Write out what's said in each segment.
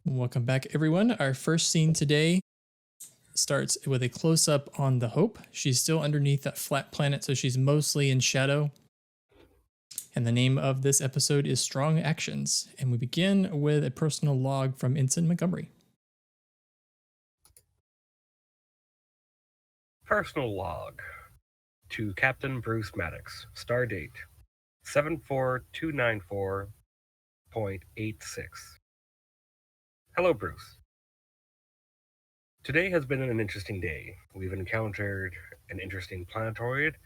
Welcome back, everyone. Our first scene today starts with a close-up on the Hope. She's still underneath that flat planet, so she's mostly in shadow. And the name of this episode is Strong Actions. And we begin with a personal log from Ensign Montgomery. Personal log to Captain Bruce Maddox. Stardate 74294.86. Hello, Bruce. Today has been an interesting day. We've encountered an interesting planetoid,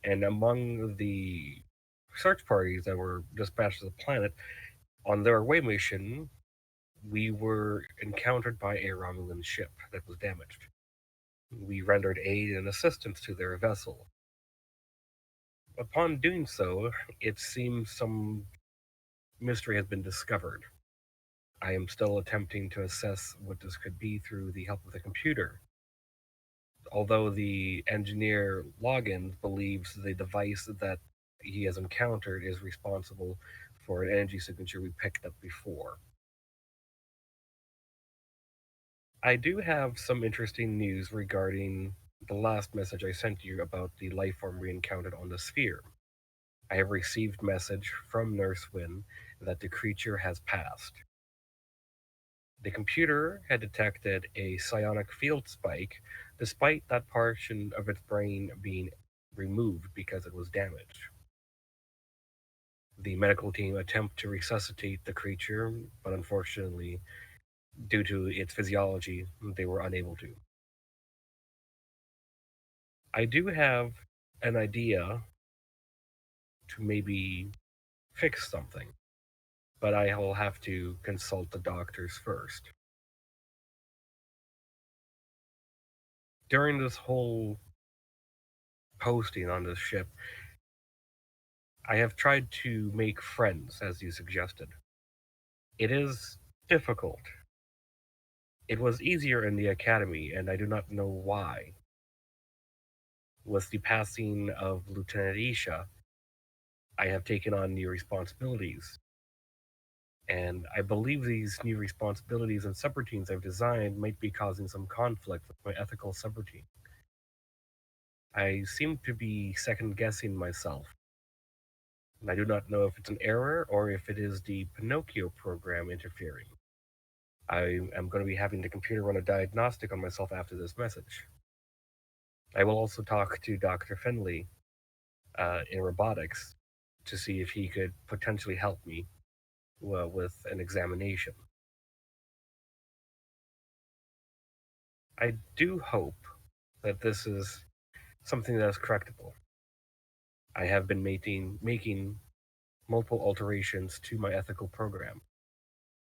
and among the search parties that were dispatched to the planet on their away mission, we were encountered by a Romulan ship that was damaged. We rendered aid and assistance to their vessel. Upon doing so, it seems some mystery has been discovered. I am still attempting to assess what this could be through the help of the computer. Although the engineer Loggins believes the device that he has encountered is responsible for an energy signature we picked up before. I do have some interesting news regarding the last message I sent you about the life form we encountered on the sphere. I have received message from Nurse Wynn that the creature has passed. The computer had detected a psionic field spike, despite that portion of its brain being removed because it was damaged. The medical team attempted to resuscitate the creature, but unfortunately, due to its physiology, they were unable to. I do have an idea to maybe fix something, but I will have to consult the doctors first. During this whole posting on this ship, I have tried to make friends, as you suggested. It is difficult. It was easier in the academy, and I do not know why. With the passing of Lieutenant Isha, I have taken on new responsibilities. And I believe these new responsibilities and subroutines I've designed might be causing some conflict with my ethical subroutine. I seem to be second-guessing myself. And I do not know if it's an error or if it is the Pinocchio program interfering. I am going to be having the computer run a diagnostic on myself after this message. I will also talk to Dr. Finley in robotics to see if he could potentially help me with an examination. I do hope that this is something that is correctable. I have been making multiple alterations to my ethical program,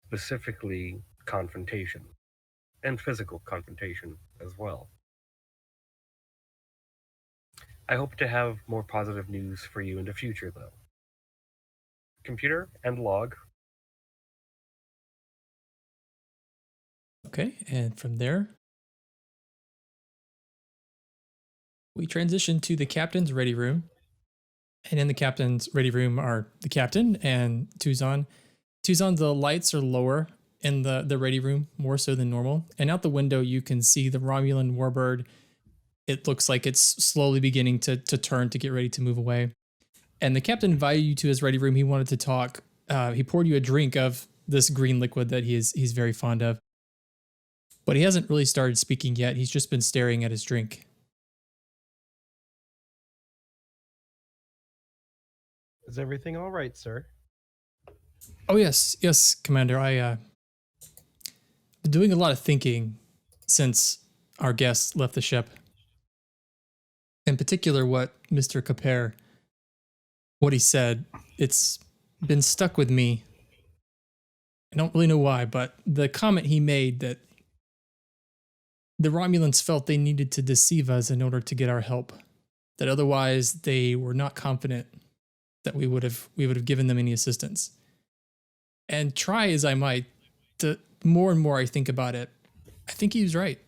specifically confrontation, and physical confrontation as well. I hope to have more positive news for you in the future, though. Computer and log. Okay, and from there, we transition to the captain's ready room. And in the captain's ready room are the captain and Tuzan. Tuzan, the lights are lower in the ready room, more so than normal. And out the window, you can see the Romulan warbird. It looks like it's slowly beginning to turn to get ready to move away. And the captain invited you to his ready room. He wanted to talk. He poured you a drink of this green liquid that he's very fond of. But he hasn't really started speaking yet. He's just been staring at his drink. Is everything all right, sir? Oh, yes, Commander. I've been doing a lot of thinking since our guest left the ship. In particular, what Mr. Capere, what he said, it's been stuck with me. I don't really know why, but the comment he made that the Romulans felt they needed to deceive us in order to get our help, that otherwise they were not confident that we would have given them any assistance. And try as I might, the more and more I think about it, I think he was right.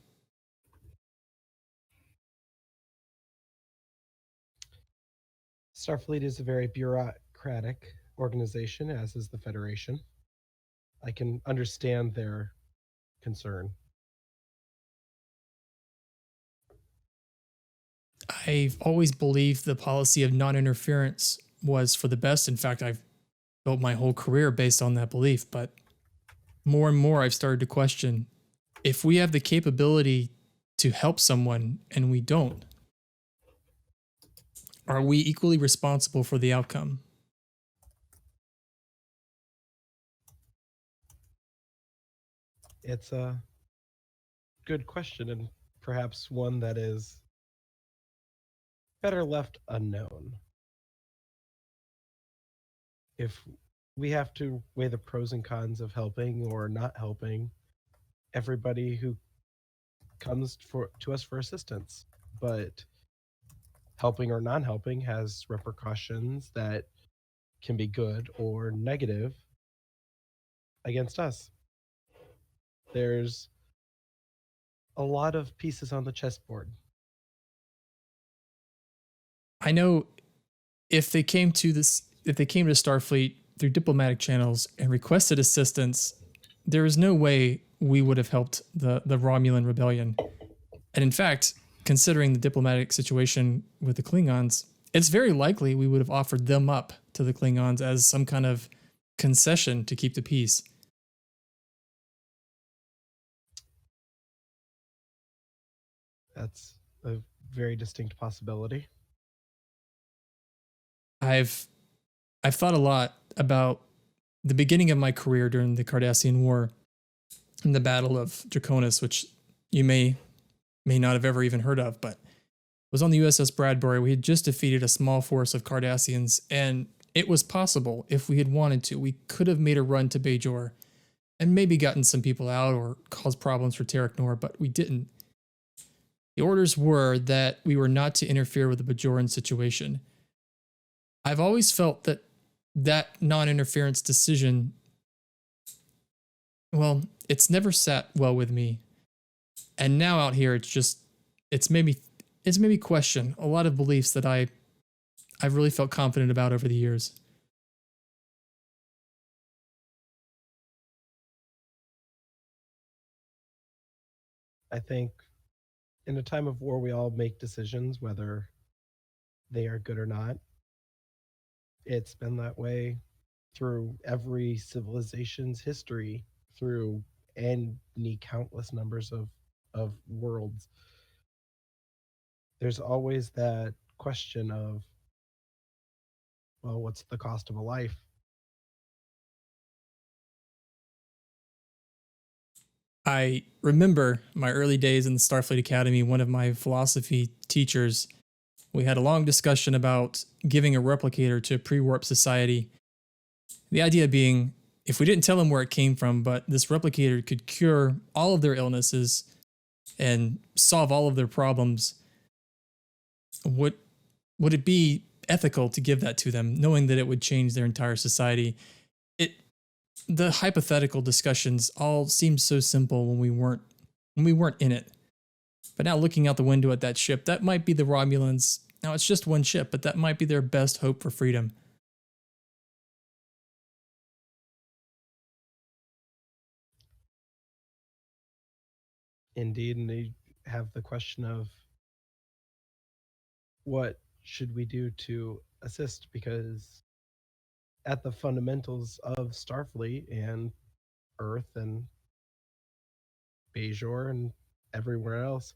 Starfleet is a very bureaucratic organization, as is the Federation. I can understand their concern. I've always believed the policy of non-interference was for the best. In fact, I've built my whole career based on that belief. But more and more, I've started to question if we have the capability to help someone and we don't, are we equally responsible for the outcome? It's a good question, and perhaps one that is better left unknown. If we have to weigh the pros and cons of helping or not helping everybody who comes to us for assistance, but helping or non-helping has repercussions that can be good or negative against us. There's a lot of pieces on the chessboard. I know if they came to Starfleet through diplomatic channels and requested assistance, there is no way we would have helped the Romulan rebellion. And in fact, considering the diplomatic situation with the Klingons, it's very likely we would have offered them up to the Klingons as some kind of concession to keep the peace. That's a very distinct possibility. I've thought a lot about the beginning of my career during the Cardassian War and the Battle of Draconis, which you may not have ever even heard of, but was on the USS Bradbury. We had just defeated a small force of Cardassians, and it was possible if we had wanted to. We could have made a run to Bajor and maybe gotten some people out or caused problems for Tarek Nor, but we didn't. The orders were that we were not to interfere with the Bajoran situation. I've always felt that non-interference decision, well, it's never sat well with me. And now out here, it's made me question a lot of beliefs that I've really felt confident about over the years. I think in a time of war, we all make decisions, whether they are good or not. It's been that way through every civilization's history, through any countless numbers of worlds. There's always that question of, well, what's the cost of a life? I remember my early days in the Starfleet Academy, one of my philosophy teachers, we had a long discussion about giving a replicator to a pre-warp society. The idea being, if we didn't tell them where it came from, but this replicator could cure all of their illnesses and solve all of their problems, would it be ethical to give that to them, knowing that it would change their entire society? The hypothetical discussions all seemed so simple when we weren't in it. But now looking out the window at that ship, that might be the Romulans. Now it's just one ship, but that might be their best hope for freedom. Indeed, and they have the question of what should we do to assist, because at the fundamentals of Starfleet and Earth and Bajor and everywhere else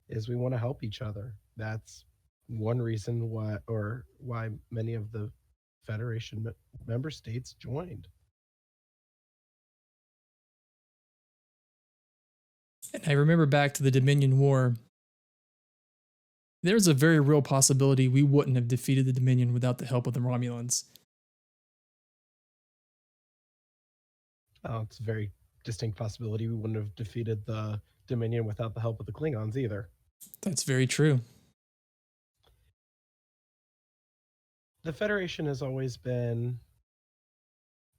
is we want to help each other. That's one reason why many of the Federation member states joined. And I remember back to the Dominion War. There's a very real possibility we wouldn't have defeated the Dominion without the help of the Romulans. Oh, it's a very distinct possibility. We wouldn't have defeated the Dominion without the help of the Klingons either. That's very true. The Federation has always been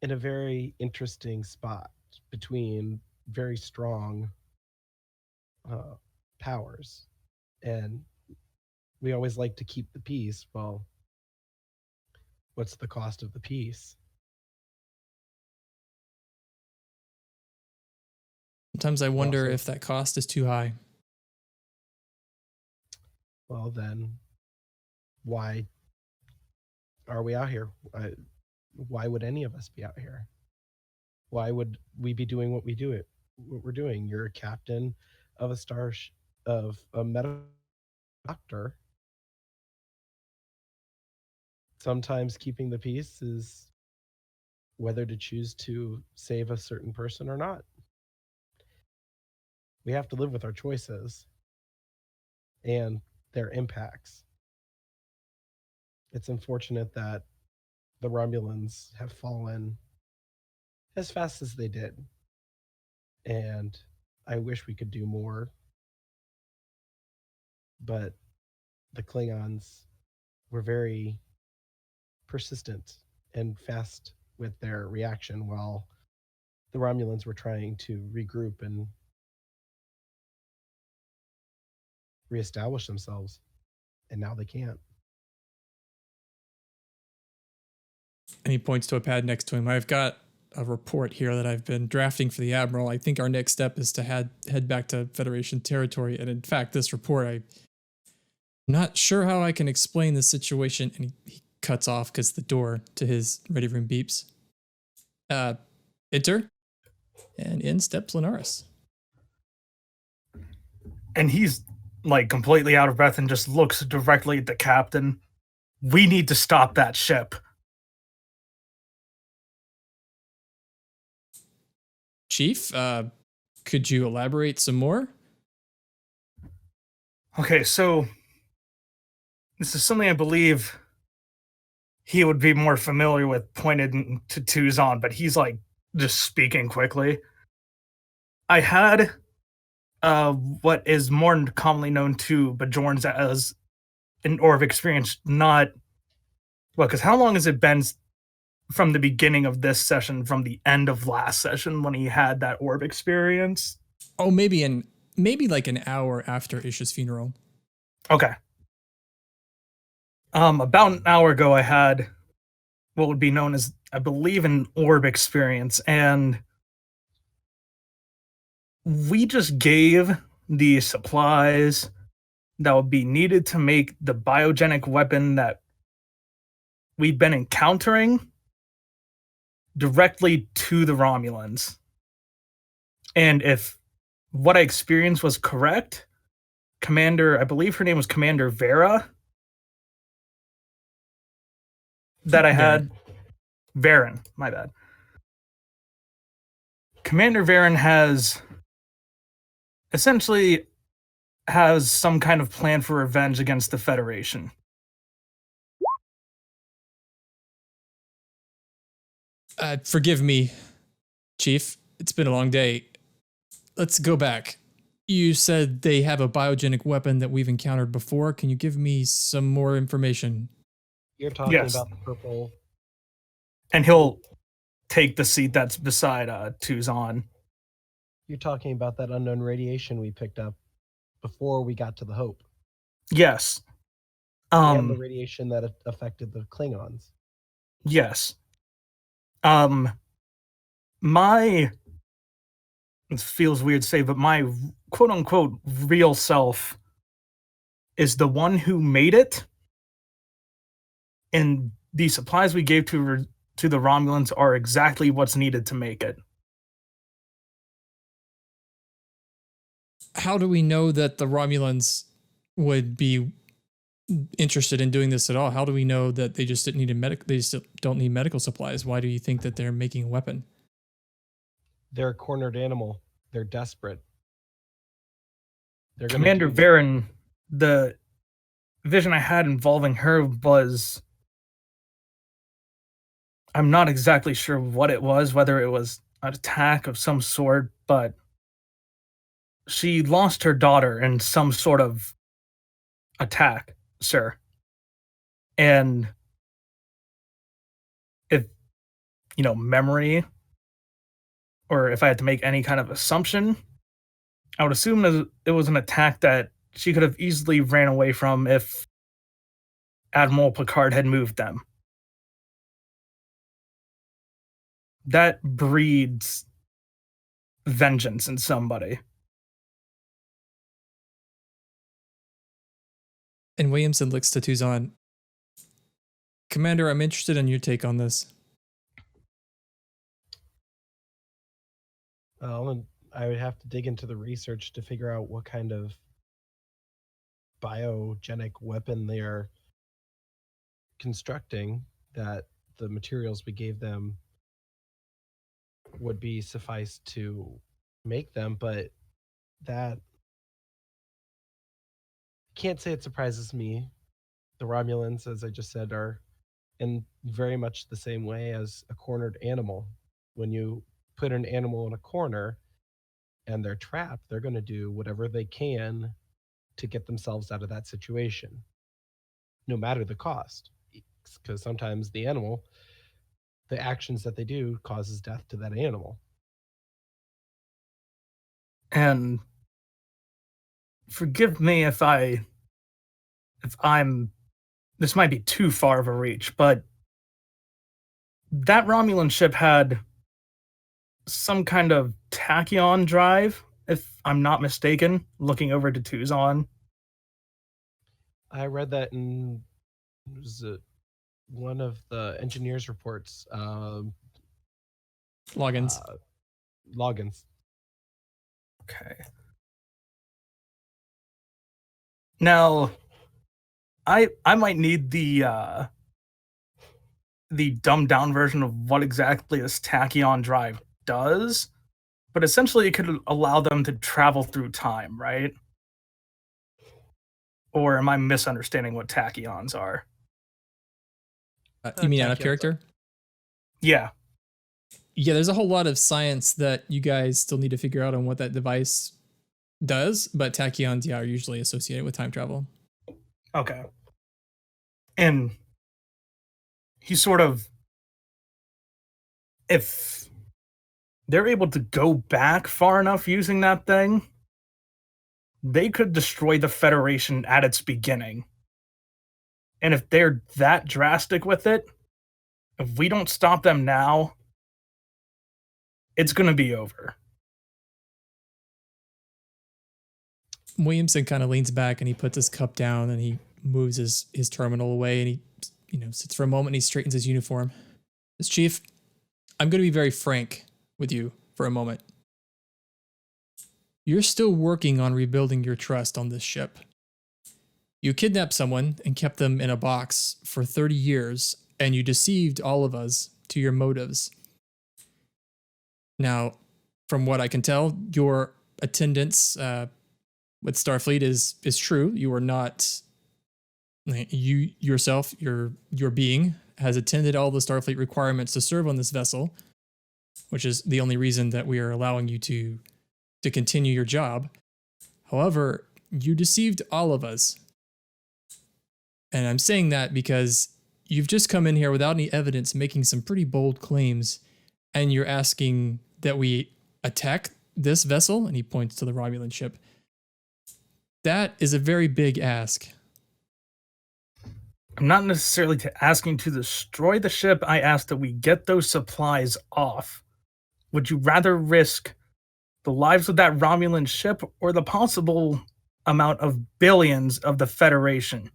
in a very interesting spot between very strong powers. And we always like to keep the peace. Well, what's the cost of the peace? Sometimes I wonder Also- if that cost is too high. Well, then why are we out here? Why would any of us be out here? Why would we be doing what we're doing? You're a captain of of a medical doctor. Sometimes keeping the peace is whether to choose to save a certain person or not. We have to live with our choices and their impacts. It's unfortunate that the Romulans have fallen as fast as they did. And I wish we could do more. But the Klingons were very persistent and fast with their reaction, while the Romulans were trying to regroup and reestablish themselves. And now they can't. And he points to a pad next to him. I've got a report here that I've been drafting for the Admiral. I think our next step is to head back to Federation territory. And in fact, this report, I'm not sure how I can explain the situation. And he cuts off because the door to his ready room beeps. Enter. And in steps Linares. And he's like completely out of breath and just looks directly at the captain. We need to stop that ship. Chief, could you elaborate some more? Okay, so this is something I believe he would be more familiar with, pointed to Tuzon, but he's like just speaking quickly. I had what is more commonly known to Bajorans as an orb experience, not well, because how long has it been from the beginning of this session, from the end of last session when he had that orb experience? Oh, maybe like an hour after Isha's funeral. Okay. About an hour ago, I had what would be known as, I believe, an orb experience, and we just gave the supplies that would be needed to make the biogenic weapon that we'd been encountering directly to the Romulans. And if what I experienced was correct, I believe her name was Commander Vera, that I had. Varen, my bad. Commander Varen essentially has some kind of plan for revenge against the Federation. Forgive me, Chief. It's been a long day. Let's go back. You said they have a biogenic weapon that we've encountered before. Can you give me some more information? You're talking Yes. about the purple. And he'll take the seat that's beside Tuzon. You're talking about that unknown radiation we picked up before we got to the Hope. Yes. And the radiation that affected the Klingons. Yes. It feels weird to say, but my quote unquote real self is the one who made it. And the supplies we gave to the Romulans are exactly what's needed to make it. How do we know that the Romulans would be interested in doing this at all? How do we know that they just didn't need they just don't need medical supplies? Why do you think that they're making a weapon? They're a cornered animal. They're desperate. They're gonna Commander do Varen, the vision I had involving her was, I'm not exactly sure what it was, whether it was an attack of some sort, but she lost her daughter in some sort of attack, sir. And if, memory, or if I had to make any kind of assumption, I would assume that it was an attack that she could have easily ran away from if Admiral Picard had moved them. That breeds vengeance in somebody. And Williamson looks to Tuzan. Commander, I'm interested in your take on this. Well, I would have to dig into the research to figure out what kind of biogenic weapon they are constructing, that the materials we gave them would be suffice to make them, but that can't say it surprises me. The Romulans, as I just said, are in very much the same way as a cornered animal. When you put an animal in a corner and they're trapped, they're going to do whatever they can to get themselves out of that situation, no matter the cost. Because sometimes the actions that they do causes death to that animal. And forgive me if I'm this might be too far of a reach, but that Romulan ship had some kind of tachyon drive, if I'm not mistaken, looking over to Tuzan. I read that in one of the engineers' reports. Logins. Logins. Okay. Now, I might need the dumbed down version of what exactly this tachyon drive does, but essentially it could allow them to travel through time, right? Or am I misunderstanding what tachyons are? You mean out of Tachyons. character? Yeah. Yeah, there's a whole lot of science that you guys still need to figure out on what that device does, but tachyons, are usually associated with time travel. Okay. And he sort of, if they're able to go back far enough using that thing, they could destroy the Federation at its beginning. And if they're that drastic with it, if we don't stop them now, it's going to be over. Williamson kind of leans back and he puts his cup down and he moves his terminal away and he sits for a moment and he straightens his uniform. As Chief, I'm going to be very frank with you for a moment. You're still working on rebuilding your trust on this ship. You kidnapped someone and kept them in a box for 30 years, and you deceived all of us to your motives. Now, from what I can tell, your attendance with Starfleet is true. You are not, you yourself, your being has attended all the Starfleet requirements to serve on this vessel, which is the only reason that we are allowing you to continue your job. However, you deceived all of us. And I'm saying that because you've just come in here without any evidence making some pretty bold claims, and you're asking that we attack this vessel, and he points to the Romulan ship. That is a very big ask. I'm not necessarily asking to destroy the ship. I ask that we get those supplies off. Would you rather risk the lives of that Romulan ship or the possible amount of billions of the Federation?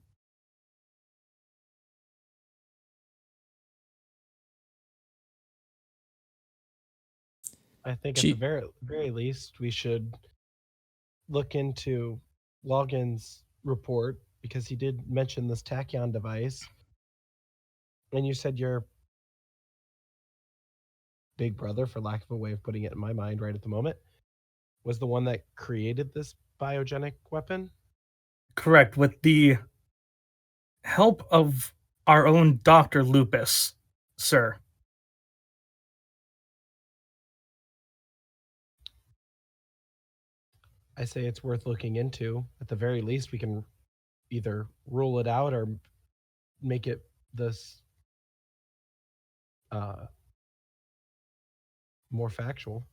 I think at the very least we should look into Logan's report, because he did mention this tachyon device. And you said your big brother, for lack of a way of putting it in my mind right at the moment, was the one that created this biogenic weapon? Correct, with the help of our own Dr. Lupus, sir. I say it's worth looking into. At the very least, we can either rule it out or make it this more factual.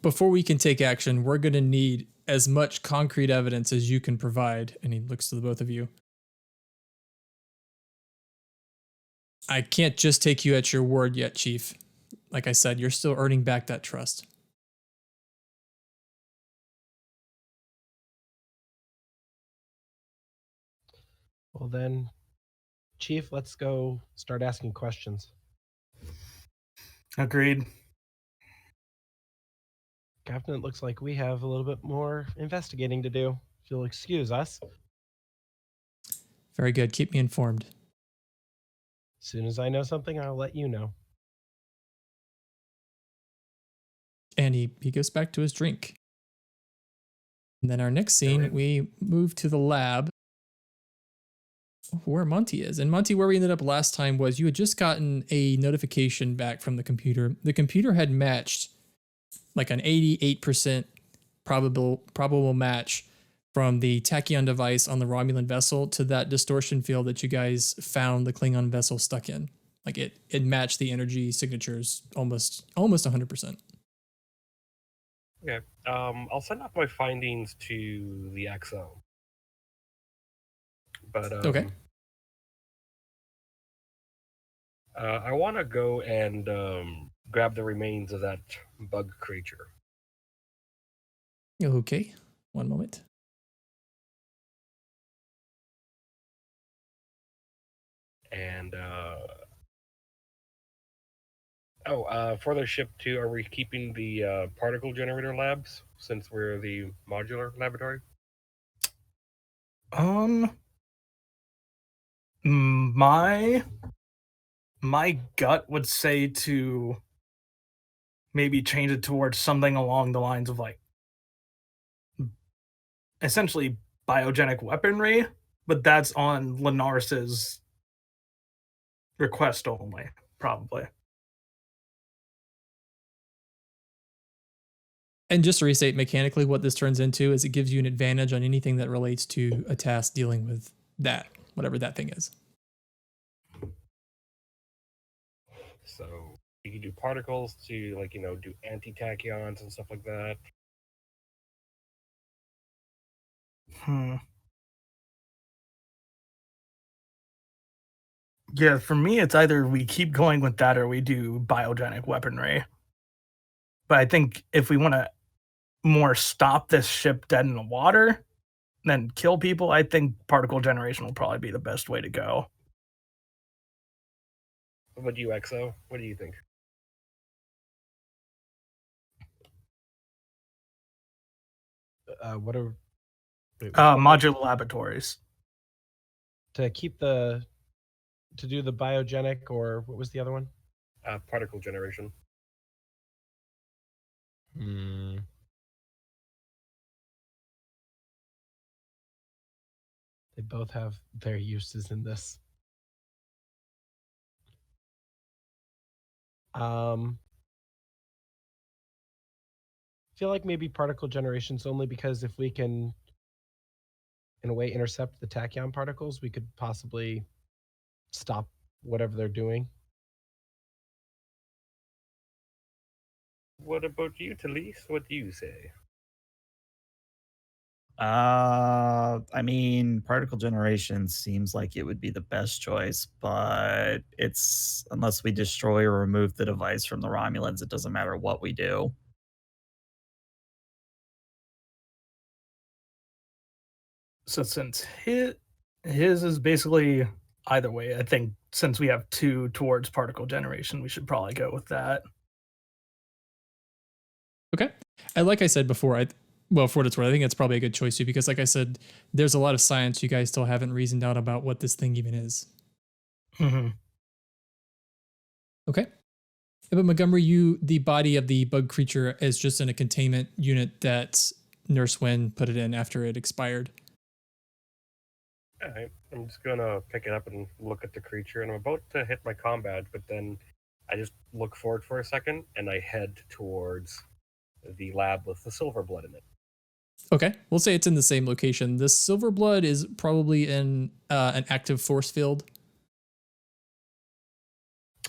Before we can take action, we're going to need as much concrete evidence as you can provide. And he looks to the both of you. I can't just take you at your word yet, Chief. Like I said, you're still earning back that trust. Well then, Chief, let's go start asking questions. Agreed. Captain, it looks like we have a little bit more investigating to do. If you'll excuse us. Very good. Keep me informed. As soon as I know something, I'll let you know. And he goes back to his drink. And then our next scene, we move to the lab where Monty is. And Monty, where we ended up last time was you had just gotten a notification back from the computer. The computer had matched like an 88% probable match from the tachyon device on the Romulan vessel to that distortion field that you guys found the Klingon vessel stuck in. Like it matched the energy signatures almost 100%. Okay. I'll send off my findings to the XO. But Okay. I want to go and grab the remains of that bug creature. Okay. One moment. And for the ship too, are we keeping the particle generator labs since we're the modular laboratory? My gut would say to maybe change it towards something along the lines of like essentially biogenic weaponry, but that's on Lenars's request only, probably. And just to restate mechanically what this turns into is it gives you an advantage on anything that relates to a task dealing with that, whatever that thing is. So you can do particles to do anti-tachyons and stuff like that. Yeah, for me, it's either we keep going with that or we do biogenic weaponry. But I think if we want to more stop this ship dead in the water than kill people, I think particle generation will probably be the best way to go. What about you, XO? What do you think? What are Modular laboratories. to do the biogenic, or what was the other one? Particle generation. They both have their uses in this. I feel like maybe particle generation's only because if we can, in a way, intercept the tachyon particles, we could possibly stop whatever they're doing. What about you, Talise? What do you say? I mean, particle generation seems like it would be the best choice, but it's unless we destroy or remove the device from the Romulans, it doesn't matter what we do. So since his is basically either way, I think since we have two towards particle generation, we should probably go with that. Okay. And like I said before, well, for what it's worth, I think it's probably a good choice too, because like I said, there's a lot of science you guys still haven't reasoned out about what this thing even is. Mm-hmm. Okay. But Montgomery, the body of the bug creature is just in a containment unit that Nurse Wen put it in after it expired. Alright, I'm just gonna pick it up and look at the creature, and I'm about to hit my combat, but then I just look forward for a second, and I head towards the lab with the silver blood in it. Okay, we'll say it's in the same location. The silver blood is probably in an active force field.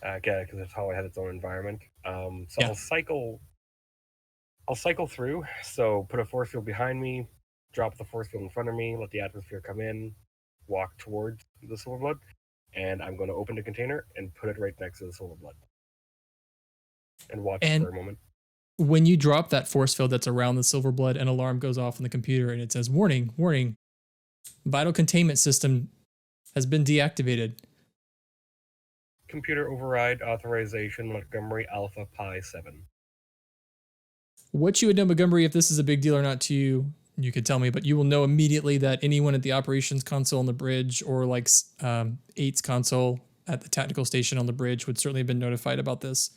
Yeah, because it's how it had its own environment. So Yeah. I'll cycle through. So put a force field behind me, drop the force field in front of me, let the atmosphere come in, walk towards the silver blood, and I'm going to open the container and put it right next to the silver blood, and watch And for a moment. when you drop that force field that's around the silver blood, an alarm goes off on the computer and it says, "Warning, warning, vital containment system has been deactivated." Computer override authorization Montgomery Alpha Pi 7. What you would know, Montgomery, if this is a big deal or not to you, you could tell me, but you will know immediately that anyone at the operations console on the bridge, or like 8's console at the tactical station on the bridge, would certainly have been notified about this.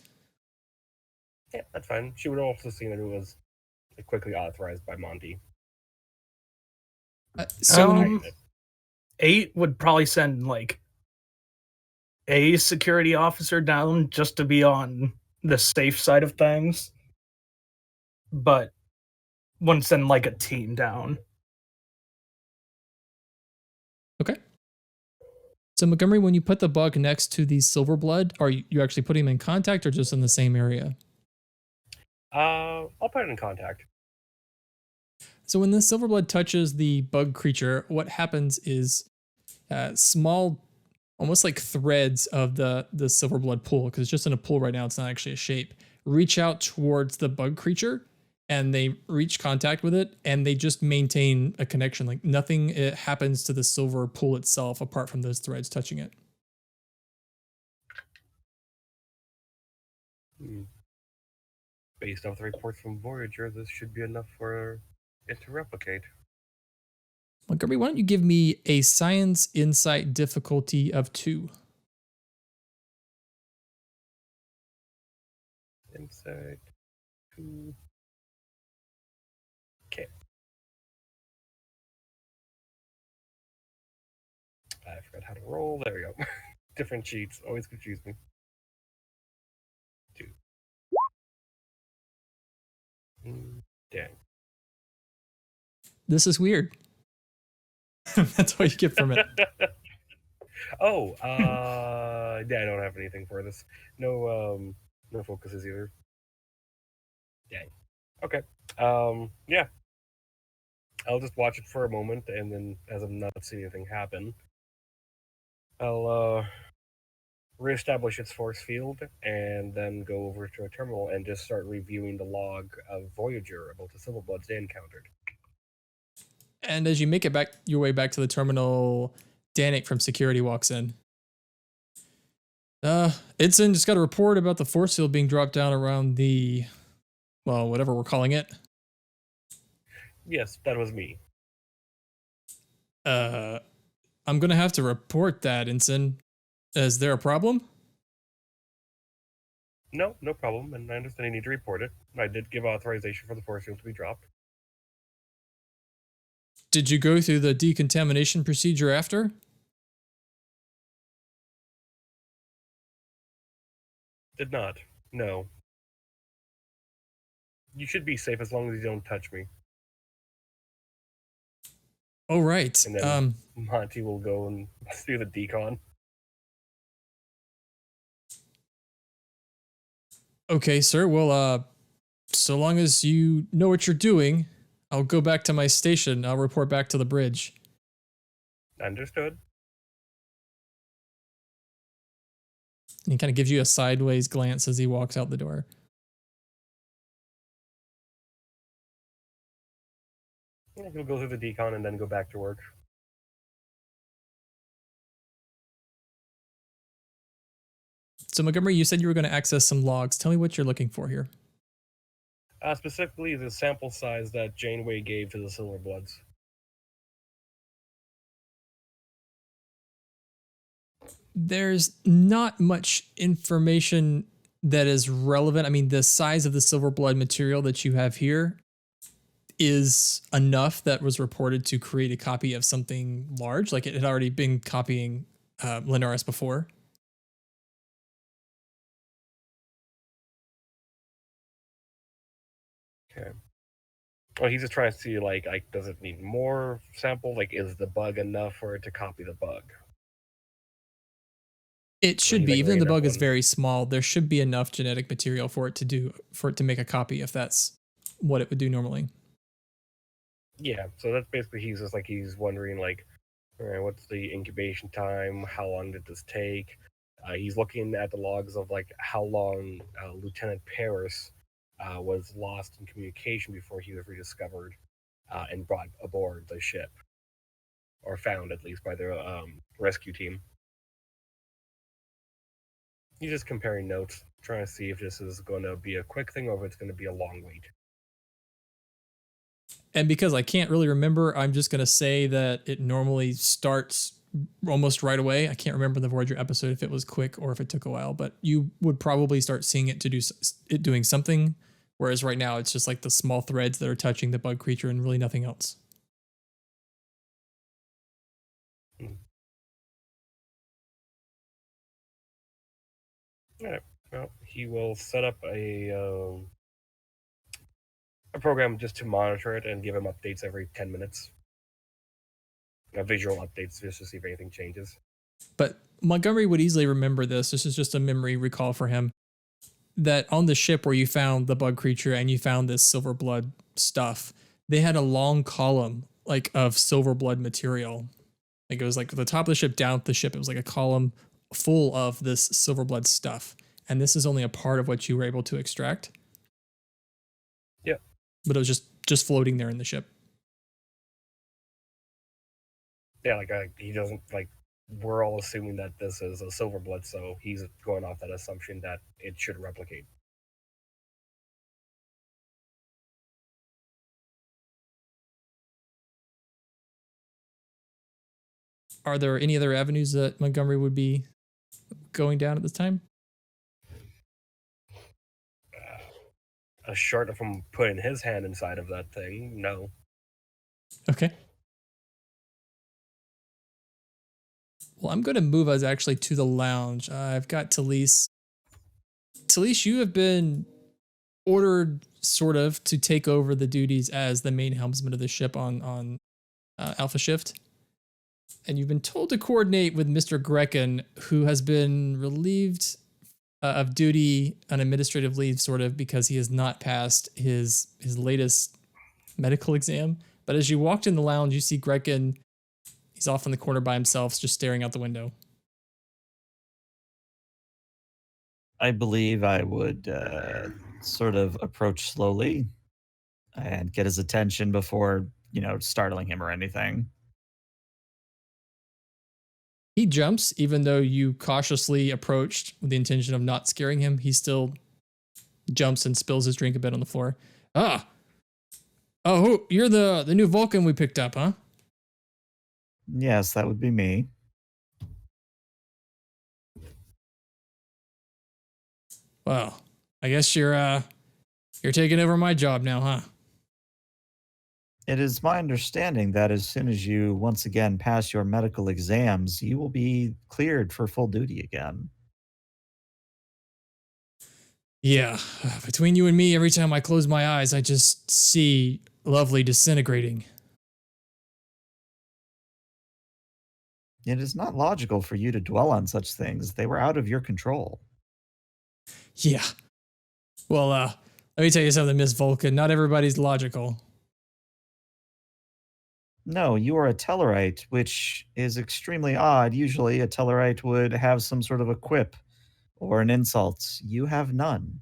Yeah, that's fine. She would have also seen that it was quickly authorized by Monty. So when you, 8 would probably send like a security officer down just to be on the safe side of things, but wouldn't send like a team down. okay. So Montgomery, when you put the bug next to the silver blood, are you actually putting them in contact or just in the same area? I'll put it in contact. So when the silver blood touches the bug creature, what happens is small, almost like threads of the silver blood pool, because it's just in a pool right now, it's not actually a shape, reach out towards the bug creature, and they reach contact with it, and they just maintain a connection. Like nothing happens to the silver pool itself apart from those threads touching it. Based off the reports from Voyager, this should be enough for it to replicate. Montgomery, why don't you give me a science insight difficulty of 2? Insight 2. Okay. I forgot how to roll. There we go. Different cheats. Always confuse me. 2. Dang. This is weird. That's all you get from it. Yeah, I don't have anything for this. No focuses either. Dang. Okay. Yeah. I'll just watch it for a moment, and then as I'm not seeing anything happen, I'll reestablish its force field, and then go over to a terminal and just start reviewing the log of Voyager about the silver bloods they encountered. And as you make it back your way back to the terminal, Danik from security walks in. Idson just got a report about the force field being dropped down around the, well, whatever we're calling it. Yes, that was me. I'm gonna have to report that, Ensign. Is there a problem? No problem, and I understand you need to report it. I did give authorization for the force field to be dropped. Did you go through the decontamination procedure after? Did not. No. You should be safe as long as you don't touch me. Oh, right. And then Monty will go and do the decon. Okay, sir. Well, so long as you know what you're doing, I'll go back to my station. I'll report back to the bridge. Understood. And he kind of gives you a sideways glance as he walks out the door. Yeah, he'll go through the decon and then go back to work. So Montgomery, you said you were going to access some logs. Tell me what you're looking for here. Specifically, the sample size that Janeway gave to the Silver Bloods. There's not much information that is relevant. I mean, the size of the silver blood material that you have here is enough that was reported to create a copy of something large. Like it had already been copying Linares before. Okay. Well, he's just trying to see, like, does it need more sample? Like, is the bug enough for it to copy the bug? It should he's, be, like, even though the rating bug is one. very small, there should be enough genetic material for it to make a copy if that's what it would do normally. Yeah, so that's basically, he's wondering, like, all right, what's the incubation time? How long did this take? He's looking at the logs of, like, how long Lieutenant Paris was lost in communication before he was rediscovered and brought aboard the ship, or found at least by the rescue team. He's just comparing notes, trying to see if this is going to be a quick thing or if it's going to be a long wait. And because I can't really remember, I'm just going to say that it normally starts almost right away. I can't remember the Voyager episode if it was quick or if it took a while, but you would probably start seeing it doing something. Whereas right now it's just like the small threads that are touching the bug creature and really nothing else. All right. Well, he will set up a program just to monitor it and give him updates every 10 minutes. Visual updates just to see if anything changes. But Montgomery would easily remember this. This is just a memory recall for him. That on the ship where you found the bug creature and you found this silver blood stuff, they had a long column like of silver blood material. Like it was like the top of the ship down the ship. It was like a column full of this silver blood stuff. And this is only a part of what you were able to extract. Yeah. But it was just floating there in the ship. Yeah, like he doesn't, like, we're all assuming that this is a silver blood, so he's going off that assumption that it should replicate. Are there any other avenues that Montgomery would be going down at this time? Short from putting his hand inside of that thing, no. Okay. Well, I'm going to move us actually to the lounge. I've got Talise. Talise, you have been ordered sort of to take over the duties as the main helmsman of the ship on Alpha Shift. And you've been told to coordinate with Mr. Grecken, who has been relieved of duty on administrative leave, sort of, because he has not passed his latest medical exam. But as you walked in the lounge, you see Grecken. He's off in the corner by himself, just staring out the window. I believe I would sort of approach slowly and get his attention before, startling him or anything. He jumps, even though you cautiously approached with the intention of not scaring him. He still jumps and spills his drink a bit on the floor. Oh, you're the new Vulcan we picked up, huh? Yes, that would be me. Well, I guess you're taking over my job now, huh? It is my understanding that as soon as you once again pass your medical exams, you will be cleared for full duty again. Yeah, between you and me, every time I close my eyes, I just see Lovely disintegrating. It is not logical for you to dwell on such things. They were out of your control. Yeah. Well, let me tell you something, Miss Vulcan. Not everybody's logical. No, you are a Tellarite, which is extremely odd. Usually a Tellarite would have some sort of a quip or an insult. You have none.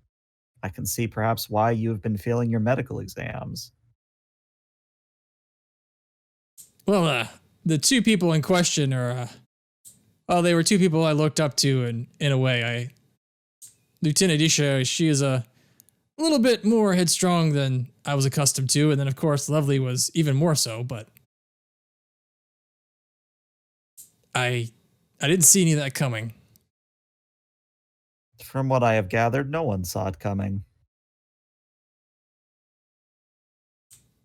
I can see perhaps why you have been failing your medical exams. Well, the two people in question are, they were two people I looked up to, and in a way, Lieutenant Isha, she is a little bit more headstrong than I was accustomed to, and then of course Lovely was even more so, but I didn't see any of that coming. From what I have gathered, no one saw it coming.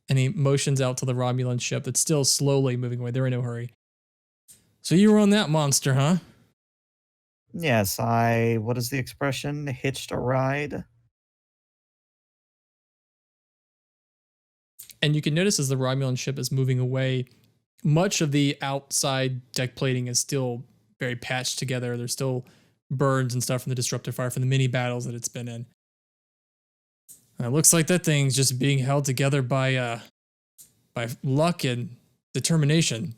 And he motions out to the Romulan ship that's still slowly moving away. They're in no hurry. So you were on that monster, huh? Yes, what is the expression? Hitched a ride? And you can notice as the Romulan ship is moving away, much of the outside deck plating is still very patched together. There's still burns and stuff from the disruptive fire from the mini battles that it's been in. And it looks like that thing's just being held together by luck and determination.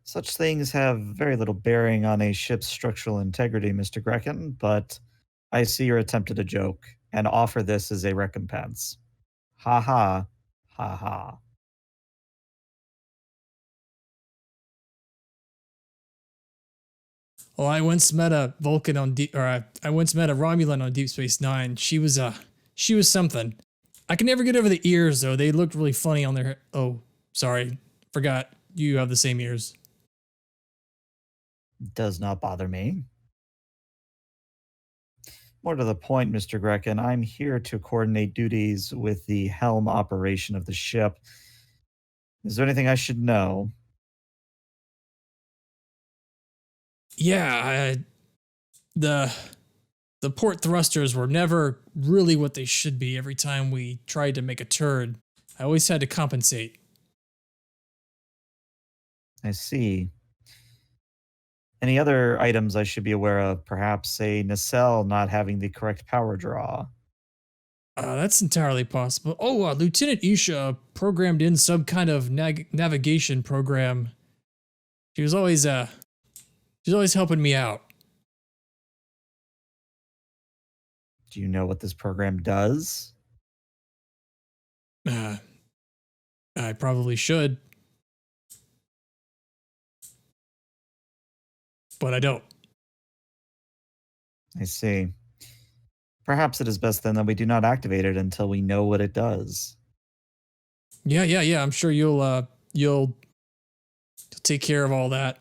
Such things have very little bearing on a ship's structural integrity, Mr. Grecken, but I see your attempt at a joke and offer this as a recompense. Ha ha, ha ha. Well, I once met a Vulcan on I once met a Romulan on Deep Space Nine. She was something. I can never get over the ears though. They looked really funny on their. Oh, sorry, forgot you have the same ears. Does not bother me. More to the point, Mr. Grecken, I'm here to coordinate duties with the helm operation of the ship. Is there anything I should know? Yeah, the port thrusters were never really what they should be. Every time we tried to make a turn, I always had to compensate. I see. Any other items I should be aware of? Perhaps a nacelle not having the correct power draw. That's entirely possible. Oh, Lieutenant Isha programmed in some kind of navigation program. She was always helping me out. Do you know what this program does? I probably should, but I don't. I see. Perhaps it is best then that we do not activate it until we know what it does. Yeah. I'm sure you'll take care of all that.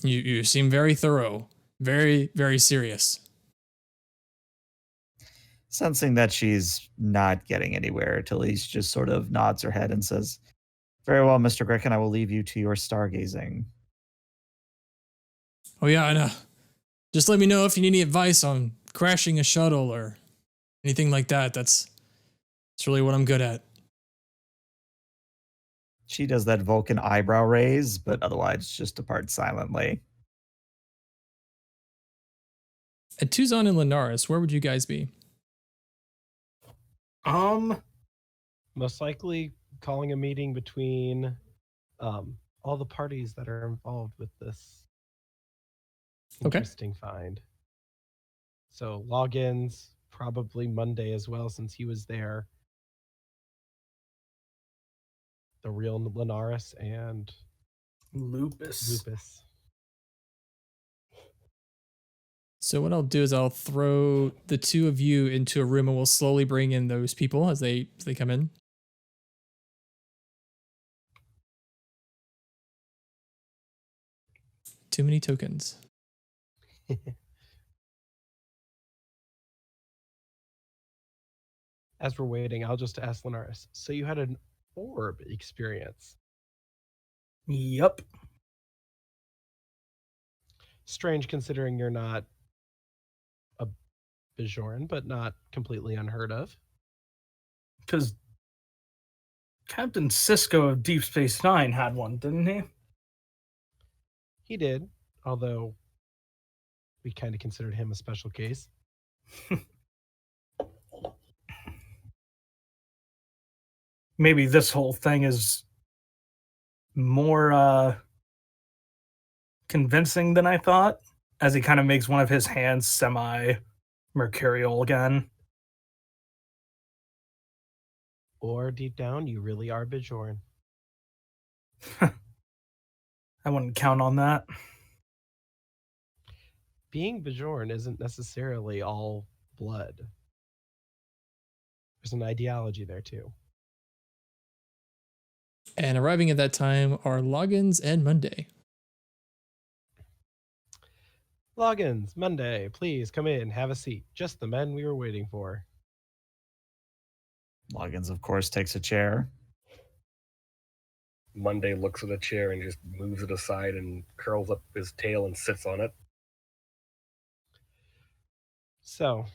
You seem very thorough, very, very serious. Sensing that she's not getting anywhere, Talise just sort of nods her head and says, "Very well, Mr. Grecken, I will leave you to your stargazing." Oh yeah, I know. Just let me know if you need any advice on crashing a shuttle or anything like that. That's really what I'm good at. She does that Vulcan eyebrow raise, but otherwise just departs silently. At Tuzon and Linares, where would you guys be? Most likely calling a meeting between all the parties that are involved with this Okay. interesting find. So logins, probably Monday as well, since he was there. The real Linares and Lupus. So what I'll do is I'll throw the two of you into a room and we'll slowly bring in those people as they come in. Too many tokens. As we're waiting, I'll just ask Linares. So you had an orb experience. Yep. Strange considering you're not a Bajoran, but not completely unheard of. Because Captain Cisco of Deep Space Nine had one, didn't he? He did, although we kind of considered him a special case. Maybe this whole thing is more convincing than I thought, as he kind of makes one of his hands semi-mercurial again. Or deep down, you really are Bajoran. I wouldn't count on that. Being Bajoran isn't necessarily all blood. There's an ideology there too. And arriving at that time are Loggins and Monday. Logins, Monday, please come in, have a seat. Just the men we were waiting for. Loggins, of course, takes a chair. Monday looks at a chair and just moves it aside and curls up his tail and sits on it. So,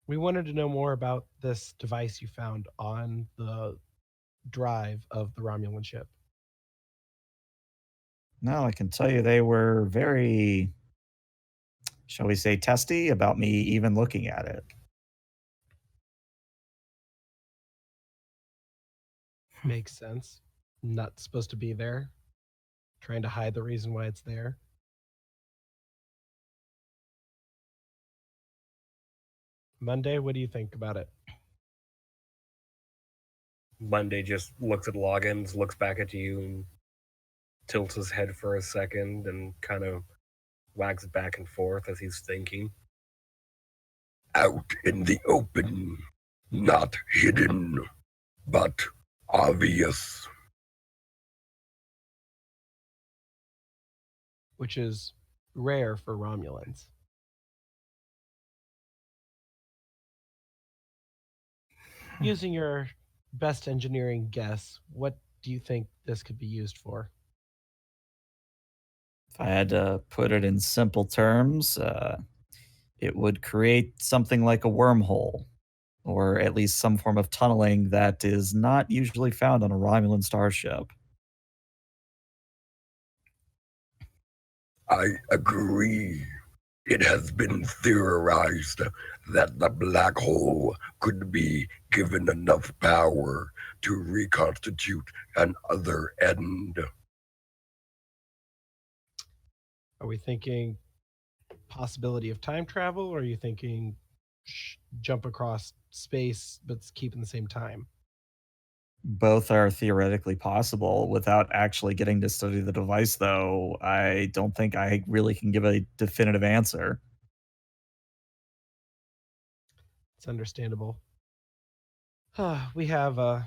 we wanted to know more about this device you found on the drive of the Romulan ship. No, I can tell you they were very, shall we say, testy about me even looking at it. Makes sense. Not supposed to be there. Trying to hide the reason why it's there. Monday, what do you think about it? Monday just looks at Loggins, looks back at you, and tilts his head for a second and kind of wags it back and forth as he's thinking. Out in the open, not hidden, but obvious. Which is rare for Romulans. Using your best engineering guess, what do you think this could be used for? If I had to put it in simple terms, it would create something like a wormhole, or at least some form of tunneling that is not usually found on a Romulan starship. I agree. It has been theorized that the black hole could be given enough power to reconstitute an other end. Are we thinking possibility of time travel, or are you thinking jump across space but keep in the same time? Both are theoretically possible. Without actually getting to study the device, though, I don't think I really can give a definitive answer. It's understandable. We have a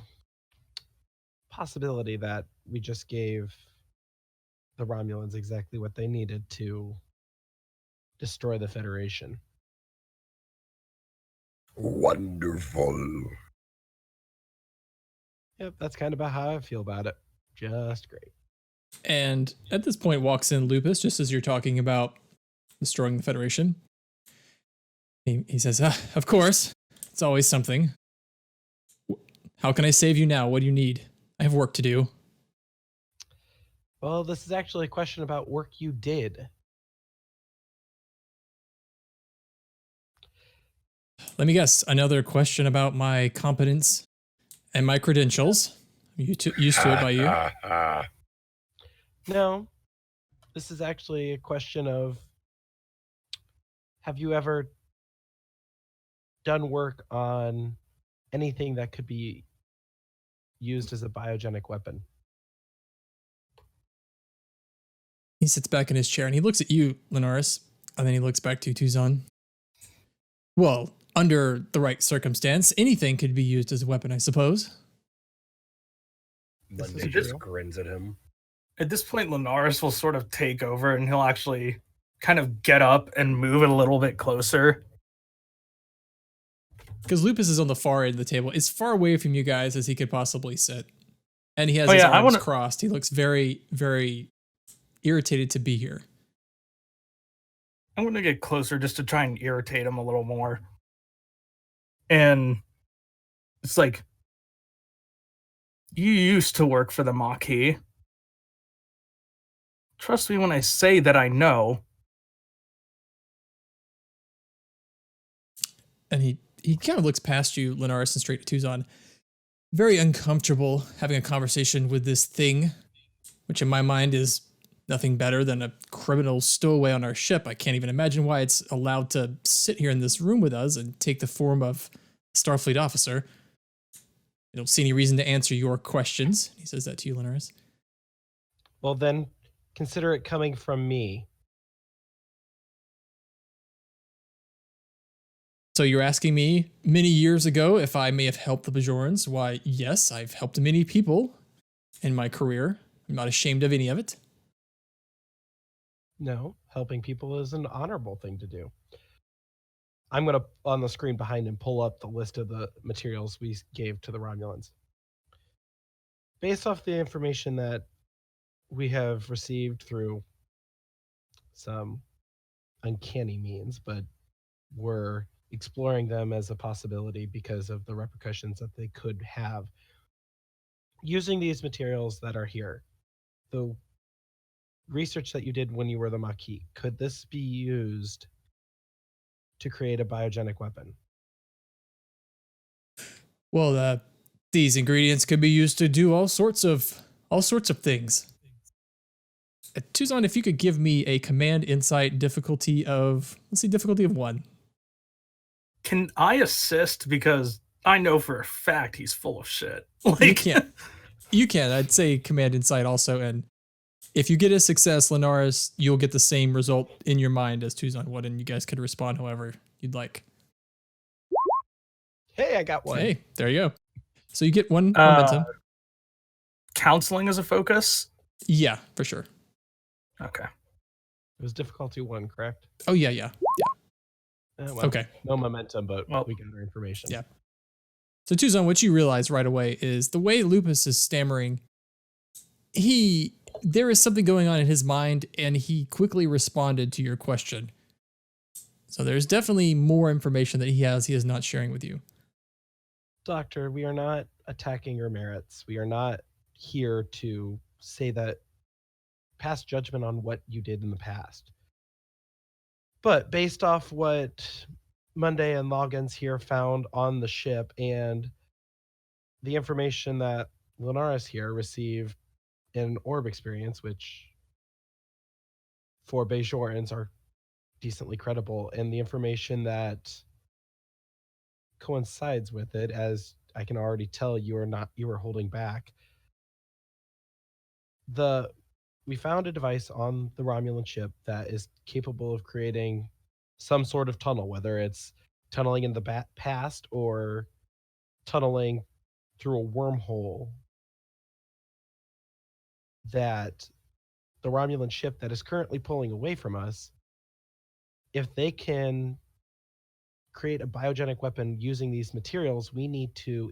possibility that we just gave the Romulans exactly what they needed to destroy the Federation. Wonderful. Yep, that's kind of about how I feel about it. Just great. And at this point walks in Lupus, just as you're talking about destroying the Federation. He says, of course, it's always something. How can I save you now? What do you need? I have work to do. Well, this is actually a question about work you did. Let me guess, another question about my competence and my credentials. Used to it by you. No, this is actually a question of, have you ever done work on anything that could be used as a biogenic weapon? He sits back in his chair and he looks at you, Linaris, and then he looks back to Tuzon. Well, under the right circumstance, anything could be used as a weapon, I suppose. Monday just grins at him. At this point, Linaris will sort of take over and he'll actually kind of get up and move it a little bit closer. Because Lupus is on the far end of the table, as far away from you guys as he could possibly sit. And he has his arms crossed. He looks very, very irritated to be here. I'm going to get closer just to try and irritate him a little more. And it's like, you used to work for the Maquis. Trust me when I say that I know. And he kind of looks past you, Linaris, and straight to Tuzon. Very uncomfortable having a conversation with this thing, which in my mind is nothing better than a criminal stowaway on our ship. I can't even imagine why it's allowed to sit here in this room with us and take the form of a Starfleet officer. I don't see any reason to answer your questions. He says that to you, Linaris. Well, then consider it coming from me. So you're asking me many years ago if I may have helped the Bajorans? Why, yes, I've helped many people in my career. I'm not ashamed of any of it. No. helping people is an honorable thing to do. I'm going to, on the screen behind him, pull up the list of the materials we gave to the Romulans. Based off the information that we have received through some uncanny means, but we're exploring them as a possibility because of the repercussions that they could have. Using these materials that are here, the research that you did when you were the Maquis, could this be used to create a biogenic weapon? Well, these ingredients could be used to do all sorts of things. Tuzon, if you could give me a command insight difficulty of, let's see, difficulty of 1. Can I assist? Because I know for a fact he's full of shit. You can. I'd say command insight also, and if you get a success, Linares, you'll get the same result in your mind as Tuzon would, and you guys could respond however you'd like. Hey, I got one. Hey, there you go. So you get 1 momentum. Counseling as a focus? Yeah, for sure. Okay. It was difficulty 1, correct? Oh, yeah. Well, Okay. No momentum, but Well, we got our information. Yeah. So Tuzon, what you realize right away is the way Lupus is stammering, there is something going on in his mind, and he quickly responded to your question. So there's definitely more information that he is not sharing with you. Doctor, we are not attacking your merits. We are not here to say that pass judgment on what you did in the past. But based off what Monday and Loggins here found on the ship and the information that Linares here received in orb experience, which for Bajorans are decently credible, and the information that coincides with it, as I can already tell you were holding back. We found a device on the Romulan ship that is capable of creating some sort of tunnel, whether it's tunneling in the past or tunneling through a wormhole, that the Romulan ship that is currently pulling away from us, if they can create a biogenic weapon using these materials, we need to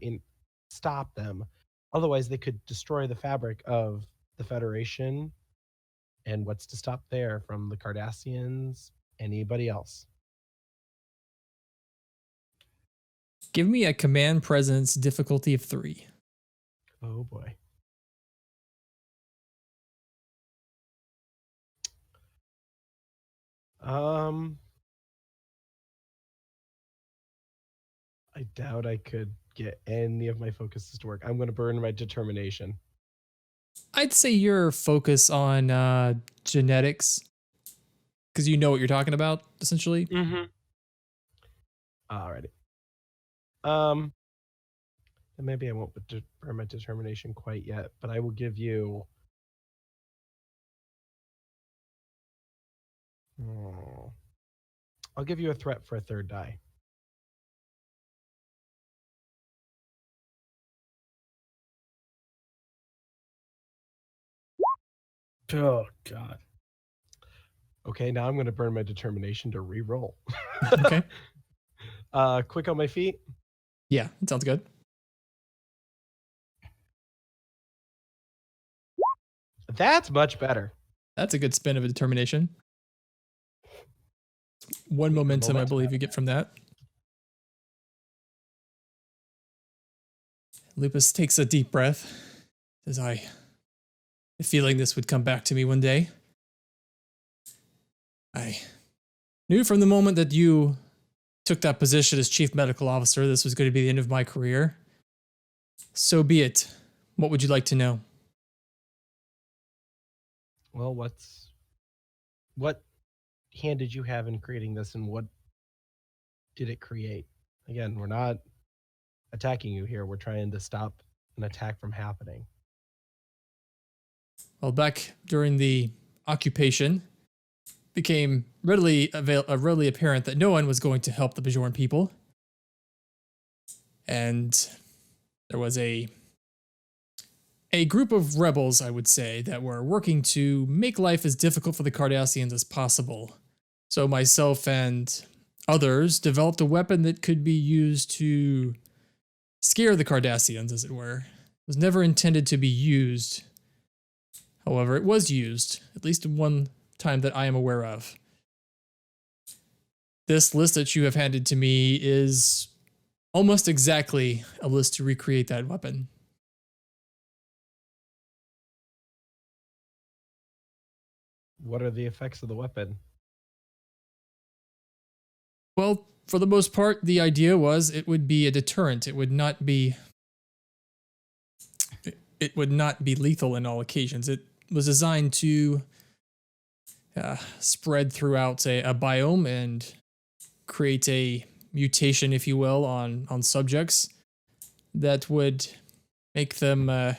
stop them. Otherwise, they could destroy the fabric of the Federation. And what's to stop there from the Cardassians, anybody else? Give me a command presence difficulty of 3. Oh boy. I doubt I could get any of my focuses to work. I'm going to burn my determination. I'd say your focus on genetics, because you know what you're talking about, essentially. Mm-hmm. Alrighty. And maybe I won't burn my determination quite yet, but I will give you. I'll give you a threat for a 3rd die. Oh, God. Okay, now I'm going to burn my determination to re-roll. Okay. Quick on my feet. Yeah, that sounds good. That's much better. That's a good spin of a determination. 1 momentum, I believe you get from that. Lupus takes a deep breath. Says, I had a feeling this would come back to me one day. I knew from the moment that you took that position as chief medical officer, this was going to be the end of my career. So be it. What would you like to know? Well, what hand did you have in creating this, and what did it create? Again, we're not attacking you here. We're trying to stop an attack from happening. Well, back during the occupation, became readily apparent that no one was going to help the Bajoran people. And there was a a group of rebels, I would say, that were working to make life as difficult for the Cardassians as possible. So myself and others developed a weapon that could be used to scare the Cardassians, as it were. It was never intended to be used. However, it was used, at least one time that I am aware of. This list that you have handed to me is almost exactly a list to recreate that weapon. What are the effects of the weapon? Well, for the most part, the idea was it would be a deterrent. It would not be lethal in all occasions. It was designed to spread throughout a biome and create a mutation, if you will, on subjects that would make them, let's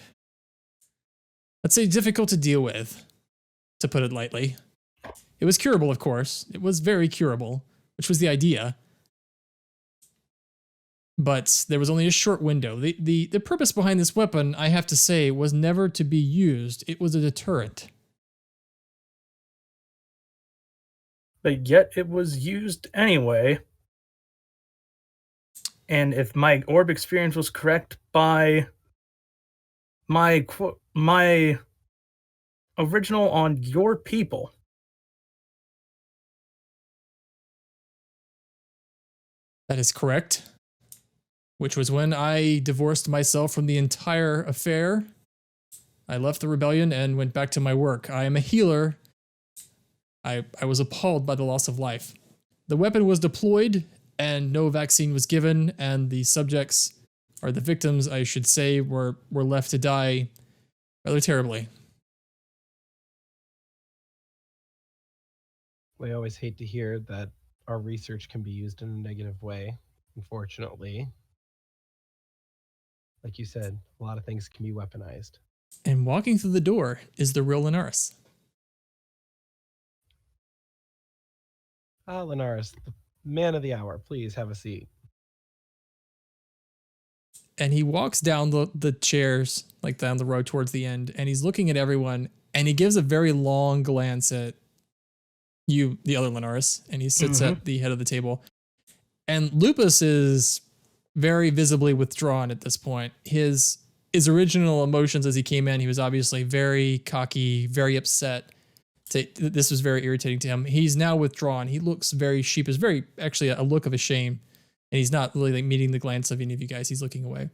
say, difficult to deal with, to put it lightly. It was curable, of course. It was very curable, which was the idea. But there was only a short window. The purpose behind this weapon, I have to say, was never to be used. It was a deterrent. But yet it was used anyway. And if my orb experience was correct by my original on your people, That is correct. Which was when I divorced myself from the entire affair. I left the rebellion and went back to my work. I am a healer. I was appalled by the loss of life. The weapon was deployed and no vaccine was given, and the subjects, or the victims, I should say, were left to die rather terribly. We always hate to hear that our research can be used in a negative way, unfortunately. Like you said, a lot of things can be weaponized. And walking through the door is the real Linares. Ah, Linares, the man of the hour, please have a seat. And he walks down the chairs, like down the road towards the end, and he's looking at everyone, and he gives a very long glance at you, the other Linares, and he sits at the head of the table. And Lupus is very visibly withdrawn at this point. His original emotions as he came in, he was obviously very cocky, very upset. This was very irritating to him. He's now withdrawn. He looks very sheepish, very actually a look of a shame. And he's not really like meeting the glance of any of you guys. He's looking away.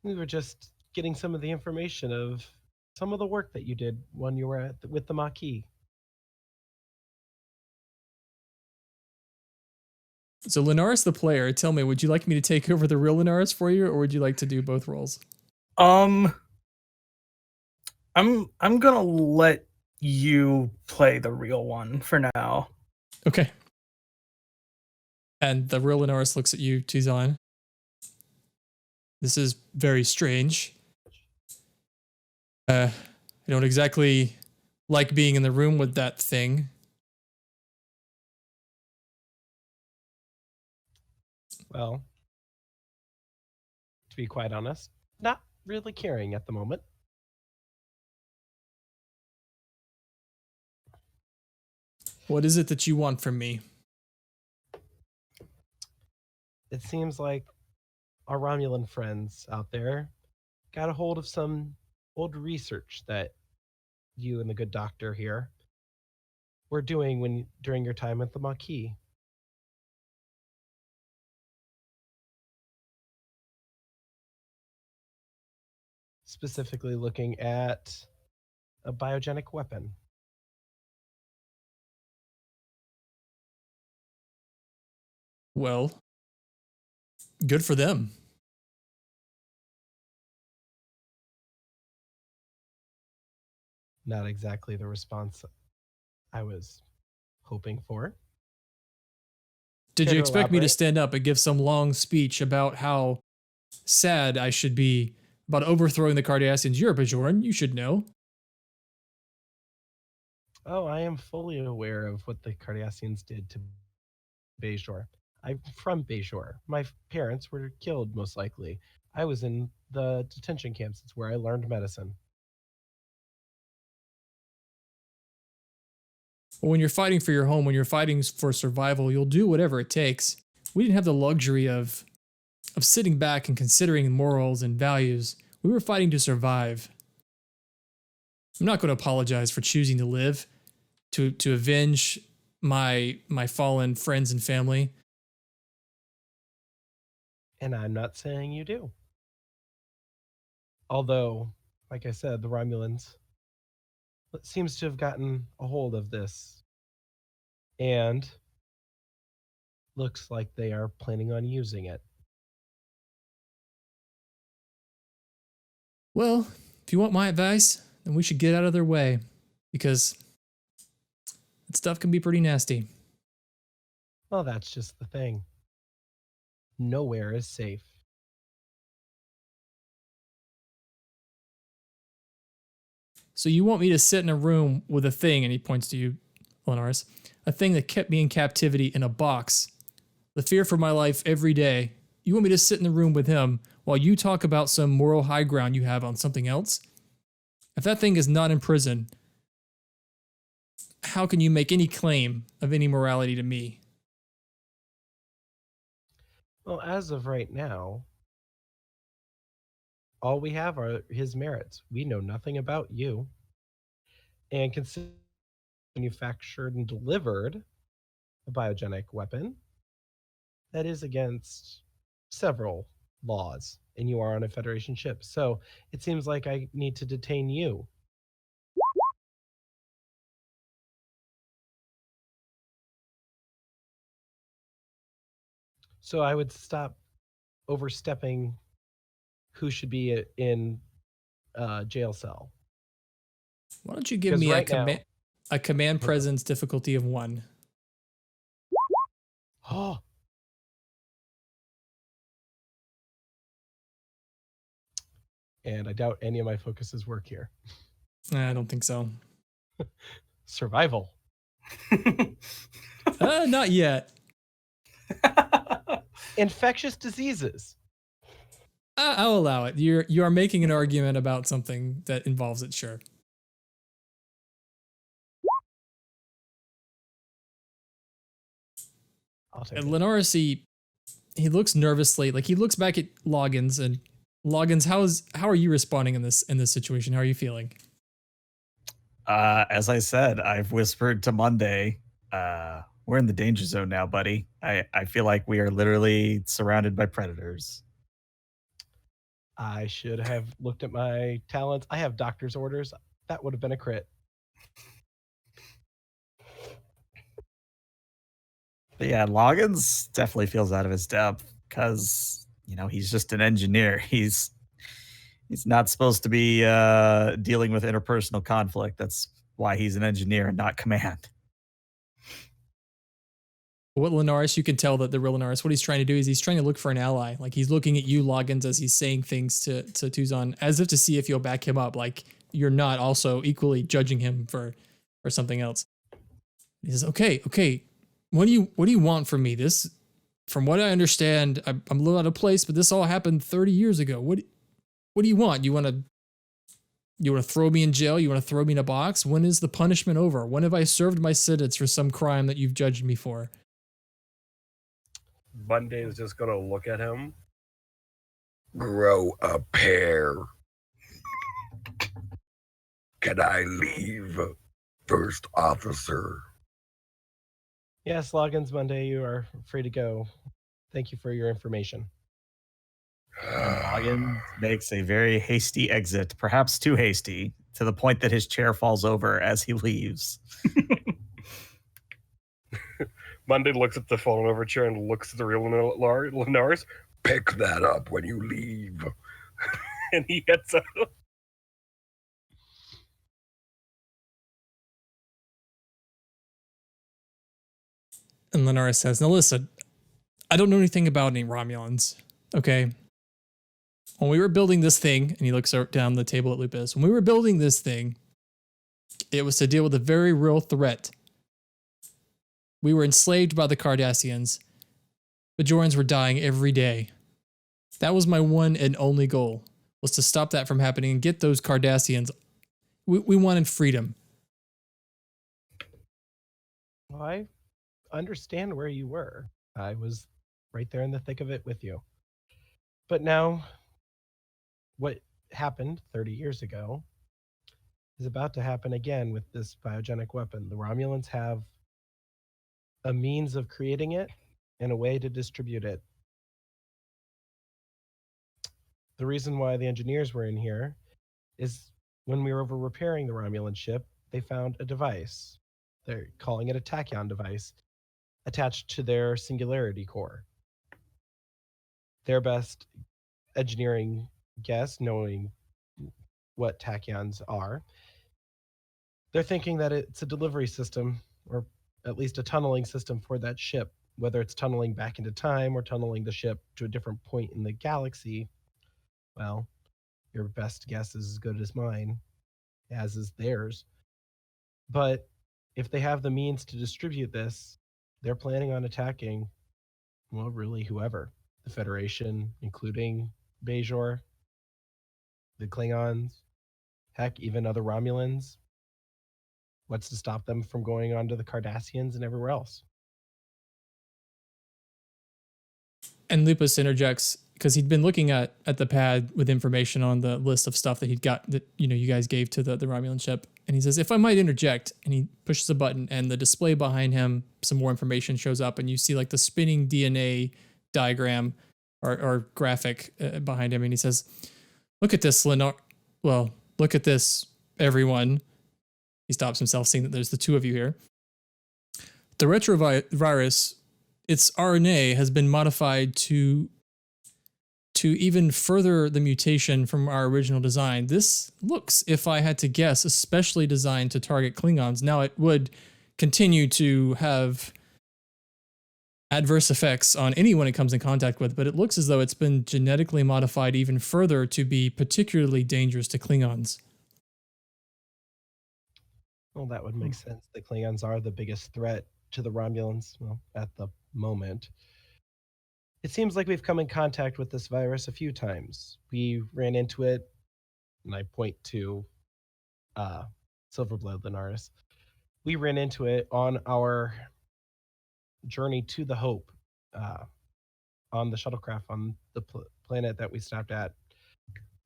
We were just getting some of the information of some of the work that you did when you were with the Maquis. So Linares the player, tell me, would you like me to take over the real Linares for you, or would you like to do both roles? I'm gonna let you play the real one for now. Okay. And the real Linares looks at you, Tuzan. This is very strange. I don't exactly like being in the room with that thing. Well, to be quite honest, not really caring at the moment. What is it that you want from me? It seems like our Romulan friends out there got a hold of some old research that you and the good doctor here were doing during your time at the Maquis. Specifically looking at a biogenic weapon. Well, good for them. Not exactly the response I was hoping for. Did Care you to expect me to elaborate? stand up and give some long speech about how sad I should be about overthrowing the Cardassians? You're a Bajoran, you should know. Oh, I am fully aware of what the Cardassians did to Bajor. I'm from Bayshore. My parents were killed, most likely. I was in the detention camps. It's where I learned medicine. When you're fighting for your home, when you're fighting for survival, you'll do whatever it takes. We didn't have the luxury of sitting back and considering morals and values. We were fighting to survive. I'm not going to apologize for choosing to live, to avenge my fallen friends and family. And I'm not saying you do. Although, like I said, the Romulans seems to have gotten a hold of this. And looks like they are planning on using it. Well, if you want my advice, then we should get out of their way, because that stuff can be pretty nasty. Well, that's just the thing. Nowhere is safe. So you want me to sit in a room with a thing, and he points to you, Lenaris, a thing that kept me in captivity in a box, the fear for my life every day. You want me to sit in the room with him while you talk about some moral high ground you have on something else? If that thing is not in prison, how can you make any claim of any morality to me? Well, as of right now, all we have are his merits. We know nothing about you. And considering manufactured and delivered a biogenic weapon, that is against several laws, and you are on a Federation ship. So it seems like I need to detain you. So I would stop overstepping who should be in jail cell. Why don't you give Because me right now- a command presence difficulty of 1? Oh. And I doubt any of my focuses work here. I don't think so. Survival. Not yet. Infectious diseases. I'll allow it. You are making an argument about something that involves it, sure. I'll take And it. Lenaris, he looks nervously, like he looks back at Loggins, and Loggins, how are you responding in this situation? How are you feeling? As I said, I've whispered to Monday, we're in the danger zone now, buddy. I feel like we are literally surrounded by predators. I should have looked at my talents. I have doctor's orders. That would have been a crit. But yeah, Loggins definitely feels out of his depth because, he's just an engineer. He's not supposed to be dealing with interpersonal conflict. That's why he's an engineer and not command. What Lenaris, you can tell that the real Lenaris, what he's trying to do is he's trying to look for an ally. Like he's looking at you, Loggins, as he's saying things to Tuzan, as if to see if you'll back him up. Like you're not also equally judging him for something else. He says, okay. What do you want from me? This, from what I understand, I'm a little out of place, but this all happened 30 years ago. What do you want? You want to throw me in jail? You want to throw me in a box? When is the punishment over? When have I served my sentence for some crime that you've judged me for? Monday is just gonna look at him. Grow a pair. Can I leave, first officer? Yes, Loggins Monday, you are free to go. Thank you for your information. Loggins makes a very hasty exit, perhaps too hasty, to the point that his chair falls over as he leaves. Monday looks at the fallen over chair and looks at the real Lenaris, Pick that up when you leave. and he gets up. And Lenaris says, now listen, I don't know anything about any Romulans, okay? When we were building this thing, and he looks down the table at Lupus, when we were building this thing, it was to deal with a very real threat. We were enslaved by the Cardassians, Bajorans were dying every day. That was my one and only goal, was to stop that from happening and get those Cardassians. We wanted freedom. Well, I understand where you were. I was right there in the thick of it with you. But now, what happened 30 years ago is about to happen again with this biogenic weapon. The Romulans have a means of creating it and a way to distribute it. The reason why the engineers were in here is when we were over repairing the Romulan ship, they found a device. They're calling it a tachyon device attached to their singularity core. Their best engineering guess, knowing what tachyons are, they're thinking that it's a delivery system, or at least a tunneling system for that ship. Whether it's tunneling back into time or tunneling the ship to a different point in the galaxy, well, your best guess is as good as mine, as is theirs. But if they have the means to distribute this, they're planning on attacking, well, really whoever. The Federation, including Bajor, the Klingons, heck, even other Romulans. What's to stop them from going on to the Cardassians and everywhere else? And Lupus interjects because he'd been looking at the pad with information on the list of stuff that he'd got that, you guys gave to the Romulan ship. And he says, if I might interject, and he pushes a button and the display behind him, some more information shows up and you see like the spinning DNA diagram or graphic behind him. And he says, look at this, Lenore. Well, look at this, everyone. He stops himself, seeing that there's the two of you here. The retrovirus, its RNA has been modified to even further the mutation from our original design. This looks, if I had to guess, especially designed to target Klingons. Now, it would continue to have adverse effects on anyone it comes in contact with, but it looks as though it's been genetically modified even further to be particularly dangerous to Klingons. Well, that would make sense. The Klingons are the biggest threat to the Romulans, well, at the moment. It seems like we've come in contact with this virus a few times. We ran into it, and I point to Silverblood Linaris. We ran into it on our journey to the Hope, on the shuttlecraft on the planet that we stopped at.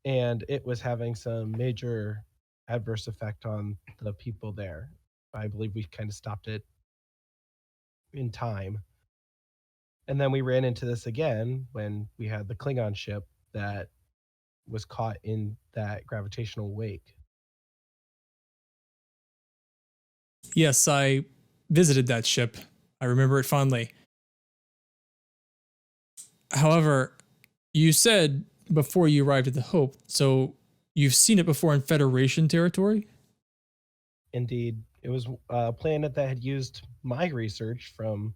And it was having some major adverse effect on the people there. I believe we kind of stopped it in time. And then we ran into this again when we had the Klingon ship that was caught in that gravitational wake. Yes, I visited that ship. I remember it fondly. However, you said before you arrived at the Hope, so you've seen it before in Federation territory? Indeed, it was a planet that had used my research from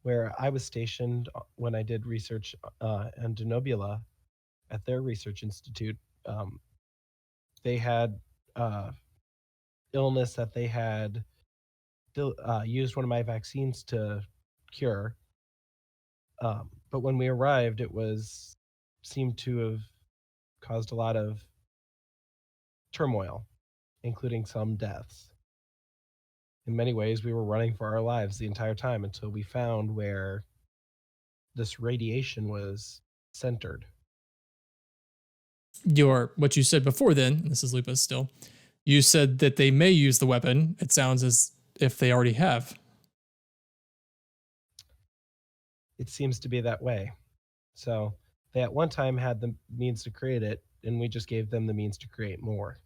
where I was stationed when I did research on Denobula at their research institute. They had illness that they had used one of my vaccines to cure. But when we arrived, it seemed to have caused a lot of turmoil, including some deaths. In many ways, we were running for our lives the entire time until we found where this radiation was centered. What you said before then, and this is Lupus still, you said that they may use the weapon. It sounds as if they already have. It seems to be that way. So they at one time had the means to create it, and we just gave them the means to create more.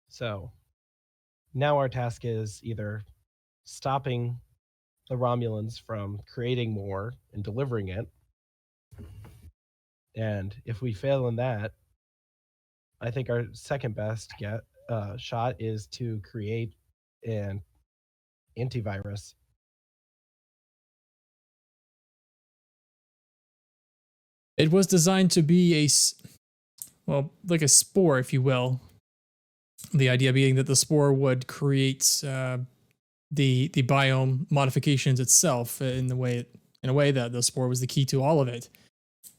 So now our task is either stopping the Romulans from creating more and delivering it. And if we fail in that, I think our second best shot is to create an antivirus. It was designed to be like a spore, if you will. The idea being that the spore would create the biome modifications itself in a way that the spore was the key to all of it.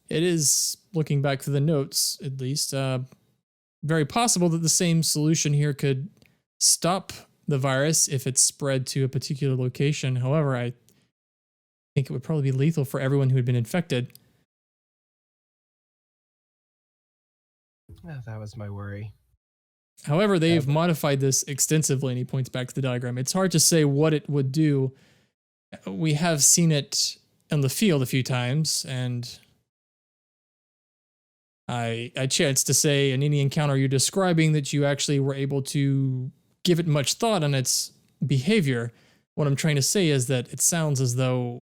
It is, looking back through the notes, at least, very possible that the same solution here could stop the virus if it's spread to a particular location. However, I think it would probably be lethal for everyone who had been infected. That was my worry. However, they've modified this extensively, and he points back to the diagram. It's hard to say what it would do. We have seen it in the field a few times, and I chanced to say in any encounter you're describing that you actually were able to give it much thought on its behavior. What I'm trying to say is that it sounds as though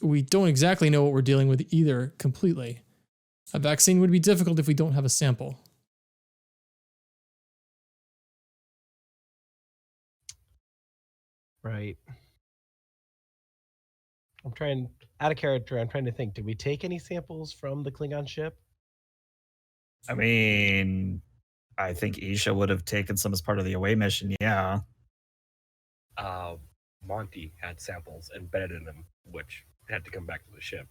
we don't exactly know what we're dealing with either completely. A vaccine would be difficult if we don't have a sample. Right. I'm trying, out of character, I'm trying to think, did we take any samples from the Klingon ship? I mean, I think Isha would have taken some as part of the away mission, yeah. Monty had samples embedded in them, which had to come back to the ship.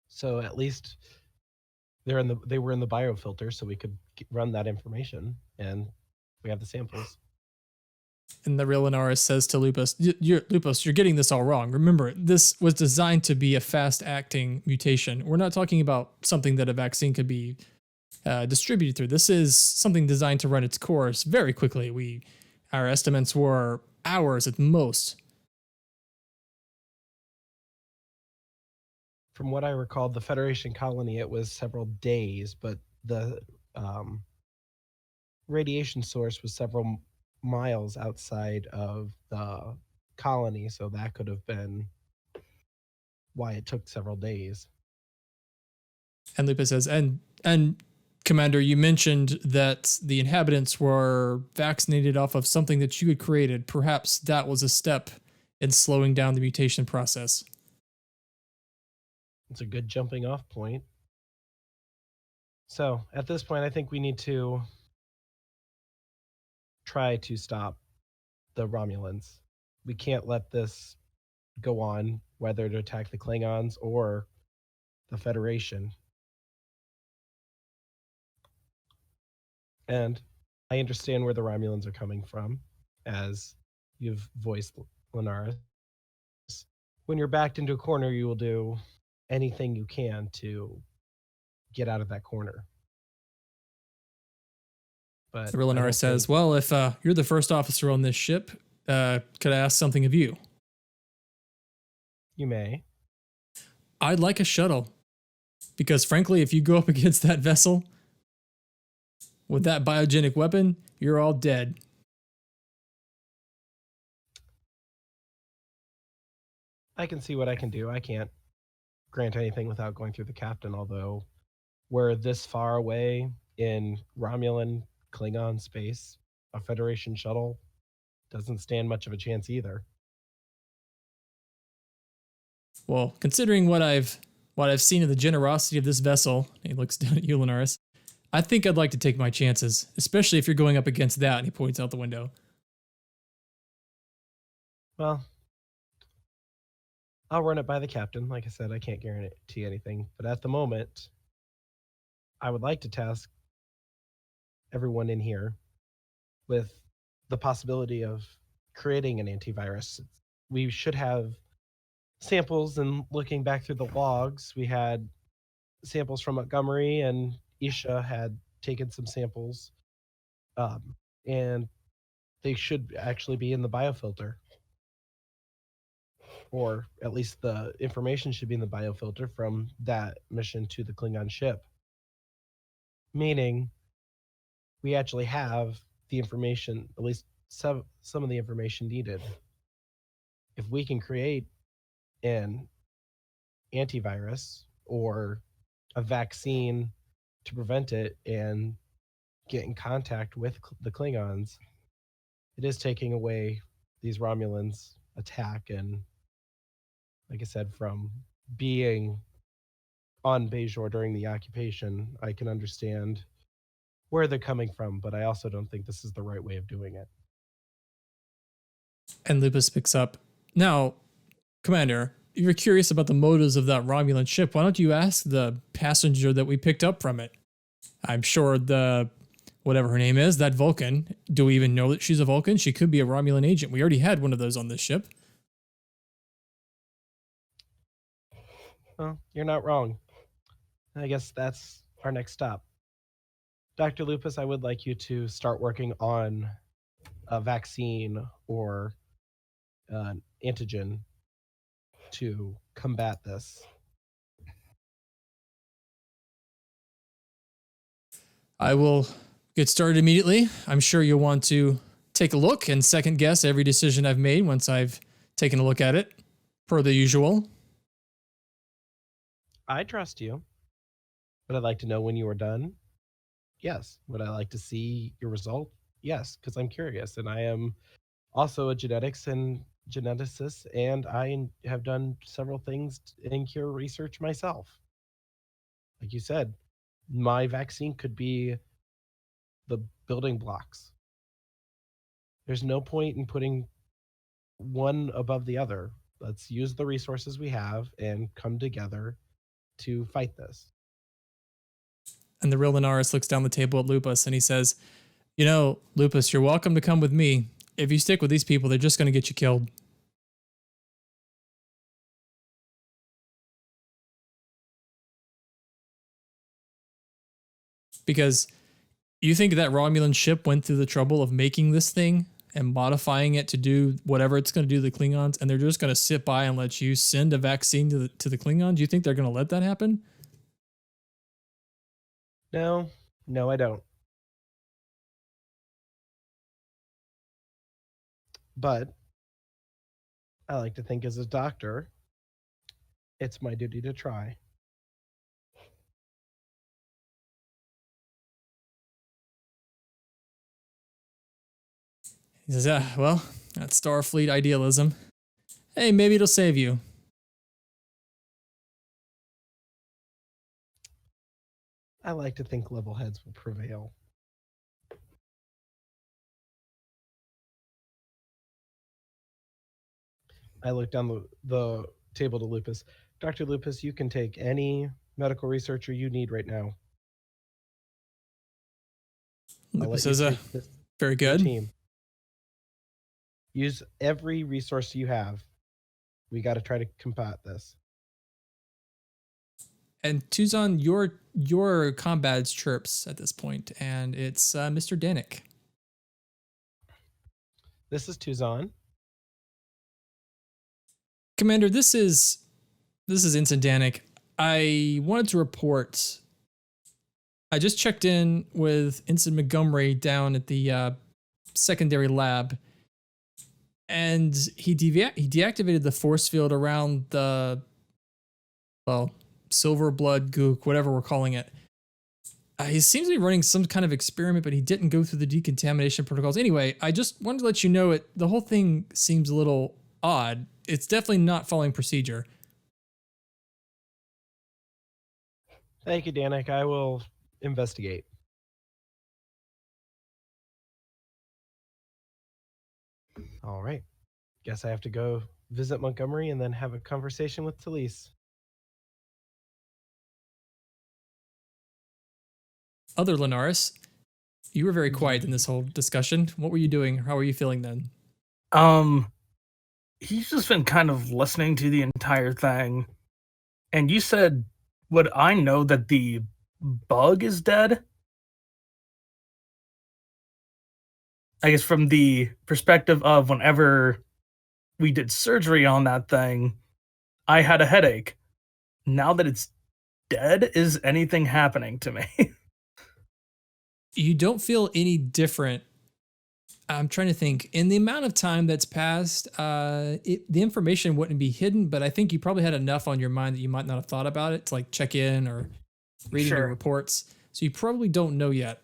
So at least they were in the biofilter, so we could run that information, and we have the samples. And the real Linares says to Lupus, Lupus, you're getting this all wrong. Remember, this was designed to be a fast-acting mutation. We're not talking about something that a vaccine could be distributed through. This is something designed to run its course very quickly. Our estimates were hours at most. From what I recall, the Federation colony, it was several days, but the radiation source was several miles outside of the colony, so that could have been why it took several days. And Lupus says, and Commander, you mentioned that the inhabitants were vaccinated off of something that you had created. Perhaps that was a step in slowing down the mutation process. It's a good jumping off point. So at this point, I think we need to try to stop the Romulans. We can't let this go on, whether to attack the Klingons or the Federation. And I understand where the Romulans are coming from, as you've voiced, Linares. When you're backed into a corner, you will do anything you can to get out of that corner. But The real Linares says, well, if you're the first officer on this ship, could I ask something of you? You may. I'd like a shuttle. Because frankly, if you go up against that vessel with that biogenic weapon, you're all dead. I can see what I can do. I can't grant anything without going through the captain, although we're this far away in Romulan Klingon space. A Federation shuttle doesn't stand much of a chance either. Well, considering what I've seen of the generosity of this vessel, he looks down at you, Linares, I think I'd like to take my chances, especially if you're going up against that, and he points out the window. Well, I'll run it by the captain. Like I said, I can't guarantee anything. But at the moment, I would like to task everyone in here with the possibility of creating an antivirus. We should have samples, and looking back through the logs, we had samples from Montgomery, and Isha had taken some samples. And they should actually be in the biofilter. Or at least the information should be in the biofilter from that mission to the Klingon ship. Meaning, we actually have the information, at least some of the information needed. If we can create an antivirus or a vaccine to prevent it and get in contact with the Klingons, it is taking away these Romulans' attack. And like I said, from being on Bajor during the occupation, I can understand where they're coming from, but I also don't think this is the right way of doing it. And Lupus picks up. Now, Commander, if you're curious about the motives of that Romulan ship, why don't you ask the passenger that we picked up from it? I'm sure the, whatever her name is, that Vulcan, do we even know that she's a Vulcan? She could be a Romulan agent. We already had one of those on this ship. Well, you're not wrong. I guess that's our next stop. Dr. Lupus, I would like you to start working on a vaccine or an antigen to combat this. I will get started immediately. I'm sure you'll want to take a look and second guess every decision I've made once I've taken a look at it, per the usual. I trust you. Would I like to know when you are done? Yes. Would I like to see your result? Yes, because I'm curious, and I am also a genetics and geneticist, and I have done several things in cure research myself. Like you said, my vaccine could be the building blocks. There's no point in putting one above the other. Let's use the resources we have and come together to fight this. And the real Linares looks down the table at Lupus and he says, you know, Lupus, you're welcome to come with me. If you stick with these people, they're just going to get you killed. Because you think that Romulan ship went through the trouble of making this thing and modifying it to do whatever it's going to do to the Klingons, and they're just going to sit by and let you send a vaccine to the Klingons? You think they're going to let that happen? No, I don't. But I like to think as a doctor, it's my duty to try. He says, yeah, well, that's Starfleet idealism. Hey, maybe it'll save you. I like to think level heads will prevail. I look down the table to Lupus. Dr. Lupus, you can take any medical researcher you need right now. Lupus says, very good. Team. Use every resource you have. We got to try to combat this. And Tuzon, your combat chirps at this point, and it's Mr. Danik. This is Tuzon. Commander, this is Ensign Danik. I wanted to report. I just checked in with Ensign Montgomery down at the secondary lab, and he deactivated the force field around the, well, silver blood gook, whatever we're calling it. He seems to be running some kind of experiment, but he didn't go through the decontamination protocols. Anyway, I just wanted to let you know the whole thing seems a little odd. It's definitely not following procedure. Thank you, Danik. I will investigate. All right. Guess I have to go visit Montgomery and then have a conversation with Talise. Other Linares, you were very quiet in this whole discussion. What were you doing? How were you feeling then? He's just been kind of listening to the entire thing. And you said, would I know that the bug is dead? I guess from the perspective of whenever we did surgery on that thing, I had a headache. Now that it's dead, is anything happening to me? You don't feel any different. I'm trying to think. In the amount of time that's passed, the information wouldn't be hidden, but I think you probably had enough on your mind that you might not have thought about it to like check in or reading the reports. So you probably don't know yet.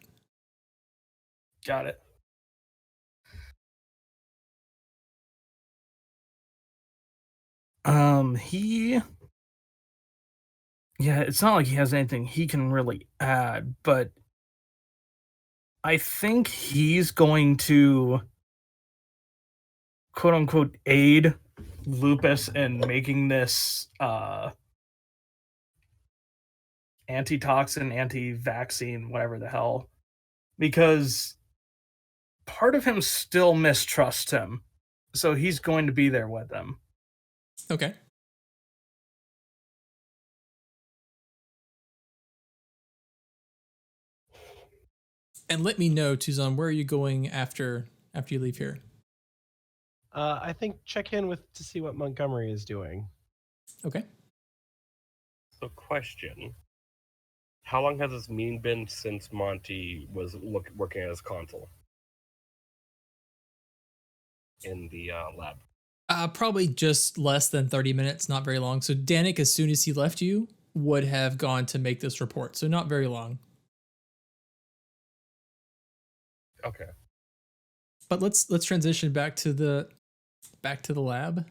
Got it. Yeah, it's not like he has anything he can really add, but I think he's going to quote unquote aid Lupus in making this antitoxin, anti-vaccine, whatever the hell, because part of him still mistrusts him. So he's going to be there with him. Okay. And let me know, Tuzon, where are you going after you leave here? I think check in with to see what Montgomery is doing. Okay. So, question: how long has this meeting been since Monty was working at his console in the lab? Probably just less than 30 minutes, not very long. So Danik, as soon as he left you, would have gone to make this report. So not very long. Okay. But let's transition back to the lab.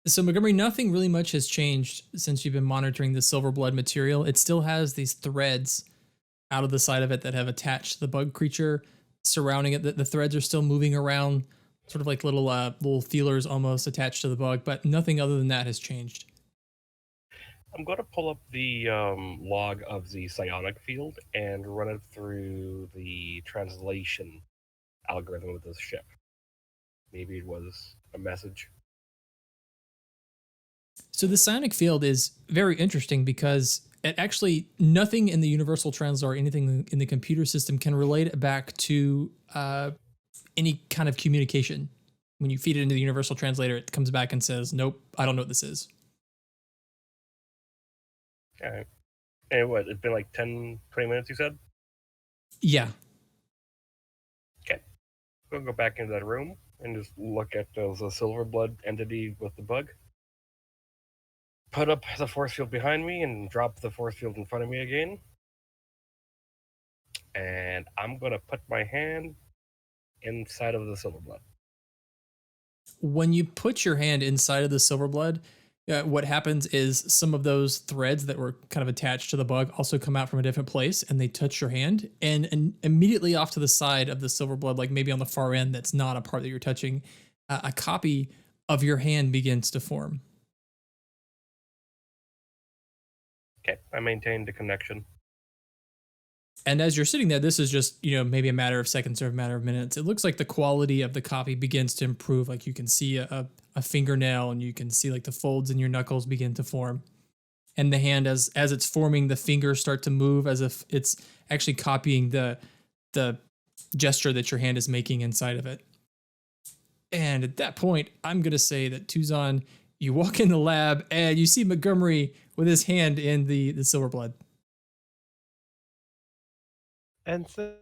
So Montgomery, nothing really much has changed since you've been monitoring the silver blood material. It still has these threads out of the side of it that have attached to the bug creature surrounding it. The threads are still moving around, sort of like little feelers almost attached to the bug, but nothing other than that has changed. I'm going to pull up the log of the psionic field and run it through the translation algorithm of this ship. Maybe it was a message. So the psionic field is very interesting because it actually, nothing in the universal translator or anything in the computer system can relate it back to any kind of communication. When you feed it into the universal translator, it comes back and says, nope, I don't know what this is. Okay. And what, it's been like 10, 20 minutes, you said? Yeah. Okay. We'll go back into that room and just look at the silver blood entity with the bug. Put up the force field behind me and drop the force field in front of me again. And I'm going to put my hand inside of the silver blood. When you put your hand inside of the silver blood, what happens is some of those threads that were kind of attached to the bug also come out from a different place and they touch your hand. And immediately off to the side of the silver blood, like maybe on the far end that's not a part that you're touching, a copy of your hand begins to form. Okay, I maintained the connection. And as you're sitting there, this is just, maybe a matter of seconds or a matter of minutes. It looks like the quality of the copy begins to improve. Like you can see a fingernail and you can see like the folds in your knuckles begin to form. And the hand, as it's forming, the fingers start to move as if it's actually copying the gesture that your hand is making inside of it. And at that point, I'm going to say that Tuzon, you walk in the lab and you see Montgomery with his hand in the silver blood. And so,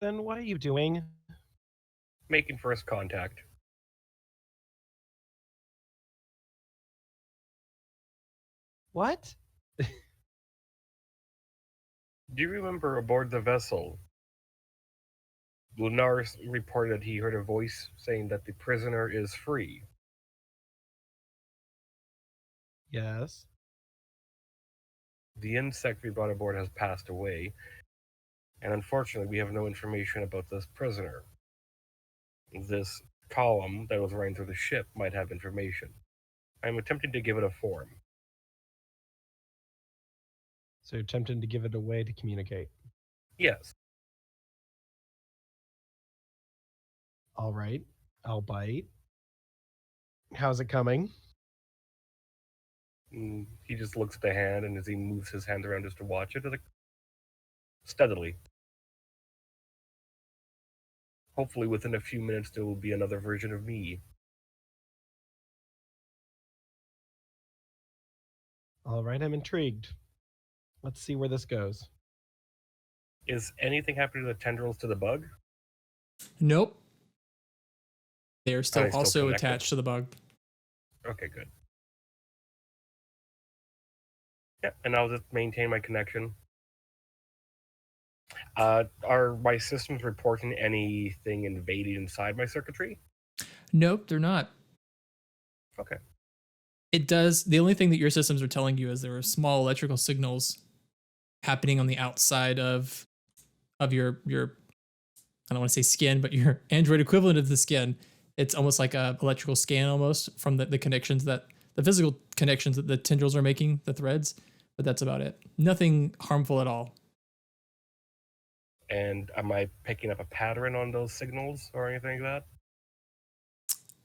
then what are you doing? Making first contact. What? Do you remember aboard the vessel, Lunar reported he heard a voice saying that the prisoner is free? Yes. The insect we brought aboard has passed away, and unfortunately we have no information about this prisoner. This column that was running through the ship might have information. I'm attempting to give it a form. So you're attempting to give it a way to communicate. Yes. All right. I'll bite. How's it coming? He just looks at the hand, and as he moves his hand around just to watch it, like steadily. Hopefully within a few minutes there will be another version of me. All right, I'm intrigued. Let's see where this goes. Is anything happening to the tendrils to the bug? Nope. They're still Are they still also connected? attached to the bug. Okay, good. Yeah, and I'll just maintain my connection. Are my systems reporting anything invading inside my circuitry? Nope, they're not. Okay. It does. The only thing that your systems are telling you is there are small electrical signals happening on the outside of your I don't want to say skin, but your Android equivalent of the skin. It's almost like a electrical scan almost from the connections that the physical connections that the tendrils are making, the threads, but that's about it. Nothing harmful at all. And am I picking up a pattern on those signals or anything like that?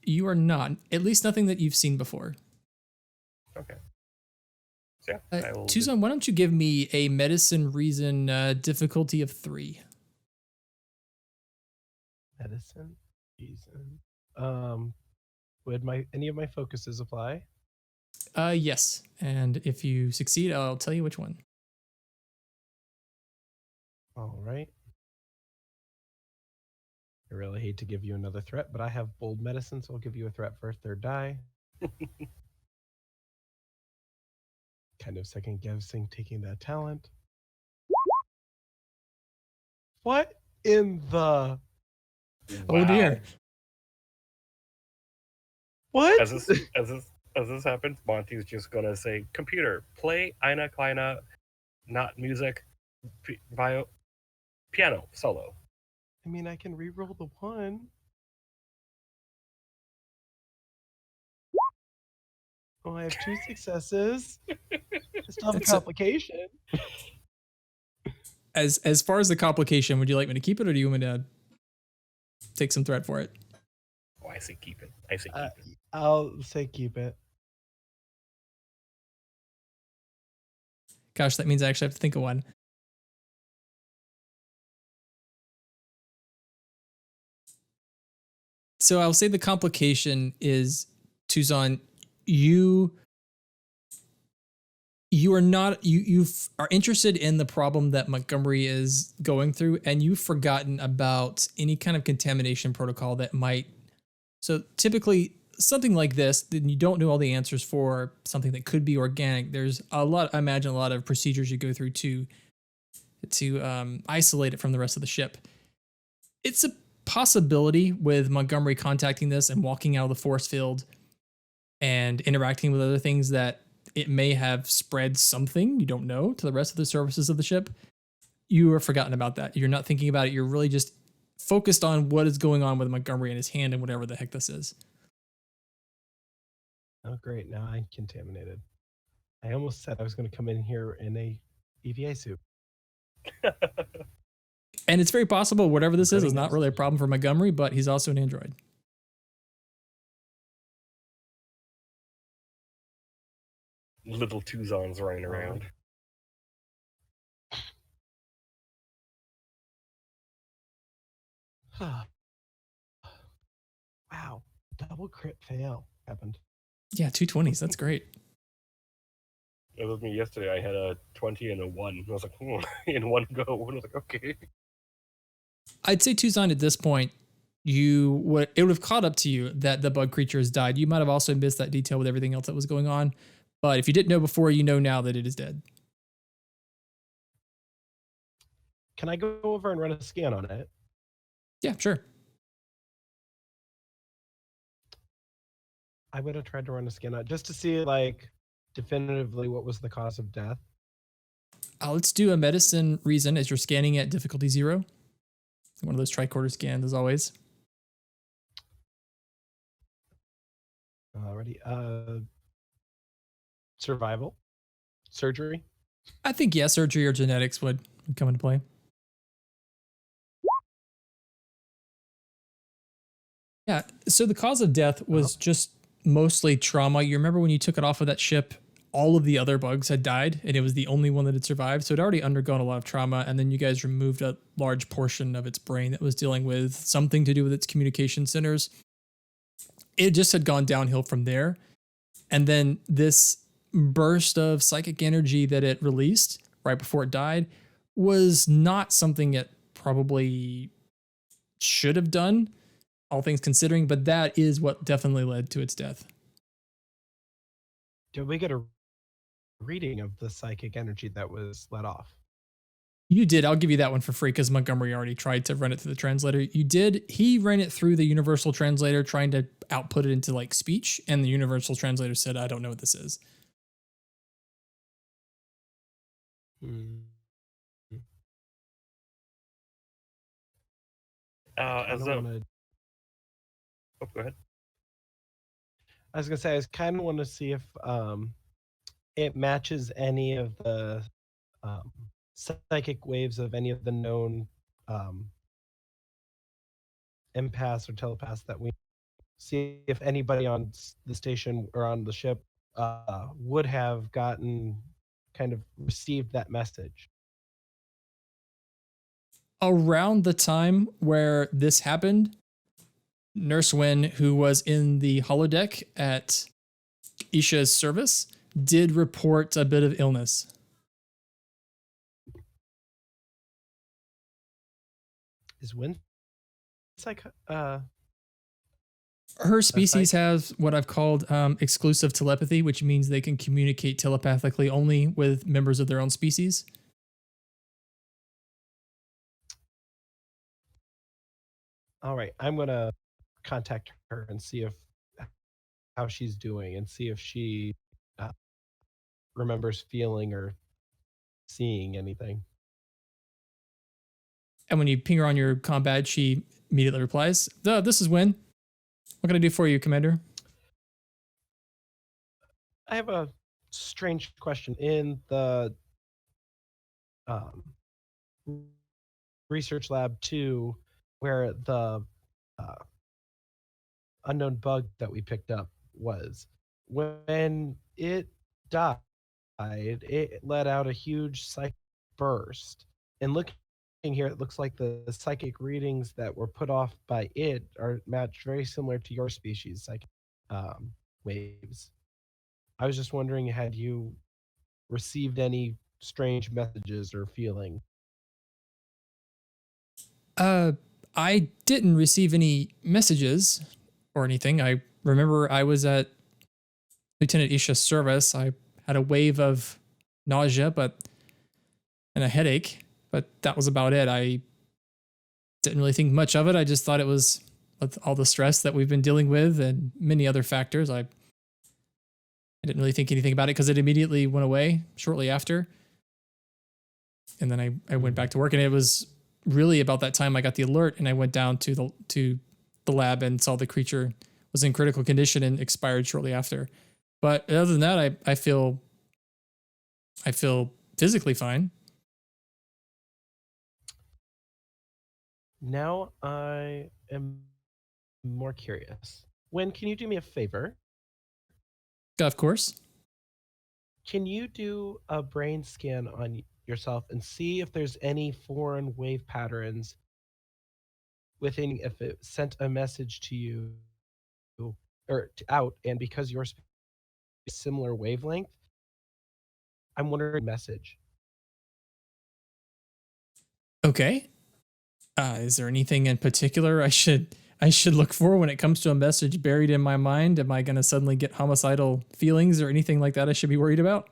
You are not, at least nothing that you've seen before. Okay. So yeah, I will Tuzon, why don't you give me a medicine reason difficulty of 3? Medicine, reason. Would any of my focuses apply? Yes, and if you succeed, I'll tell you which one. All right. I really hate to give you another threat, but I have bold medicine, so I'll give you a threat for a 3rd die. Kind of second guessing taking that talent. What in the... Oh dear. What? As this happens, Monty's just gonna say, "Computer, play Eine Kleine, not music, piano solo." I mean, I can re-roll the 1. Oh, I have 2 successes. I still have a It's complication. As far as the complication, would you like me to keep it, or do you want me to take some threat for it? Oh, I say keep it. I say keep it. I'll say keep it. Gosh, that means I actually have to think of one. So I'll say the complication is, Tuzon, you are not you are interested in the problem that Montgomery is going through, and you've forgotten about any kind of contamination protocol that might. So typically something like this, then you don't know all the answers for something that could be organic. There's a lot, I imagine, a lot of procedures you go through to isolate it from the rest of the ship. It's a possibility with Montgomery contacting this and walking out of the force field and interacting with other things that it may have spread something, you don't know, to the rest of the surfaces of the ship. You are forgotten about that. You're not thinking about it. You're really just focused on what is going on with Montgomery in his hand and whatever the heck this is. Oh, great. Now I'm contaminated. I almost said I was going to come in here in a EVA suit. And it's very possible whatever this is not really a problem for Montgomery, but he's also an android. Little Tuzons running around. Wow. Double crit fail happened. Yeah, 220s. That's great. It was me yesterday. I had a 20 and a 1. I was like, in one go. I was like, okay. I'd say Tuzon at this point, it would have caught up to you that the bug creature has died. You might have also missed that detail with everything else that was going on. But if you didn't know before, you know now that it is dead. Can I go over and run a scan on it? Yeah, sure. I would have tried to run a scan on it just to see, like, definitively what was the cause of death. Let's do a medicine reason as you're scanning at difficulty 0. One of those tricorder scans, as always. Alrighty. Survival? Surgery? I think, yeah, surgery or genetics would come into play. Yeah, so the cause of death was just mostly trauma. You remember when you took it off of that ship, all of the other bugs had died, and it was the only one that had survived. So it had already undergone a lot of trauma, and then you guys removed a large portion of its brain that was dealing with something to do with its communication centers. It just had gone downhill from there. And then this burst of psychic energy that it released right before it died was not something it probably should have done, all things considering, but that is what definitely led to its death. Did we get a reading of the psychic energy that was let off? You did. I'll give you that one for free because Montgomery already tried to run it through the translator. You did. He ran it through the universal translator trying to output it into like speech, and the universal translator said, I don't know what this is. As kinda a wanna oh, go ahead. I was gonna say, I just kinda wanna see if, it matches any of the, um, psychic waves of any of the known, um, empaths or telepaths that we see if anybody on the station or on the ship would have gotten kind of received that message. Around the time where this happened, Nurse Wen, who was in the holodeck at Isha's service, did report a bit of illness. Is Win psych? Her species psych? has what I've called exclusive telepathy, which means they can communicate telepathically only with members of their own species. All right, I'm gonna contact her and see if how she's doing and see if she uh, remembers feeling or seeing anything. And when you ping her on your comm badge, she immediately replies, This is Win. What can I do for you, Commander? I have a strange question. In the um, research lab 2, where the uh, unknown bug that we picked up was, when it died, it let out a huge psychic burst. And looking here, it looks like the psychic readings that were put off by it are matched very similar to your species' psychic waves. I was just wondering, had you received any strange messages or feeling? I didn't receive any messages or anything. I remember I was at Lieutenant Isha's service. I had a wave of nausea, and a headache, but that was about it. I didn't really think much of it. I just thought it was with all the stress that we've been dealing with and many other factors. I didn't really think anything about it because it immediately went away shortly after. And then I went back to work, and it was really about that time I got the alert, and I went down to the lab and saw the creature was in critical condition and expired shortly after. But other than that, I feel physically fine. Now I am more curious. When can you do me a favor? Of course. Can you do a brain scan on yourself and see if there's any foreign wave patterns within, if it sent a message to you or out, and because your similar wavelength, I'm wondering message. Okay. Is there anything in particular I should look for when it comes to a message buried in my mind? Am I going to suddenly get homicidal feelings or anything like that I should be worried about?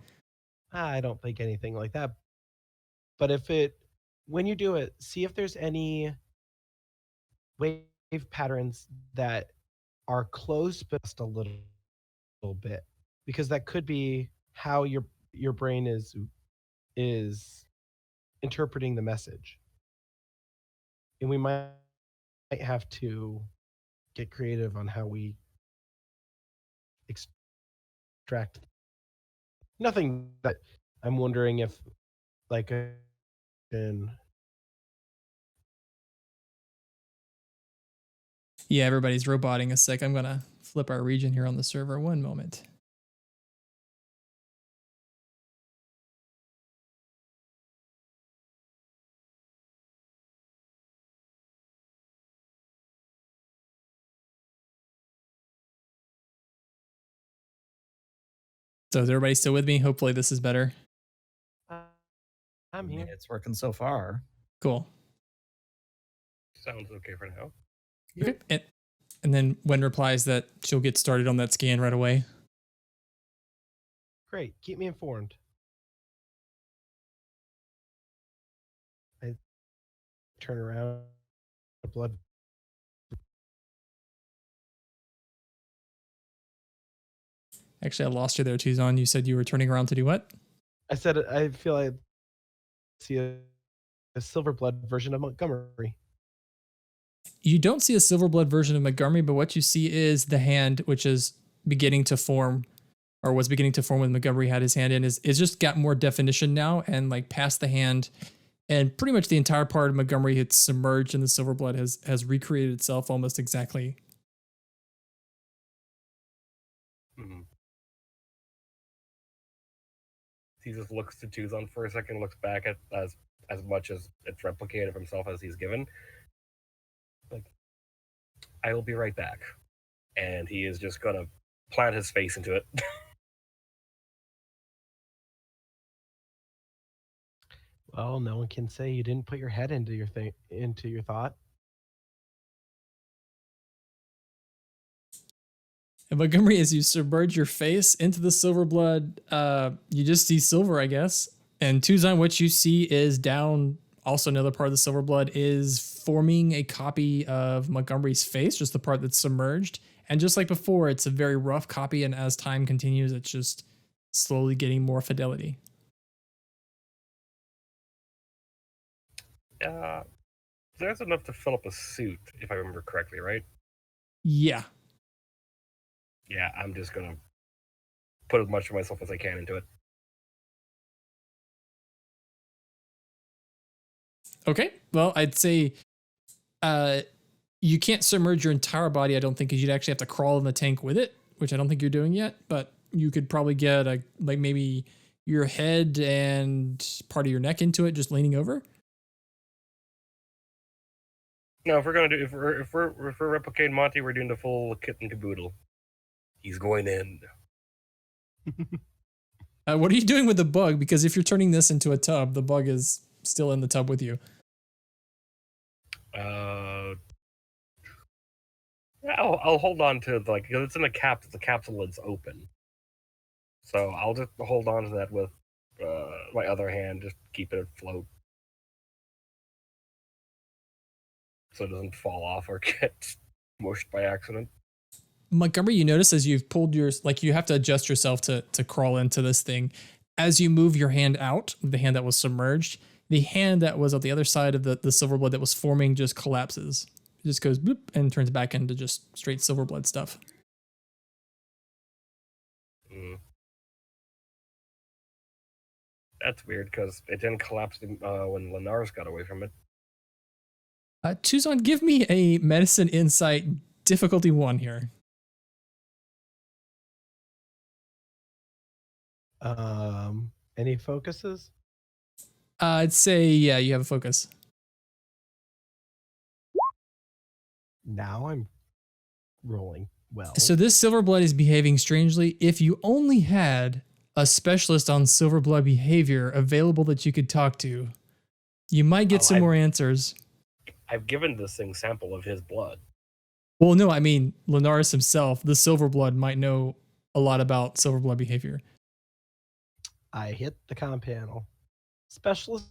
I don't think anything like that. But when you do it, see if there's any wave patterns that are close but just a little bit, because that could be how your brain is interpreting the message. And we might have to get creative on how we extract. Nothing that I'm wondering if, like, in Yeah, everybody's roboting a sec. I'm going to flip our region here on the server. One moment. So is everybody still with me? Hopefully this is better. I'm I mean, here. it's working so far. Cool. Sounds okay for now. Okay. And then Wen replies that she'll get started on that scan right away. Great. Keep me informed. I turn around. Blood. Actually, I lost you there, Tuzon. You said you were turning around to do what? I said I feel I see a silver blood version of Montgomery. You don't see a Silverblood version of Montgomery, but what you see is the hand, which is beginning to form, or was beginning to form when Montgomery had his hand in, is just got more definition now, and like past the hand, and pretty much the entire part of Montgomery that's submerged in the Silverblood has recreated itself almost exactly. Mhm. He just looks to Tuzon for a second, looks back at as much as it's replicated of himself as he's given. Like, I will be right back. And he is just gonna plant his face into it. Well, no one can say you didn't put your head into your thought. And Montgomery, as you submerge your face into the Silverblood, you just see silver, I guess. And Tuzon, what you see is down, also another part of the Silverblood is forming a copy of Montgomery's face, just the part that's submerged. And just like before, it's a very rough copy, and as time continues, it's just slowly getting more fidelity. There's enough to fill up a suit, if I remember correctly, right? Yeah. Yeah, I'm just gonna put as much of myself as I can into it. Okay. Well, I'd say you can't submerge your entire body, I don't think, because you'd actually have to crawl in the tank with it, which I don't think you're doing yet, but you could probably get like maybe your head and part of your neck into it, just leaning over. No, if we're replicating Monty, we're doing the full kit and caboodle. He's going in. What are you doing with the bug? Because if you're turning this into a tub, the bug is still in the tub with you. I'll hold on to because it's in a cap. The capsule lid's open, so I'll just hold on to that with my other hand, just keep it afloat, so it doesn't fall off or get mushed by accident. Montgomery, you notice as you've pulled you have to adjust yourself to crawl into this thing. As you move your hand out, the hand that was submerged, the hand that was at the other side of the Silverblood that was forming just collapses. It just goes bloop and turns back into just straight Silverblood stuff. That's weird because it didn't collapse when Lenars got away from it. Tuzon, give me a medicine insight difficulty 1 here. Any focuses? I'd say, yeah, you have a focus. Now I'm rolling well. So this Silverblood is behaving strangely. If you only had a specialist on Silverblood behavior available that you could talk to, you might get some more answers. I've given this thing sample of his blood. Well, no, I mean, Lenaris himself, the Silverblood, might know a lot about Silverblood behavior. I hit the comm panel. Specialist.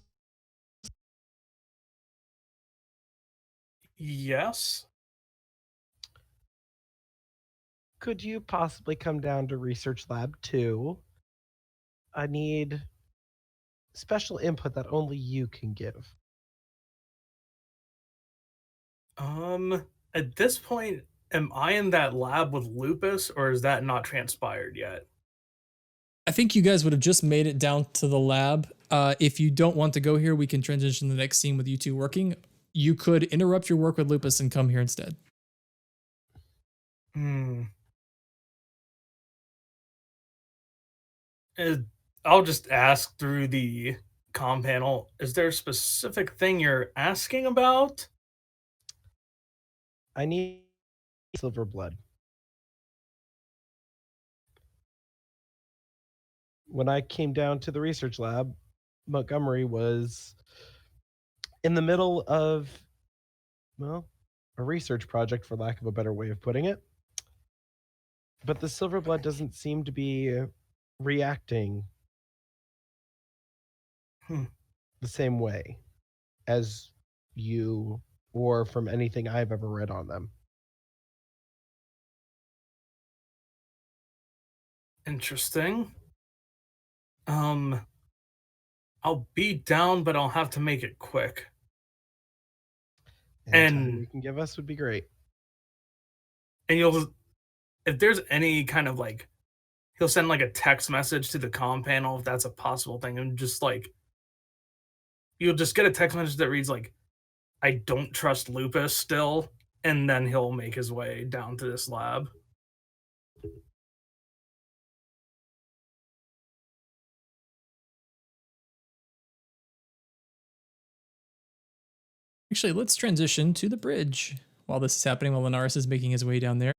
Yes. Could you possibly come down to Research Lab 2? I need special input that only you can give. At this point, am I in that lab with Lupus, or is that not transpired yet? I think you guys would have just made it down to the lab. If you don't want to go here, we can transition to the next scene with you two working. You could interrupt your work with Lupus and come here instead. I'll just ask through the comm panel, is there a specific thing you're asking about? I need Silverblood. When I came down to the research lab, Montgomery was in the middle of, well, a research project, for lack of a better way of putting it. But the Silverblood doesn't seem to be reacting the same way as you or from anything I've ever read on them. Interesting. I'll be down, but I'll have to make it quick. Any time And- you can give us would be great. And you'll, if there's any kind of like, he'll send like a text message to the comm panel if that's a possible thing, and just like, you'll just get a text message that reads like, "I don't trust Lupus still," and then he'll make his way down to this lab. Actually, let's transition to the bridge while this is happening, while Linares is making his way down there.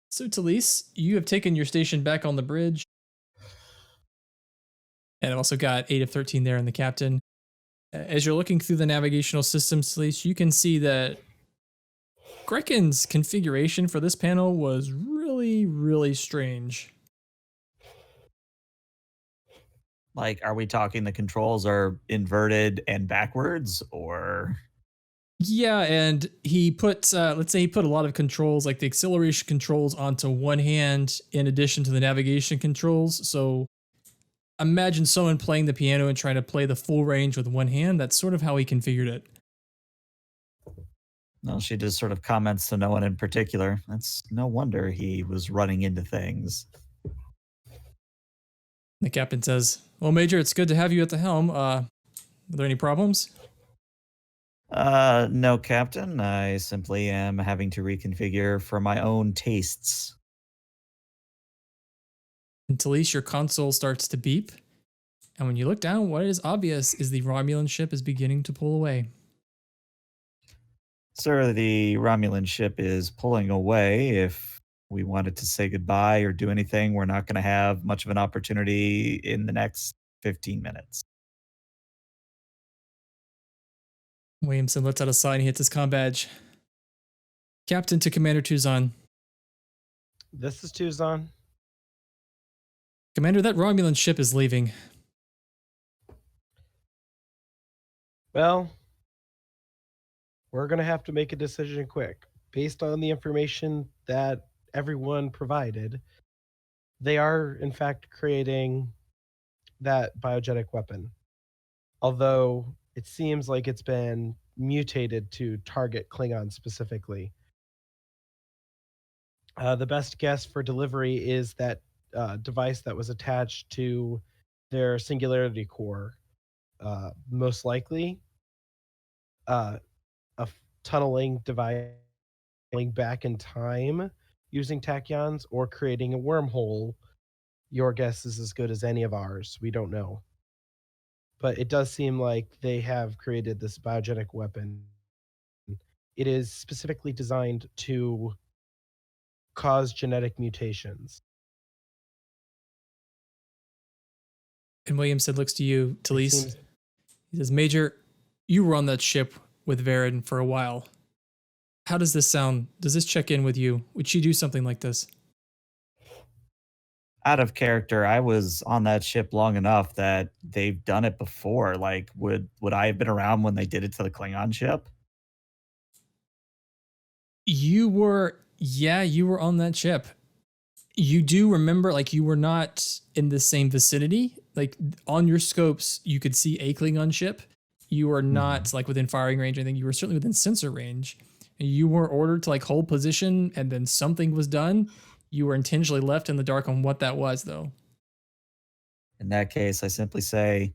So, Talise, you have taken your station back on the bridge. And I've also got 8 of 13 there in the captain. As you're looking through the navigational systems, Talise, you can see that Grecken's configuration for this panel was really, really strange. Like, are we talking the controls are inverted and backwards, or? Yeah, and he put, let's say he put a lot of controls, like the acceleration controls, onto one hand in addition to the navigation controls. So imagine someone playing the piano and trying to play the full range with one hand. That's sort of how he configured it. No, she just sort of comments to no one in particular. That's no wonder he was running into things. The captain says, "Well, Major, it's good to have you at the helm. Are there any problems?" No, Captain. I simply am having to reconfigure for my own tastes. And Talise, your console starts to beep. And when you look down, what is obvious is the Romulan ship is beginning to pull away. Sir, the Romulan ship is pulling away. If we wanted to say goodbye or do anything, we're not going to have much of an opportunity in the next 15 minutes. Williamson lets out a sigh and he hits his comm badge. Captain to Commander Tuzon. This is Tuzon. Commander, that Romulan ship is leaving. Well, we're going to have to make a decision quick. Based on the information that everyone provided, they are, in fact, creating that biogenic weapon. Although it seems like it's been mutated to target Klingons specifically. The best guess for delivery is that device that was attached to their singularity core. Most likely, tunneling device back in time using tachyons or creating a wormhole. Your guess is as good as any of ours. We don't know. But it does seem like they have created this biogenic weapon. It is specifically designed to cause genetic mutations. And Williamson looks to you, Talise. seems- He says, Major, you were on that ship with Varen for a while. How does this sound? Does this check in with you? Would she do something like this? Out of character, I was on that ship long enough that they've done it before. Like, would I have been around when they did it to the Klingon ship? You were on that ship. You do remember, like, you were not in the same vicinity. Like, on your scopes, you could see a Klingon ship. You were not, like, within firing range or anything. You were certainly within sensor range. And you were ordered to, like, hold position, and then something was done. You were intentionally left in the dark on what that was, though. In that case, I simply say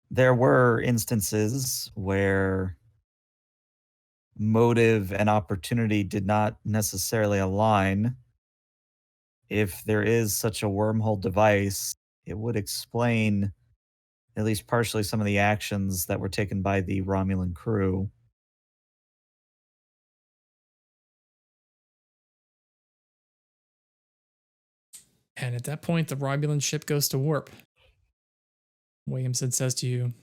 there were instances where motive and opportunity did not necessarily align. If there is such a wormhole device, it would explain at least partially some of the actions that were taken by the Romulan crew. And at that point, the Romulan ship goes to warp. Williamson says to you,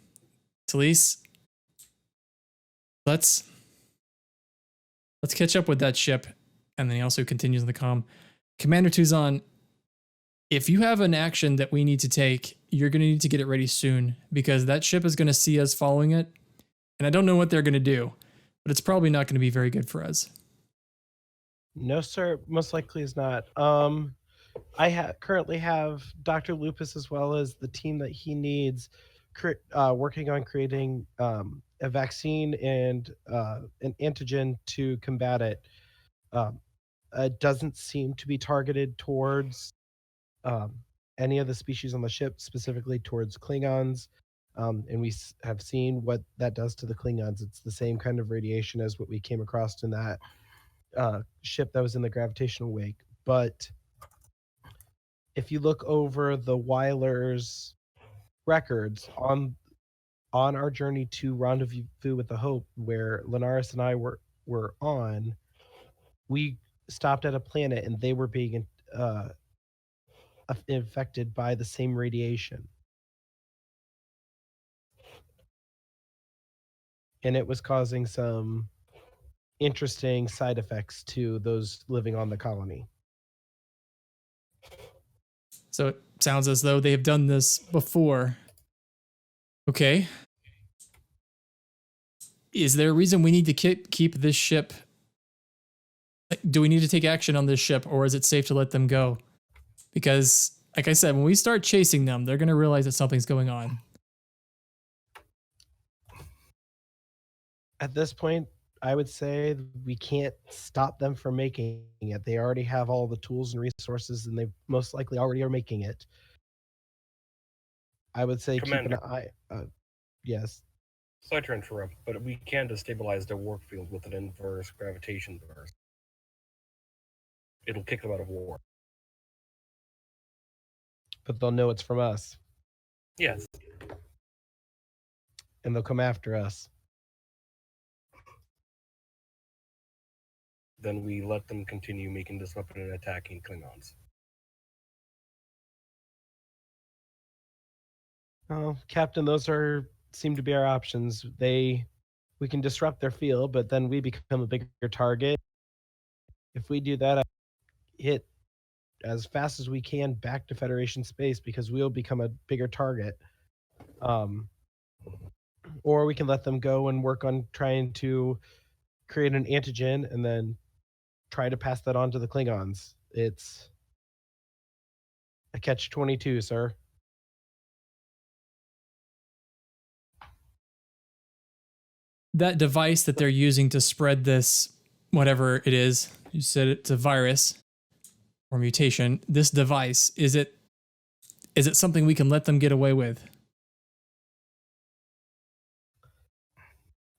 Talise, let's catch up with that ship. And then he also continues in the comm. Commander Tuzon, if you have an action that we need to take, you're going to need to get it ready soon because that ship is going to see us following it. And I don't know what they're going to do, but it's probably not going to be very good for us. No, sir. Most likely is not. I currently have Dr. Lupus as well as the team that he needs working on creating a vaccine and an antigen to combat it. It doesn't seem to be targeted towards um, any of the species on the ship, specifically towards Klingons. And we have seen what that does to the Klingons. It's the same kind of radiation as what we came across in that ship that was in the gravitational wake. But if you look over the Weiler's records on our journey to Rendezvous with the Hope, where Linares and I were on, we stopped at a planet and they were being infected by the same radiation. And it was causing some interesting side effects to those living on the colony. So it sounds as though they've done this before. Okay. Is there a reason we need to keep this ship? Do we need to take action on this ship, or is it safe to let them go? Because, like I said, when we start chasing them, they're going to realize that something's going on. At this point, I would say we can't stop them from making it. They already have all the tools and resources, and they most likely already are making it. I would say Commander. keep an eye. Yes. Sorry to interrupt, but we can destabilize their warp field with an inverse gravitation burst. It'll kick them out of war. But they'll know it's from us, Yes. and they'll come after us. Then we let them continue making this weapon and attacking Klingons. Oh, Captain, those seem to be our options. We can disrupt their field, but then we become a bigger target. If we do that, I hit as fast as we can back to Federation space because we'll become a bigger target. Or we can let them go and work on trying to create an antigen and then try to pass that on to the Klingons. It's a catch-22, sir. That device that they're using to spread this, whatever it is, you said it's a virus or mutation. This device, is it something we can let them get away with?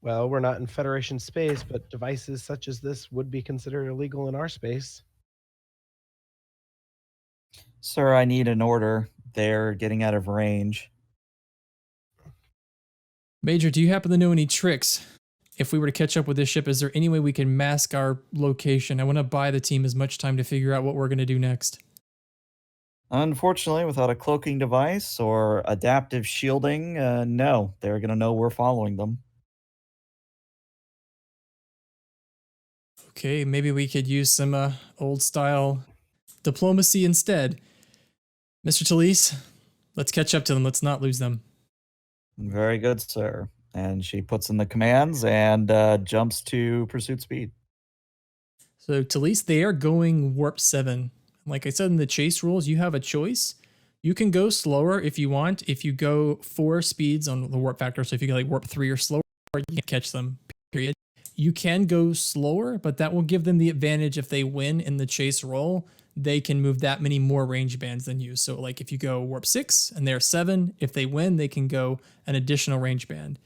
Well, we're not in Federation space, but devices such as this would be considered illegal in our space. Sir, I need an order. They're getting out of range. Major, do you happen to know any tricks? If we were to catch up with this ship, is there any way we can mask our location? I want to buy the team as much time to figure out what we're going to do next. Unfortunately, without a cloaking device or adaptive shielding, no, they're going to know we're following them. Okay, maybe we could use some old style diplomacy instead. Mr. Talise, let's catch up to them. Let's not lose them. Very good, sir. And she puts in the commands and jumps to pursuit speed. So Talise, they are going warp 7. Like I said in the chase rules, you have a choice. You can go slower if you want. If you go 4 speeds on the warp factor, so if you go like warp 3 or slower, you can catch them, period. You can go slower, but that will give them the advantage if they win in the chase roll. They can move that many more range bands than you. So like if you go warp 6 and they're 7, if they win, they can go an additional range band.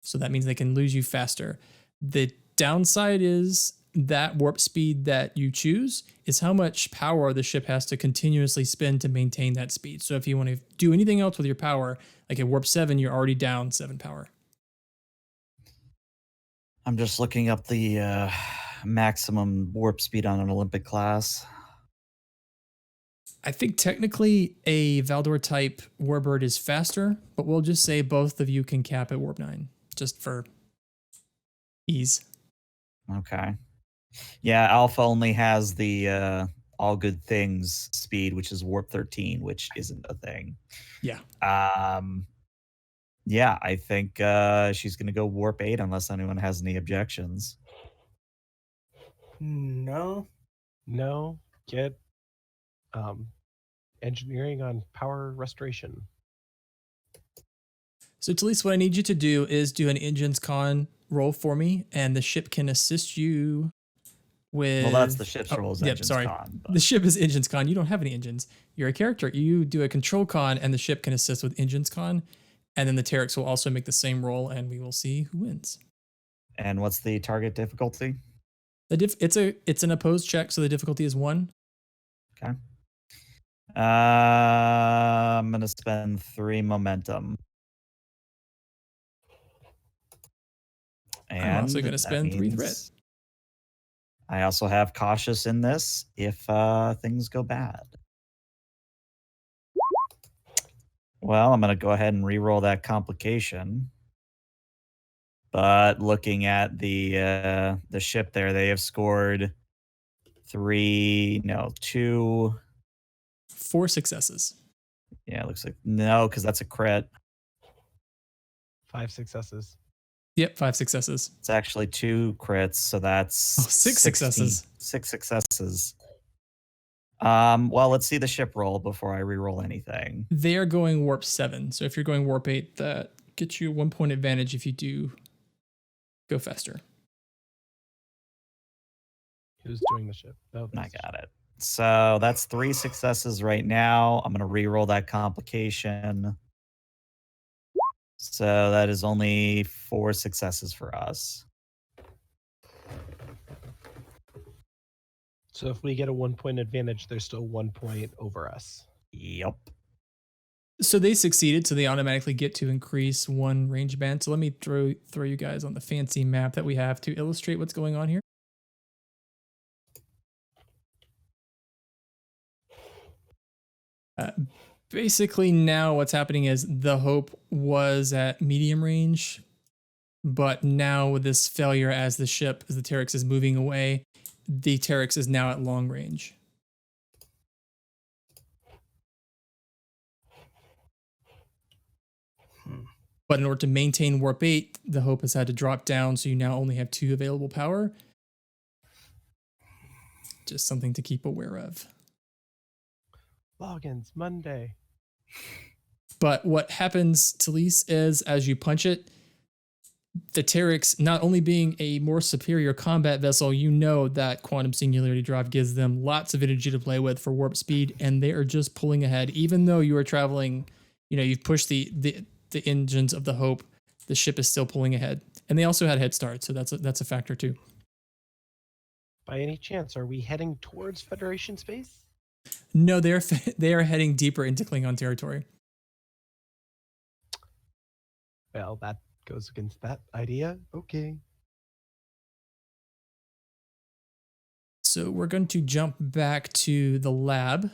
So that means they can lose you faster. The downside is that warp speed that you choose is how much power the ship has to continuously spend to maintain that speed. So if you want to do anything else with your power, like at warp 7, you're already down 7 power. I'm just looking up the maximum warp speed on an Olympic class. I think technically a Valdor type warbird is faster, but we'll just say both of you can cap at warp 9, just for ease. Okay. Yeah, Alpha only has the all good things speed, which is warp 13, which isn't a thing. Yeah. Yeah, I think she's going to go warp 8 unless anyone has any objections. No. Get engineering on power restoration. So Talise, what I need you to do is do an engines con roll for me, and the ship can assist you with. Well, that's the ship's roll is Yep, engines sorry. con. The ship is engines con. You don't have any engines. You're a character. You do a control con, and the ship can assist with engines con. And then the Terex will also make the same roll, and we will see who wins. And what's the target difficulty? It's an opposed check, so the difficulty is 1. Okay. I'm gonna spend 3 momentum. And I'm also going to that spend 3 threat. means I also have cautious in this if things go bad. Well, I'm going to go ahead and re-roll that complication. But looking at the ship there, they have scored 2. 4 successes. Yeah, it looks like no, because that's a crit. 5 successes. Yep, 5 successes. It's actually 2 crits, so that's 6 16. successes. 6 successes. Well, let's see the ship roll before I re-roll anything. They are going warp 7. So if you're going warp 8, that gets you 1 point advantage if you do go faster. Who's doing the ship? Oh, I got it. So that's 3 successes right now. I'm going to re-roll that complication. So that is only 4 successes for us. So if we get a 1 point advantage, there's still 1 point over us. Yep. So they succeeded, so they automatically get to increase 1 range band. So let me throw you guys on the fancy map that we have to illustrate what's going on here. Basically, now what's happening is the Hope was at medium range, but now with this failure as the Terex is moving away, the Terex is now at long range. But in order to maintain warp 8, the Hope has had to drop down, so you now only have 2 available power. Just something to keep aware of. Logins, Monday. But what happens, Talise, is as you punch it, the Terex, not only being a more superior combat vessel, you know that Quantum Singularity Drive gives them lots of energy to play with for warp speed, and they are just pulling ahead. Even though you are traveling, you've pushed the engines of the Hope, the ship is still pulling ahead. And they also had head start, so that's a factor too. By any chance, are we heading towards Federation space? No, they are heading deeper into Klingon territory. Well, that goes against that idea. Okay. So we're going to jump back to the lab.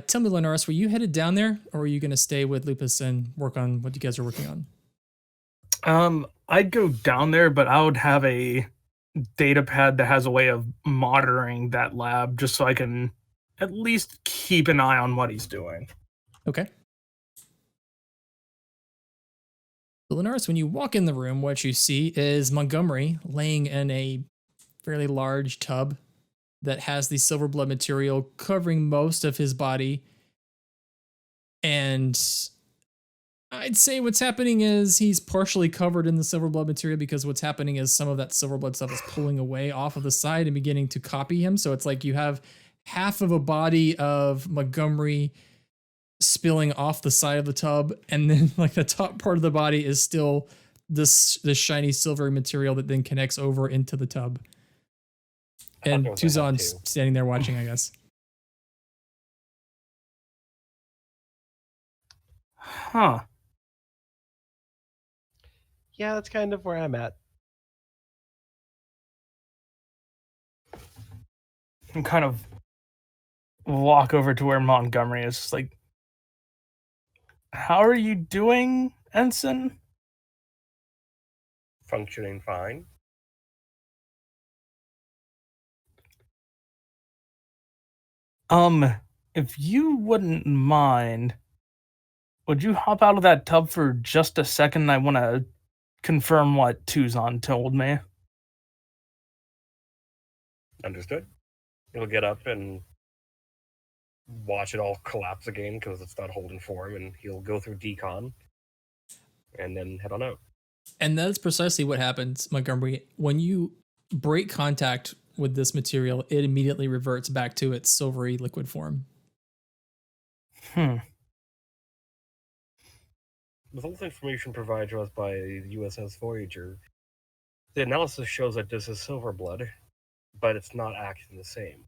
Tell me, Linares, were you headed down there, or were you going to stay with Lupus and work on what you guys are working on? I'd go down there, but I would have a data pad that has a way of monitoring that lab just so I can at least keep an eye on what he's doing. Okay. So Linares, when you walk in the room, what you see is Montgomery laying in a fairly large tub that has the silver blood material covering most of his body. And I'd say what's happening is he's partially covered in the silver blood material because what's happening is some of that silver blood stuff is pulling away off of the side and beginning to copy him. So it's like you have half of a body of Montgomery spilling off the side of the tub, and then like the top part of the body is still this shiny silver material that then connects over into the tub. And Tuzon's standing there watching, I guess. Huh. Yeah, that's kind of where I'm at. And kind of walk over to where Montgomery is. Just like, how are you doing, Ensign? Functioning fine. If you wouldn't mind, would you hop out of that tub for just a second? I want to confirm what Tuzon told me. Understood. He'll get up and watch it all collapse again because it's not holding form, and he'll go through decon and then head on out. And that's precisely what happens, Montgomery. When you break contact with this material, it immediately reverts back to its silvery liquid form. Hmm. With all the information provided to us by the USS Voyager, the analysis shows that this is silver blood, but it's not acting the same.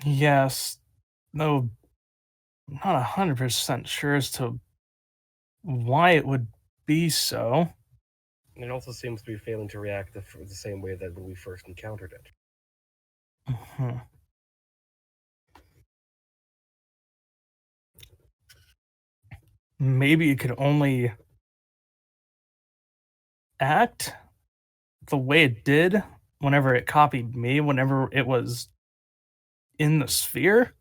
Yes. No, not 100% sure as to why it would be so. And it also seems to be failing to react the same way that when we first encountered it. Mhm. Maybe it could only act the way it did whenever it copied me, whenever it was in the sphere.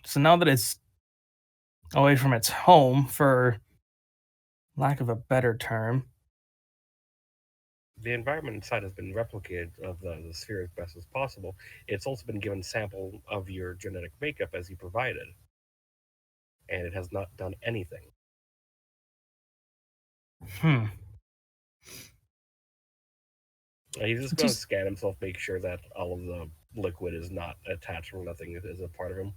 So now that it's away from its home, for lack of a better term, The environment inside has been replicated of the sphere as best as possible. It's also been given sample of your genetic makeup as you provided, and it has not done anything. hmm. He's just going to scan himself, make sure that all of the liquid is not attached or nothing is a part of him.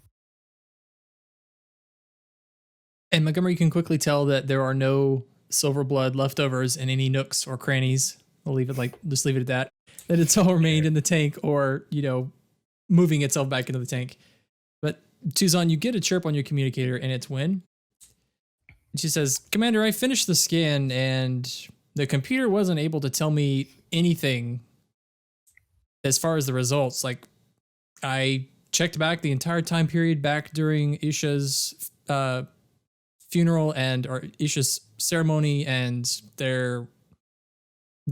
And Montgomery, you can quickly tell that there are no silver blood leftovers in any nooks or crannies. We'll leave it just leave it at that. That it's all remained in the tank, or moving itself back into the tank. But Tuzon, you get a chirp on your communicator, and it's Win. She says, "Commander, I finished the scan, and the computer wasn't able to tell me anything as far as the results. Like, I checked back the entire time period back during Isha's funeral or Isha's ceremony, and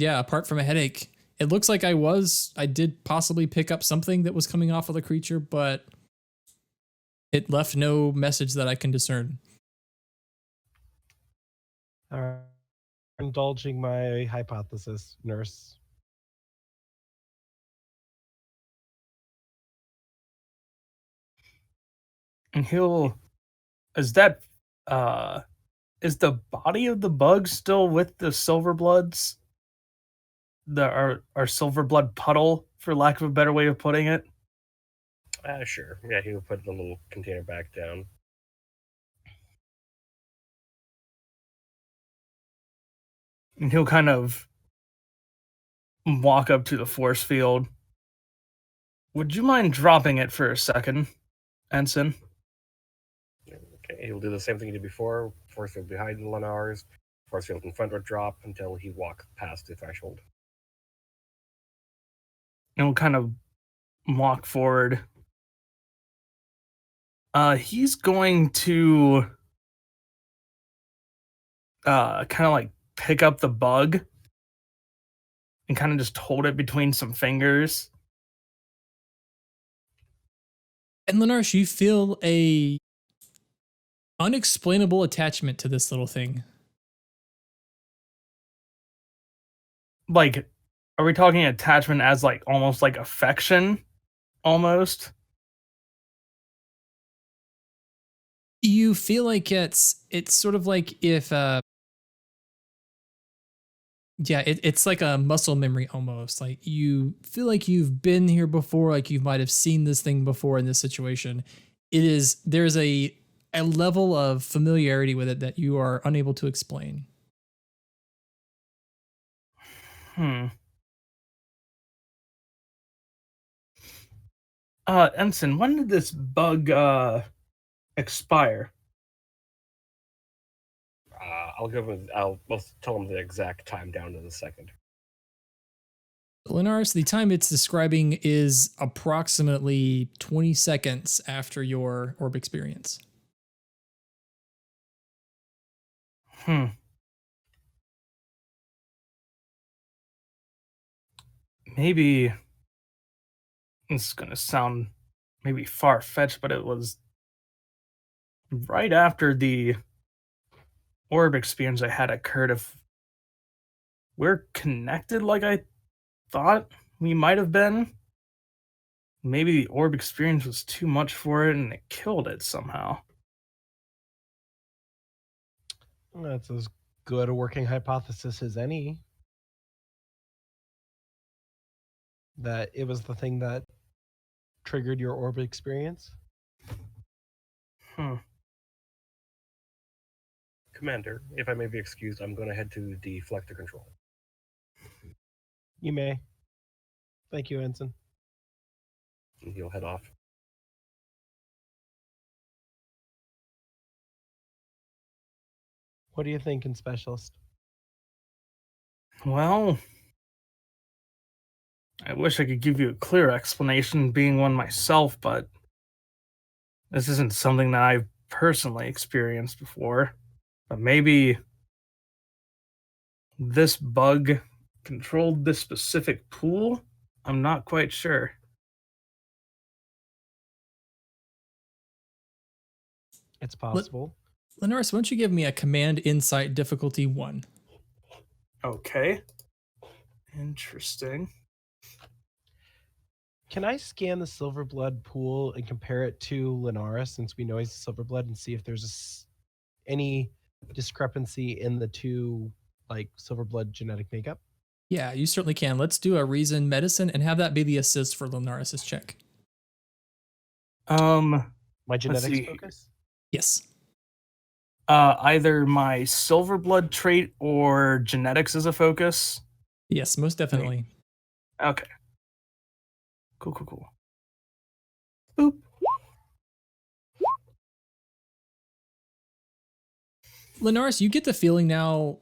apart from a headache, it looks like I did possibly pick up something that was coming off of the creature, but it left no message that I can discern." All right. Indulging my hypothesis, nurse. And is that is the body of the bug still with the silver bloods? Our silver blood puddle, for lack of a better way of putting it. Sure. Yeah, he'll put the little container back down. And he'll kind of walk up to the force field. Would you mind dropping it for a second, Ensign? Okay, he'll do the same thing he did before. Force field behind Lenar's, force field in front would drop until he walked past the threshold. And he'll kind of walk forward. He's going to kind of like pick up the bug and kind of just hold it between some fingers. And Lenarsh, you feel a unexplainable attachment to this little thing. Like, are we talking attachment as like almost like affection? Almost? You feel like it's sort of like if it's like a muscle memory almost. Like you feel like you've been here before, like you might have seen this thing before in this situation. There's a level of familiarity with it that you are unable to explain. Ensign, when did this bug expire? I'll tell him the exact time down to the second. Lenars, the time it's describing is approximately 20 seconds after your orb experience. Maybe this is gonna sound maybe far-fetched, but it was right after the orb experience I had occurred. If we're connected like I thought we might have been, maybe the orb experience was too much for it and it killed it somehow. That's as good a working hypothesis as any. That it was the thing that triggered your orb experience. Commander, if I may be excused, I'm going to head to deflect the control. You may. Thank you, Ensign. And he'll head off. What are you thinking, Specialist? Well, I wish I could give you a clear explanation being one myself, but this isn't something that I've personally experienced before. But maybe this bug controlled this specific pool? I'm not quite sure. It's possible. Linaris, why don't you give me a command insight difficulty 1? Okay. Interesting. Can I scan the Silverblood pool and compare it to Linaris, since we know he's a Silverblood, and see if there's any discrepancy in the two, like, Silverblood genetic makeup? Yeah, you certainly can. Let's do a reason medicine and have that be the assist for Linaris' check. My genetics see. focus? Yes. Either my Silverblood trait or genetics as a focus. Yes, most definitely. Okay. Cool. Boop. Linaris, you get the feeling now,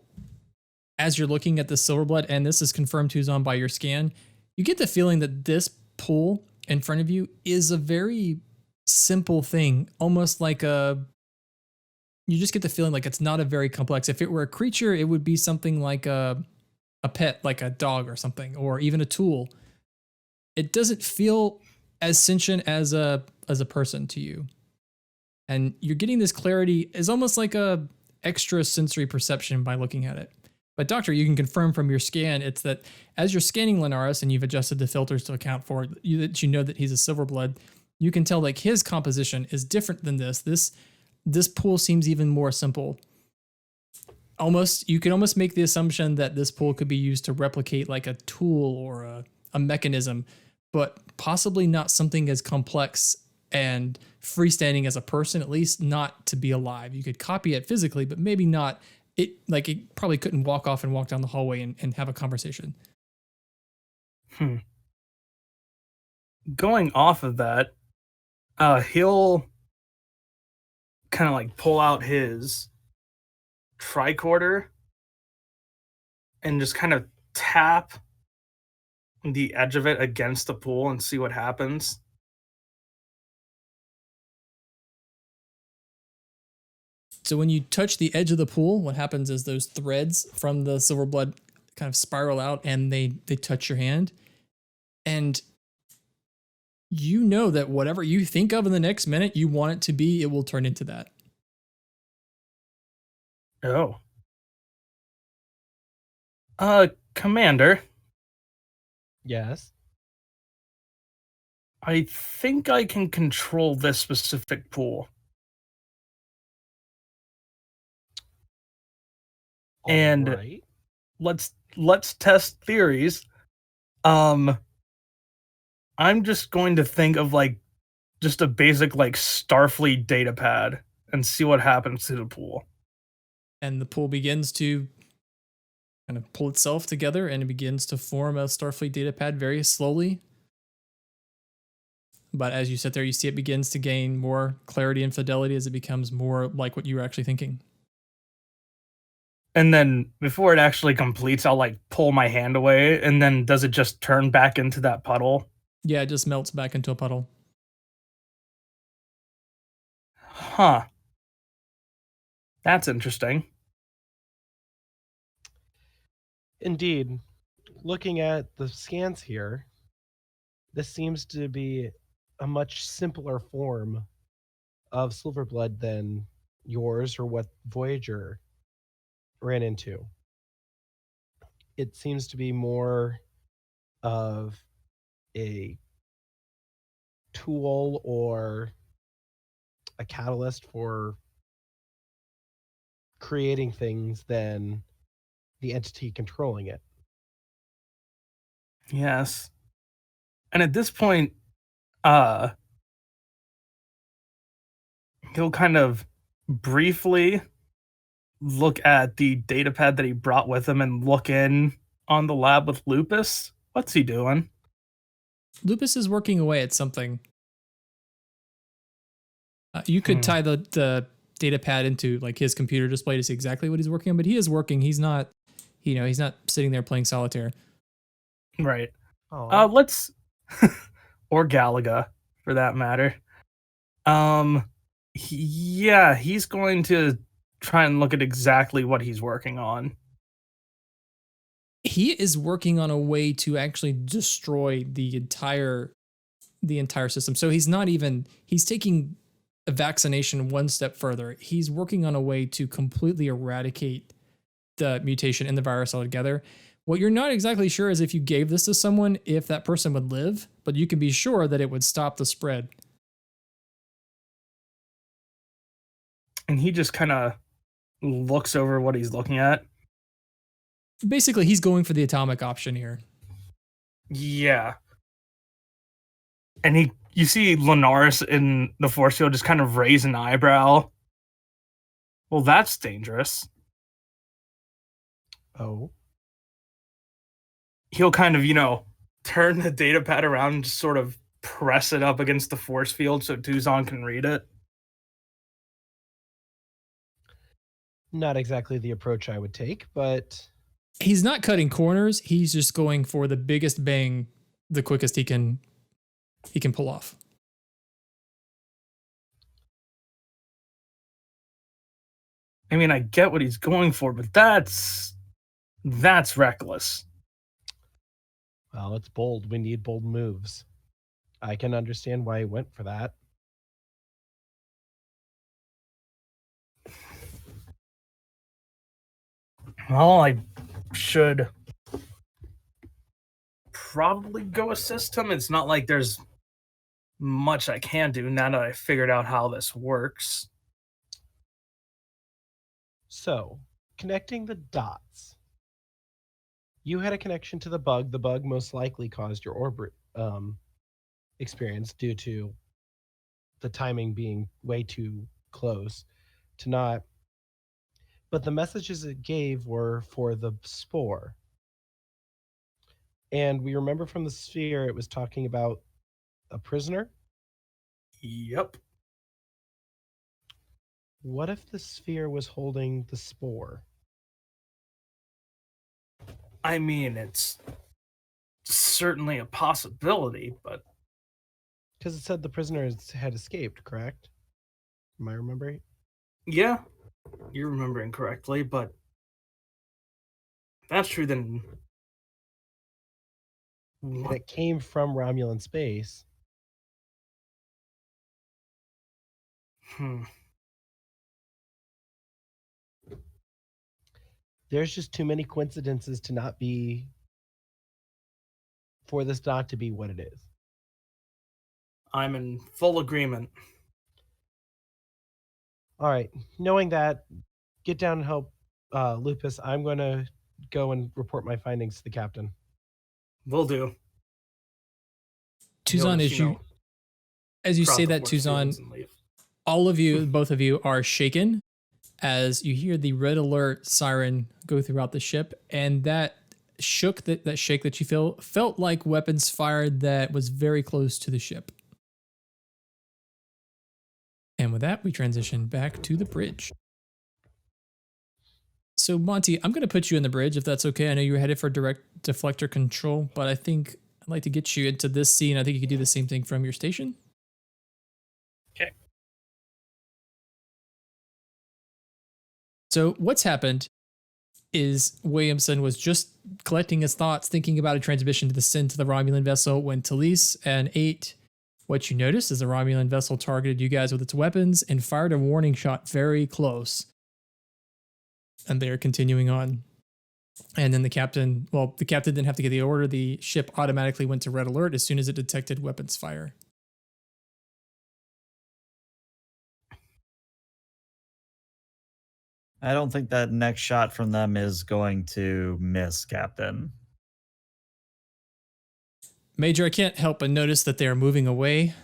as you're looking at the Silverblood, and this is confirmed Tuzon by your scan, you get the feeling that this pool in front of you is a very simple thing, almost like you just get the feeling like it's not a very complex. If it were a creature, it would be something like a pet, like a dog or something, or even a tool. It doesn't feel as sentient as a person to you. And you're getting this clarity is almost like a extra sensory perception by looking at it. But Doctor, you can confirm from your scan, it's that as you're scanning Linaris and you've adjusted the filters to account for that you know that he's a Silverblood, you can tell like his composition is different than this. This pool seems even more simple. You can almost make the assumption that this pool could be used to replicate like a tool or a mechanism, but possibly not something as complex and freestanding as a person, at least not to be alive. You could copy it physically, but maybe not. It probably couldn't walk off and walk down the hallway and have a conversation. Going off of that, he'll kind of like pull out his tricorder and just kind of tap the edge of it against the pool and see what happens. So when you touch the edge of the pool, what happens is those threads from the Silverblood kind of spiral out and they touch your hand. And you know that whatever you think of in the next minute you want it to be, it will turn into that. Oh. Commander, Yes. I think I can control this specific pool. And Alright. let's test theories. I'm just going to think of like just a basic like Starfleet data pad and see what happens to the pool. And the pool begins to kind of pull itself together and it begins to form a Starfleet data pad very slowly. But as you sit there, you see it begins to gain more clarity and fidelity as it becomes more like what you were actually thinking. And then before it actually completes, I'll like pull my hand away, and then does it just turn back into that puddle? Yeah, it just melts back into a puddle. Huh. That's interesting. Indeed. Looking at the scans here, this seems to be a much simpler form of Silverblood than yours or what Voyager ran into. It seems to be more of a tool or a catalyst for creating things than the entity controlling it. Yes. And at this point, he'll kind of briefly look at the data pad that he brought with him and look in on the lab with Lupus. What's he doing? Lupus is working away at something. You could tie the data pad into like his computer display to see exactly what he's working on, but he is working. He's not, he's not sitting there playing solitaire. Right. Oh, Let's or Galaga for that matter. He's going to try and look at exactly what he's working on. He is working on a way to actually destroy the entire system. So he's taking a vaccination one step further. He's working on a way to completely eradicate the mutation in the virus altogether. What you're not exactly sure is if you gave this to someone, if that person would live, but you can be sure that it would stop the spread. And he just kind of looks over what he's looking at. Basically, he's going for the atomic option here. Yeah. And you see Linares in the force field just kind of raise an eyebrow. Well, that's dangerous. Oh. He'll kind of, turn the data pad around and just sort of press it up against the force field so Tuzon can read it. Not exactly the approach I would take, but He's not cutting corners. He's just going for the biggest bang, the quickest he can pull off. I mean, I get what he's going for, but that's reckless. well, it's bold. We need bold moves. I can understand why he went for that. Well, I should probably go assist him. It's not like there's much I can do now that I figured out how this works. So, connecting the dots. You had a connection to the bug. The bug most likely caused your orbit experience due to the timing being way too close to not. But the messages it gave were for the spore. And we remember from the sphere, it was talking about a prisoner. Yep. What if the sphere was holding the spore? I mean, it's certainly a possibility, but Because it said the prisoner had escaped, correct? Am I remembering? yeah, you're remembering correctly, but if that's true, then And what? it came from Romulan space. There's just too many coincidences to not be, for this not to be what it is. I'm in full agreement. All right. Knowing that, get down and help Lupus. I'm going to go and report my findings to the captain. Will do. Tuzon, as you say that, Tuzon, all of you, both of you, are shaken as you hear the red alert siren go throughout the ship, and that shake that you felt like weapons fired that was very close to the ship. And with that, we transition back to the bridge. So Monty, I'm going to put you in the bridge if that's okay. I know you're headed for direct deflector control, but I think I'd like to get you into this scene. I think you could do the same thing from your station. Okay. So what's happened is Williamson was just collecting his thoughts, thinking about a transmission to descend to the Romulan vessel when Talise and 8, what you noticed is the Romulan vessel targeted you guys with its weapons and fired a warning shot very close. And they're continuing on. And then the captain didn't have to get the order. The ship automatically went to red alert as soon as it detected weapons fire. I don't think that next shot from them is going to miss, Captain. Major, I can't help but notice that they are moving away.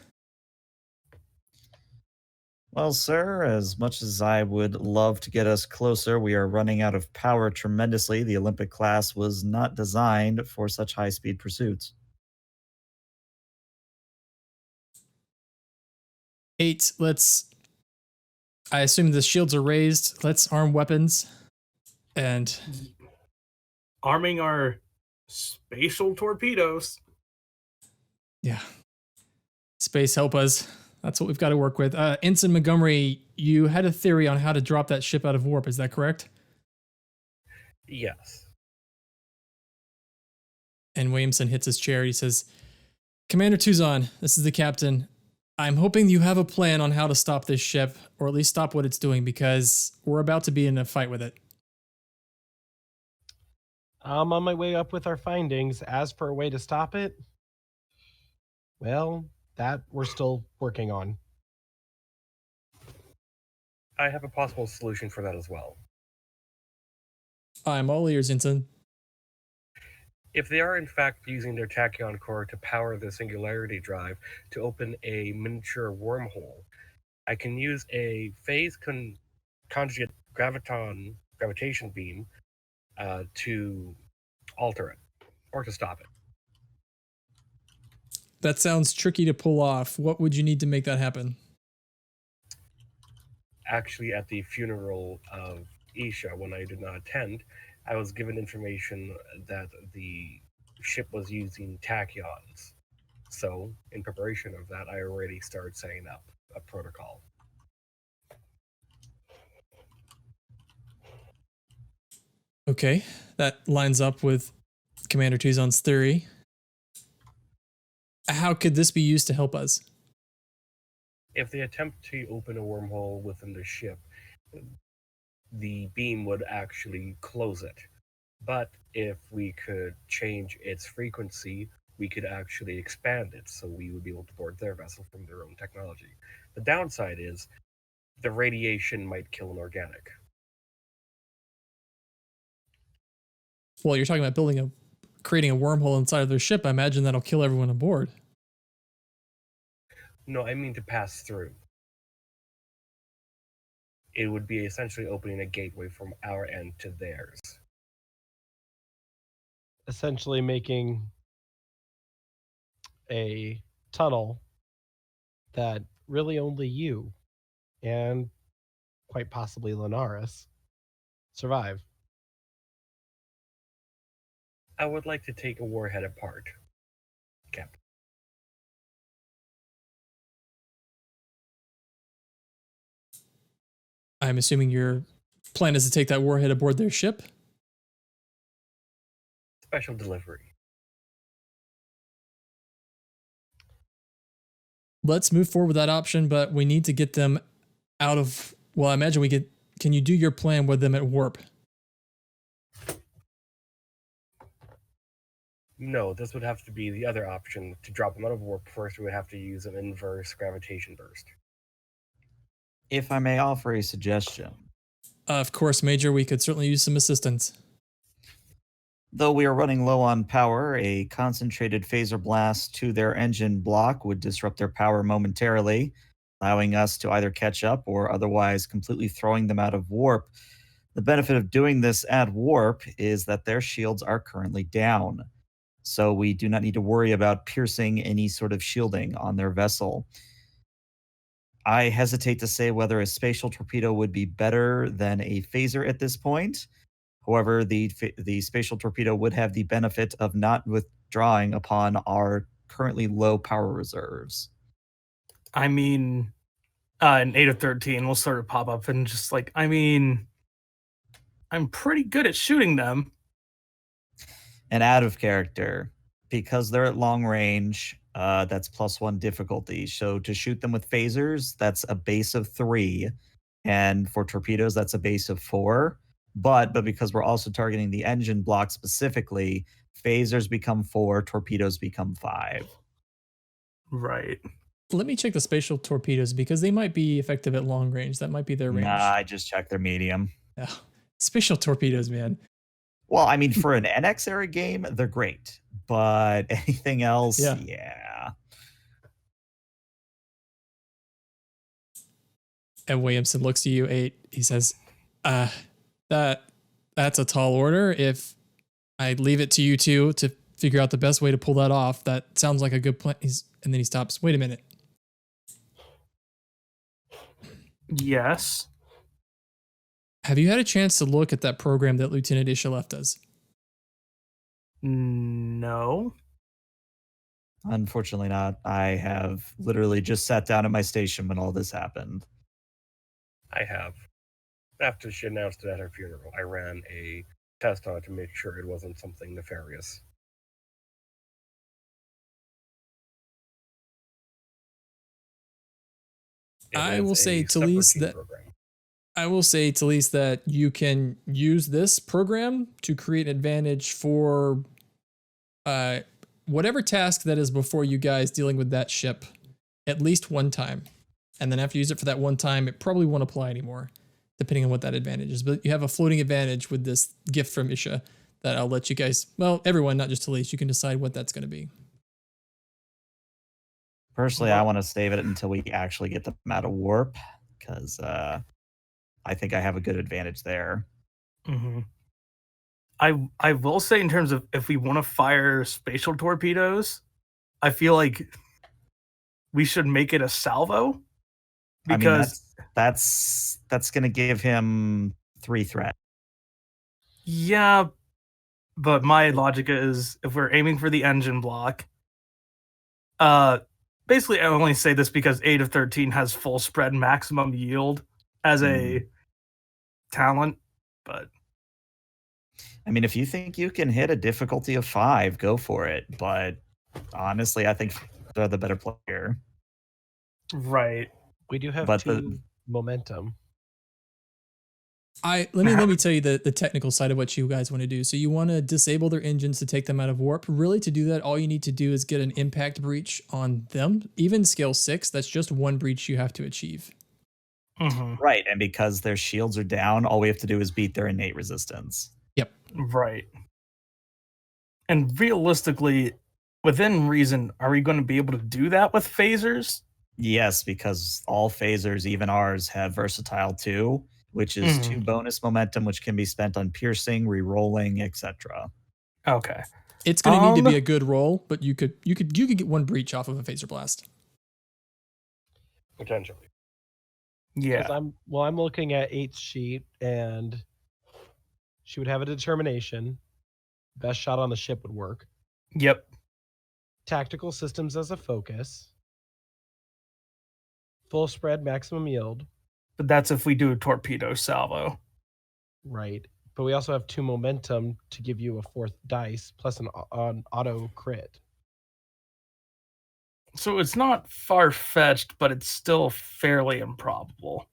Well, sir, as much as I would love to get us closer, we are running out of power tremendously. The Olympic class was not designed for such high speed pursuits. 8, I assume the shields are raised. Let's arm weapons. And Arming our spatial torpedoes. yeah. Space, help us. That's what we've got to work with. Ensign Montgomery, you had a theory on how to drop that ship out of warp. Is that correct? Yes. And Williamson hits his chair. He says, Commander Tuzon, this is the captain. I'm hoping you have a plan on how to stop this ship, or at least stop what it's doing, because we're about to be in a fight with it. I'm on my way up with our findings. As for a way to stop it, well, that we're still working on. I have a possible solution for that as well. I'm all ears, Ensign. If they are in fact using their tachyon core to power the singularity drive to open a miniature wormhole, I can use a phase conjugate gravitation beam to alter it or to stop it. That sounds tricky to pull off. What would you need to make that happen? Actually, at the funeral of Isha, when I did not attend, I was given information that the ship was using tachyons. So, in preparation of that, I already started setting up a protocol. Okay, that lines up with Commander Tuzon's theory. How could this be used to help us? If they attempt to open a wormhole within the ship, the beam would actually close it. But if we could change its frequency, we could actually expand it, so we would be able to board their vessel from their own technology. The downside is the radiation might kill an organic. Well, you're talking about creating a wormhole inside of their ship. I imagine that'll kill everyone aboard. No, I mean to pass through. It would be essentially opening a gateway from our end to theirs. Essentially making a tunnel that really only you and quite possibly Linaris survive. I would like to take a warhead apart, Captain. I'm assuming your plan is to take that warhead aboard their ship? Special delivery. Let's move forward with that option, but we need to get them out of... Well, I imagine we could... Can you do your plan with them at warp? No, this would have to be the other option. To drop them out of warp first, we would have to use an inverse gravitation burst. If I may offer a suggestion. Of course, Major, we could certainly use some assistance. Though we are running low on power, a concentrated phaser blast to their engine block would disrupt their power momentarily, allowing us to either catch up or otherwise completely throwing them out of warp. The benefit of doing this at warp is that their shields are currently down, so we do not need to worry about piercing any sort of shielding on their vessel. I hesitate to say whether a spatial torpedo would be better than a phaser at this point. However, the spatial torpedo would have the benefit of not withdrawing upon our currently low power reserves. I mean, an 8 of 13 will sort of pop up and just like, I mean, I'm pretty good at shooting them. And out of character, because they're at long range, that's +1 difficulty. So to shoot them with phasers, that's a base of 3. And for torpedoes, that's a base of 4. But because we're also targeting the engine block specifically, phasers become 4, torpedoes become 5. Right. Let me check the spatial torpedoes because they might be effective at long range. That might be their range. Nah, I just checked their medium. Oh, spatial torpedoes, man. Well, I mean, for an NX era game, they're great, but anything else, Yeah. yeah. And Williamson looks to you, 8. He says, that's a tall order. If I leave it to you two to figure out the best way to pull that off, that sounds like a good plan. And then he stops. Wait a minute. Yes. Have you had a chance to look at that program that Lieutenant Isha left us? No. Unfortunately not. I have literally just sat down at my station when all this happened. I have. After she announced it at her funeral, I ran a test on it to make sure it wasn't something nefarious. I will say, Talise, that you can use this program to create an advantage for whatever task that is before you guys dealing with that ship at least one time. And then after you use it for that one time, it probably won't apply anymore, depending on what that advantage is. But you have a floating advantage with this gift from Isha that I'll let you guys, well, everyone, not just Talise, you can decide what that's going to be. Personally, I want to save it until we actually get them out of warp, because I think I have a good advantage there. Mm-hmm. I will say, in terms of if we want to fire spatial torpedoes, I feel like we should make it a salvo. Because I mean, that's going to give him 3 threat. Yeah, but my logic is if we're aiming for the engine block, basically I only say this because 8 of 13 has full spread maximum yield as a talent, but I mean, if you think you can hit a difficulty of 5, go for it. But honestly, I think they're the better player. Right. We do have But 2 momentum. Let me tell you the technical side of what you guys want to do. So you want to disable their engines to take them out of warp. Really, to do that, all you need to do is get an impact breach on them. Even scale 6, that's just one breach you have to achieve. Mm-hmm. Right, and because their shields are down, all we have to do is beat their innate resistance. Yep. Right. And realistically, within reason, are we going to be able to do that with phasers? Yes, because all phasers, even ours, have versatile 2, which is 2 bonus momentum, which can be spent on piercing, re-rolling, etc. Okay. It's going to need to be a good roll, but you could get 1 breach off of a phaser blast. Potentially. Yeah. I'm looking at 8's sheet, and she would have a determination. Best shot on the ship would work. Yep. Tactical systems as a focus. Full spread, maximum yield. But that's if we do a torpedo salvo. Right. But we also have 2 momentum to give you a 4th dice plus an auto crit. So it's not far-fetched, but it's still fairly improbable,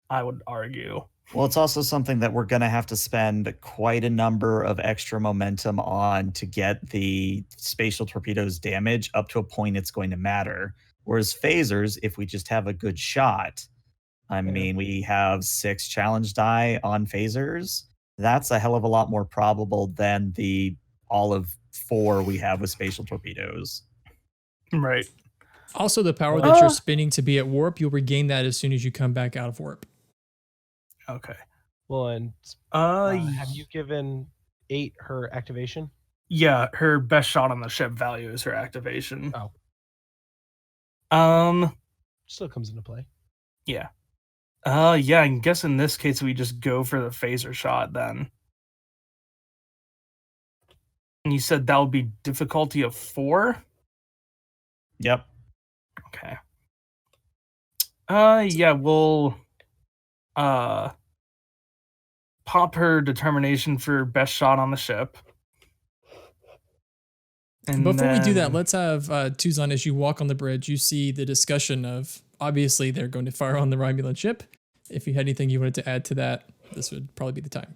I would argue. Well, it's also something that we're going to have to spend quite a number of extra momentum on to get the spatial torpedoes damage up to a point it's going to matter. Whereas phasers, if we just have a good shot, I mean, we have 6 challenge die on phasers. That's a hell of a lot more probable than the all of 4 we have with spatial torpedoes. Right. Also, the power that you're spinning to be at warp, you'll regain that as soon as you come back out of warp. Okay. Well, and have you given 8 her activation? Yeah, her best shot on the ship value is her activation. Oh. Still comes into play. Yeah. Yeah, I guess in this case we just go for the phaser shot then. And you said that would be difficulty of 4? Yep. Okay. Yeah, we'll pop her determination for best shot on the ship. And before we do that, let's have Tuzan, as you walk on the bridge, you see the discussion of, obviously they're going to fire on the Romulan ship. If you had anything you wanted to add to that, this would probably be the time.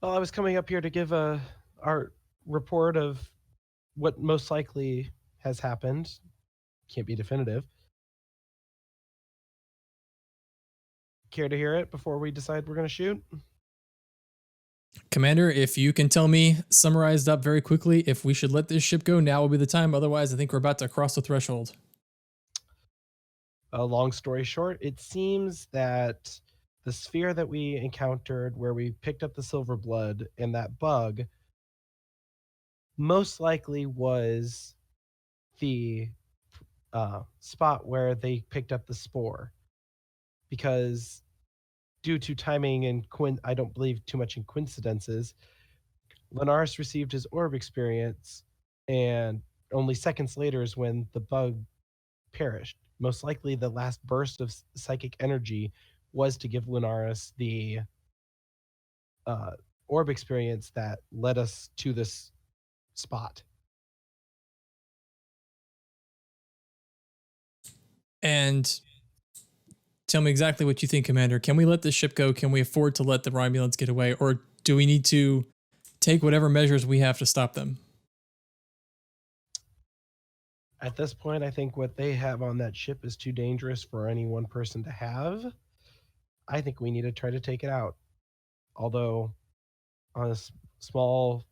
Well, I was coming up here to give our report of what most likely has happened. Can't be definitive. Care to hear it before we decide we're going to shoot? Commander, if you can tell me, summarized up very quickly, if we should let this ship go, now will be the time. Otherwise, I think we're about to cross the threshold. A long story short, it seems that the sphere that we encountered where we picked up the silver blood and that bug most likely was the spot where they picked up the spore, because due to timing and I don't believe too much in coincidences, Linares received his orb experience, and only seconds later is when the bug perished. Most likely the last burst of psychic energy was to give Linares the orb experience that led us to this spot. And tell me exactly what you think, Commander. Can we let this ship go? Can we afford to let the Romulans get away? Or do we need to take whatever measures we have to stop them? At this point, I think what they have on that ship is too dangerous for any one person to have. I think we need to try to take it out. Although, on a small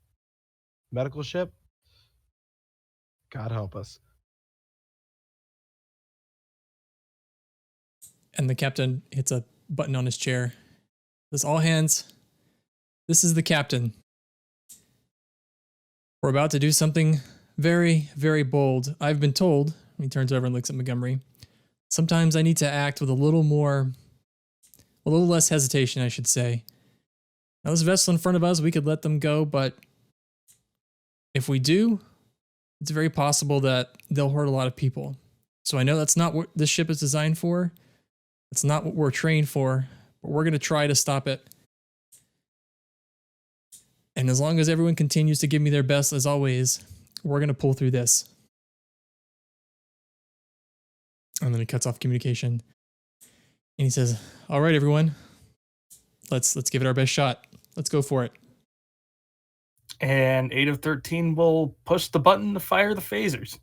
medical ship, God help us. And the captain hits a button on his chair. Says, all hands, this is the captain. We're about to do something very, very bold. I've been told, he turns over and looks at Montgomery, sometimes I need to act with a little less hesitation, I should say. Now, this vessel in front of us, we could let them go, but if we do, it's very possible that they'll hurt a lot of people. So I know that's not what this ship is designed for. It's not what we're trained for, but we're going to try to stop it. And as long as everyone continues to give me their best, as always, we're going to pull through this. And then he cuts off communication. And he says, all right, everyone, let's give it our best shot. Let's go for it. And 8 of 13 will push the button to fire the phasers.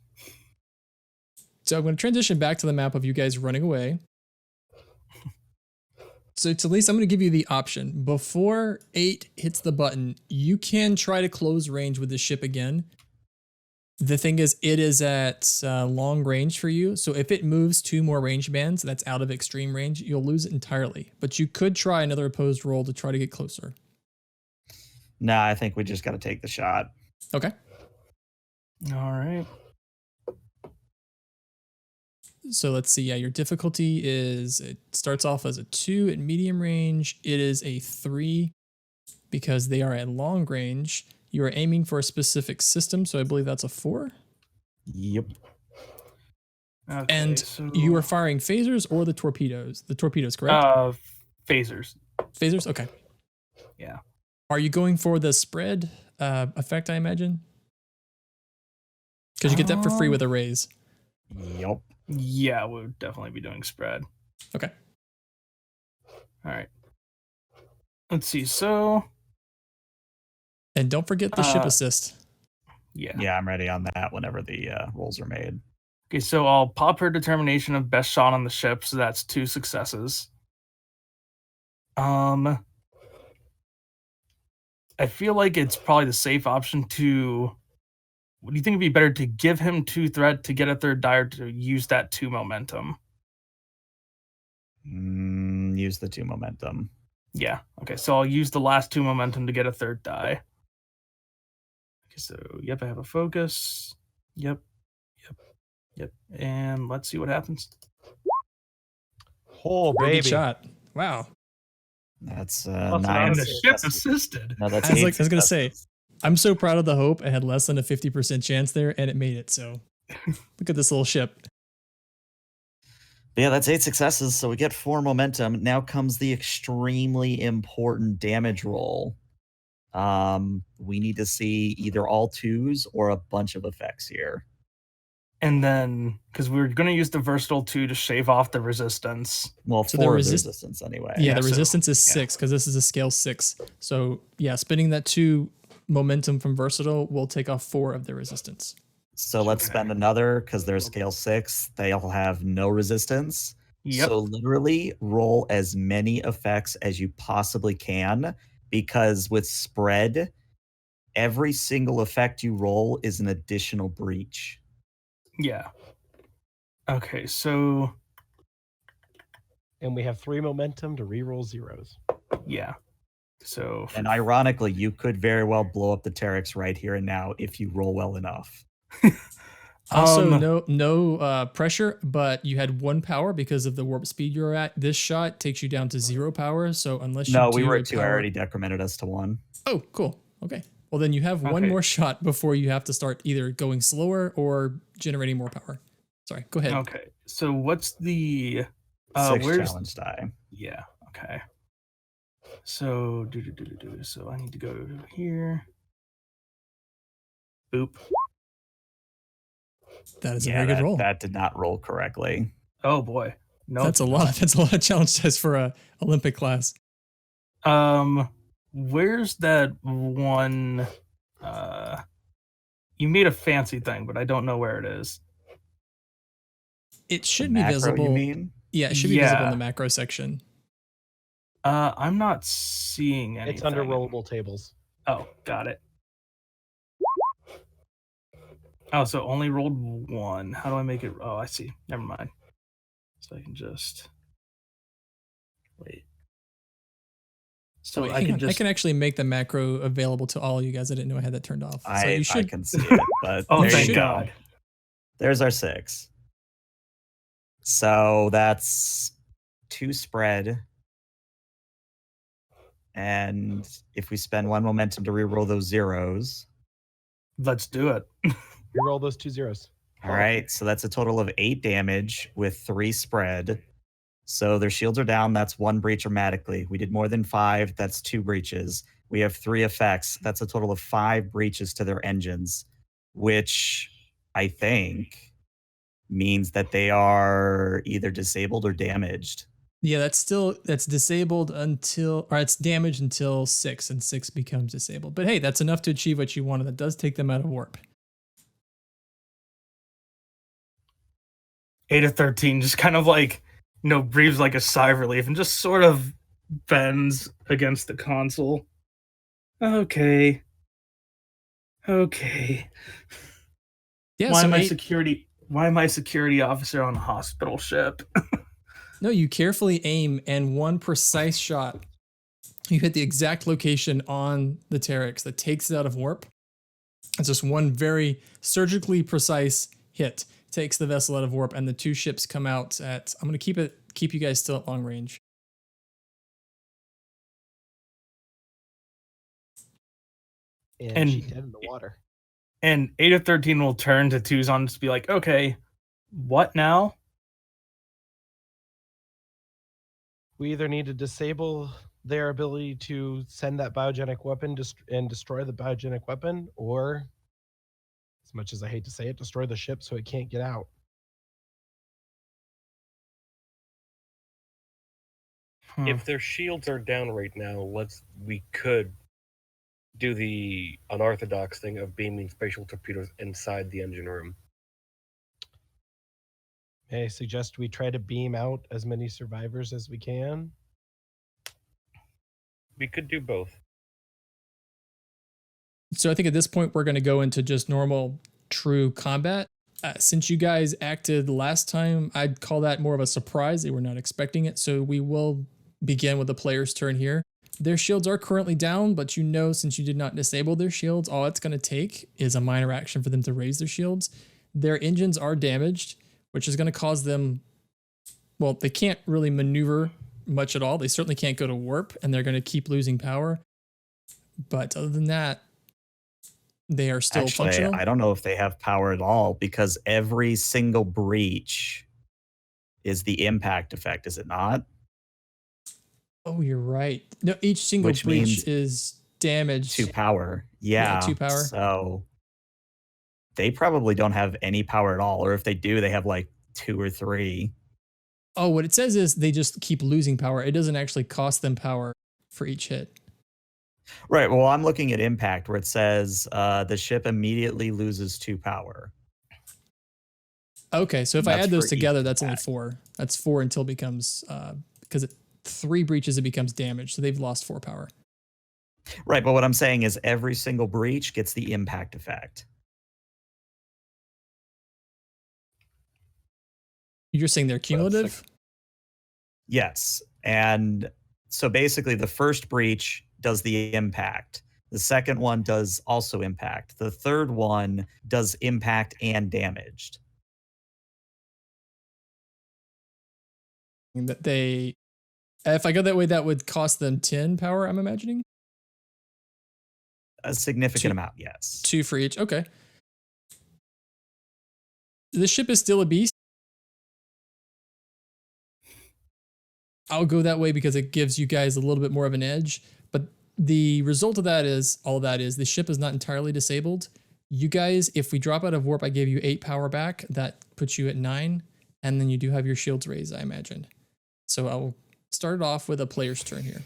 So I'm going to transition back to the map of you guys running away. So Talise, I'm going to give you the option. Before 8 hits the button, you can try to close range with the ship again. The thing is, it is at long range for you. So if it moves 2 more range bands, that's out of extreme range, you'll lose it entirely. But you could try another opposed roll to try to get closer. Nah, I think we just got to take the shot. Okay. All right. So let's see. Yeah, your difficulty is, it starts off as a 2 at medium range. It is a 3 because they are at long range. You are aiming for a specific system, so I believe that's a 4. Yep. Okay, And so, you are firing phasers or the torpedoes? The torpedoes, correct? phasers. Phasers? Okay. Yeah. Are you going for the spread effect, I imagine? Because you get that for free with arrays. Yep. Yeah, we'll definitely be doing spread. Okay. All right. Let's see. So, And don't forget the ship assist. yeah. Yeah, I'm ready on that whenever the rolls are made. Okay, so I'll pop her determination of best shot on the ship, so that's 2 successes. I feel like it's probably the safe option to. What do you think would be better, to give him 2 threat to get a 3rd die, or to use that 2 momentum? Use the 2 momentum. Yeah. Okay, so I'll use the last 2 momentum to get a 3rd die. Okay, so yep, I have a focus. Yep. And let's see what happens. Oh, Very baby. good shot. Wow. That's Plus 9 And the ship successes. assisted. No, that's I was 8 like- I was gonna say, successes. I'm so proud of the Hope. It had less than a 50% chance there, and it made it. So look at this little ship. But yeah, that's 8 successes, so we get 4 momentum. Now comes the extremely important damage roll. We need to see either all 2s or a bunch of effects here. And then, because we were going to use the versatile 2 to shave off the resistance. Well, So 4 the of the resist- resistance anyway. Yeah, the so- resistance is yeah. 6 because this is a scale 6. So yeah, spending that 2 momentum from versatile will take off 4 of the resistance. So let's Okay. spend another, because they're scale 6. They'll have no resistance. Yep. So literally roll as many effects as you possibly can, because with spread, every single effect you roll is an additional breach. Yeah. Okay, so And we have 3 momentum to reroll zeros. yeah. So And ironically, you could very well blow up the Terex right here and now if you roll well enough. Also, no pressure, but you had 1 power because of the warp speed you're at. This shot takes you down to 0 power. So unless you No, do we were a at 2. I power, already decremented us to 1. oh, cool. Okay. Well, then you have one Okay. more shot before you have to start either going slower or generating more power. Sorry, go ahead. Okay. So what's the 6 where's challenge die. yeah, okay. So so I need to go here. Boop. That is a Yeah, very good roll. that did not roll correctly. Oh boy. No. That's a it's lot. not. That's a lot of challenge tests for a Olympic class. Where's that one you made a fancy thing, but I don't know where it is. It The should be macro, visible. you mean? Yeah, it should be visible in Yeah. the macro section. I'm not seeing anything. It's under rollable tables. Oh, got it. Oh, so only rolled 1. How do I make it? Oh, I see. Never mind. So I can just wait. So Wait, I hang can on. just. I can actually make the macro available to all you guys. I didn't know I had that turned off. So I you should. can see it, but Oh, there thank you go. God. There's our 6. So that's 2 spread. And if we spend 1 momentum to reroll those zeros, Let's do it. Reroll those 2 zeros. all right, so that's a total of 8 damage with 3 spread. So their shields are down. That's 1 breach automatically. We did more than 5. That's 2 breaches. We have 3 effects. That's a total of 5 breaches to their engines, which I think means that they are either disabled or damaged. Yeah, that's disabled until, or it's damaged until 6, and 6 becomes disabled. But hey, that's enough to achieve what you wanted. That does take them out of warp. 8 of 13 just kind of like, breathes like a sigh of relief and just sort of bends against the console. Okay. Yeah. Why so am I 8, security officer on a hospital ship? no, you carefully aim, and 1 precise shot, you hit the exact location on the Terex that takes it out of warp. It's just 1 very surgically precise hit takes the vessel out of warp, and the 2 ships come out at. I'm going to keep you guys still at long range. And she dead in the water. And 8 of 13 will turn to Tuzon to be like, okay, what now? We either need to disable their ability to send that biogenic weapon and destroy the biogenic weapon, or, as much as I hate to say it, destroy the ship so it can't get out. If their shields are down right now, we could do the unorthodox thing of beaming spatial torpedoes inside the engine room. May I suggest we try to beam out as many survivors as we can? We could do both. So I think at this point we're going to go into just normal, true combat. Since you guys acted last time, I'd call that more of a surprise. They were not expecting it. So we will begin with the player's turn here. Their shields are currently down, but since you did not disable their shields, all it's going to take is a minor action for them to raise their shields. Their engines are damaged, which is going to cause them, well, they can't really maneuver much at all. They certainly can't go to warp, and they're going to keep losing power. But other than that, they are still Actually, functional. I don't know if they have power at all, because every single breach is the impact effect, is it not? Oh, you're right. No, each single Which breach means is damaged. 2 power. Yeah, Yeah, 2 power. So they probably don't have any power at all, or if they do, they have like 2 or 3. Oh, what it says is they just keep losing power. It doesn't actually cost them power for each hit. Right. Well, I'm looking at impact where it says the ship immediately loses 2 power. Okay, so if I That's add those for each together, that's only attack. 4. That's 4 until it becomes because 3 breaches it becomes damage, so they've lost 4 power. Right, but what I'm saying is every single breach gets the impact effect. You're saying they're cumulative? Yes. And so basically the first breach does the impact. The second one does also impact. The third one does impact and damaged. That they, if I go that way, that would cost them 10 power, I'm imagining? A significant Two- amount, yes. 2 for each. Okay. The ship is still a beast. I'll go that way because it gives you guys a little bit more of an edge. But the result of that is, all of that is, the ship is not entirely disabled. You guys, if we drop out of warp, I gave you 8 power back. That puts you at 9. And then you do have your shields raised, I imagine. So I'll start it off with a player's turn here.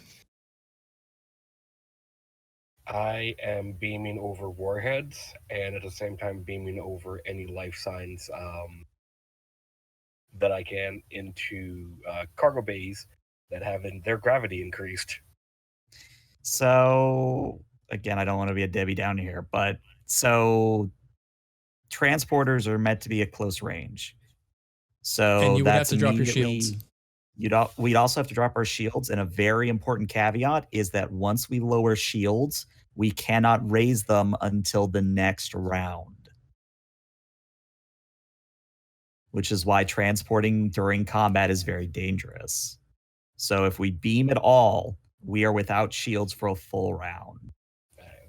I am beaming over warheads and at the same time beaming over any life signs that I can into cargo bays that have their gravity increased. So again, I don't want to be a Debbie Downer here, but so transporters are meant to be at close range. So And you would have that's to drop your immediately- shields. We'd also have to drop our shields. And a very important caveat is that once we lower shields, we cannot raise them until the next round. Which is why transporting during combat is very dangerous. So if we beam at all, we are without shields for a full round.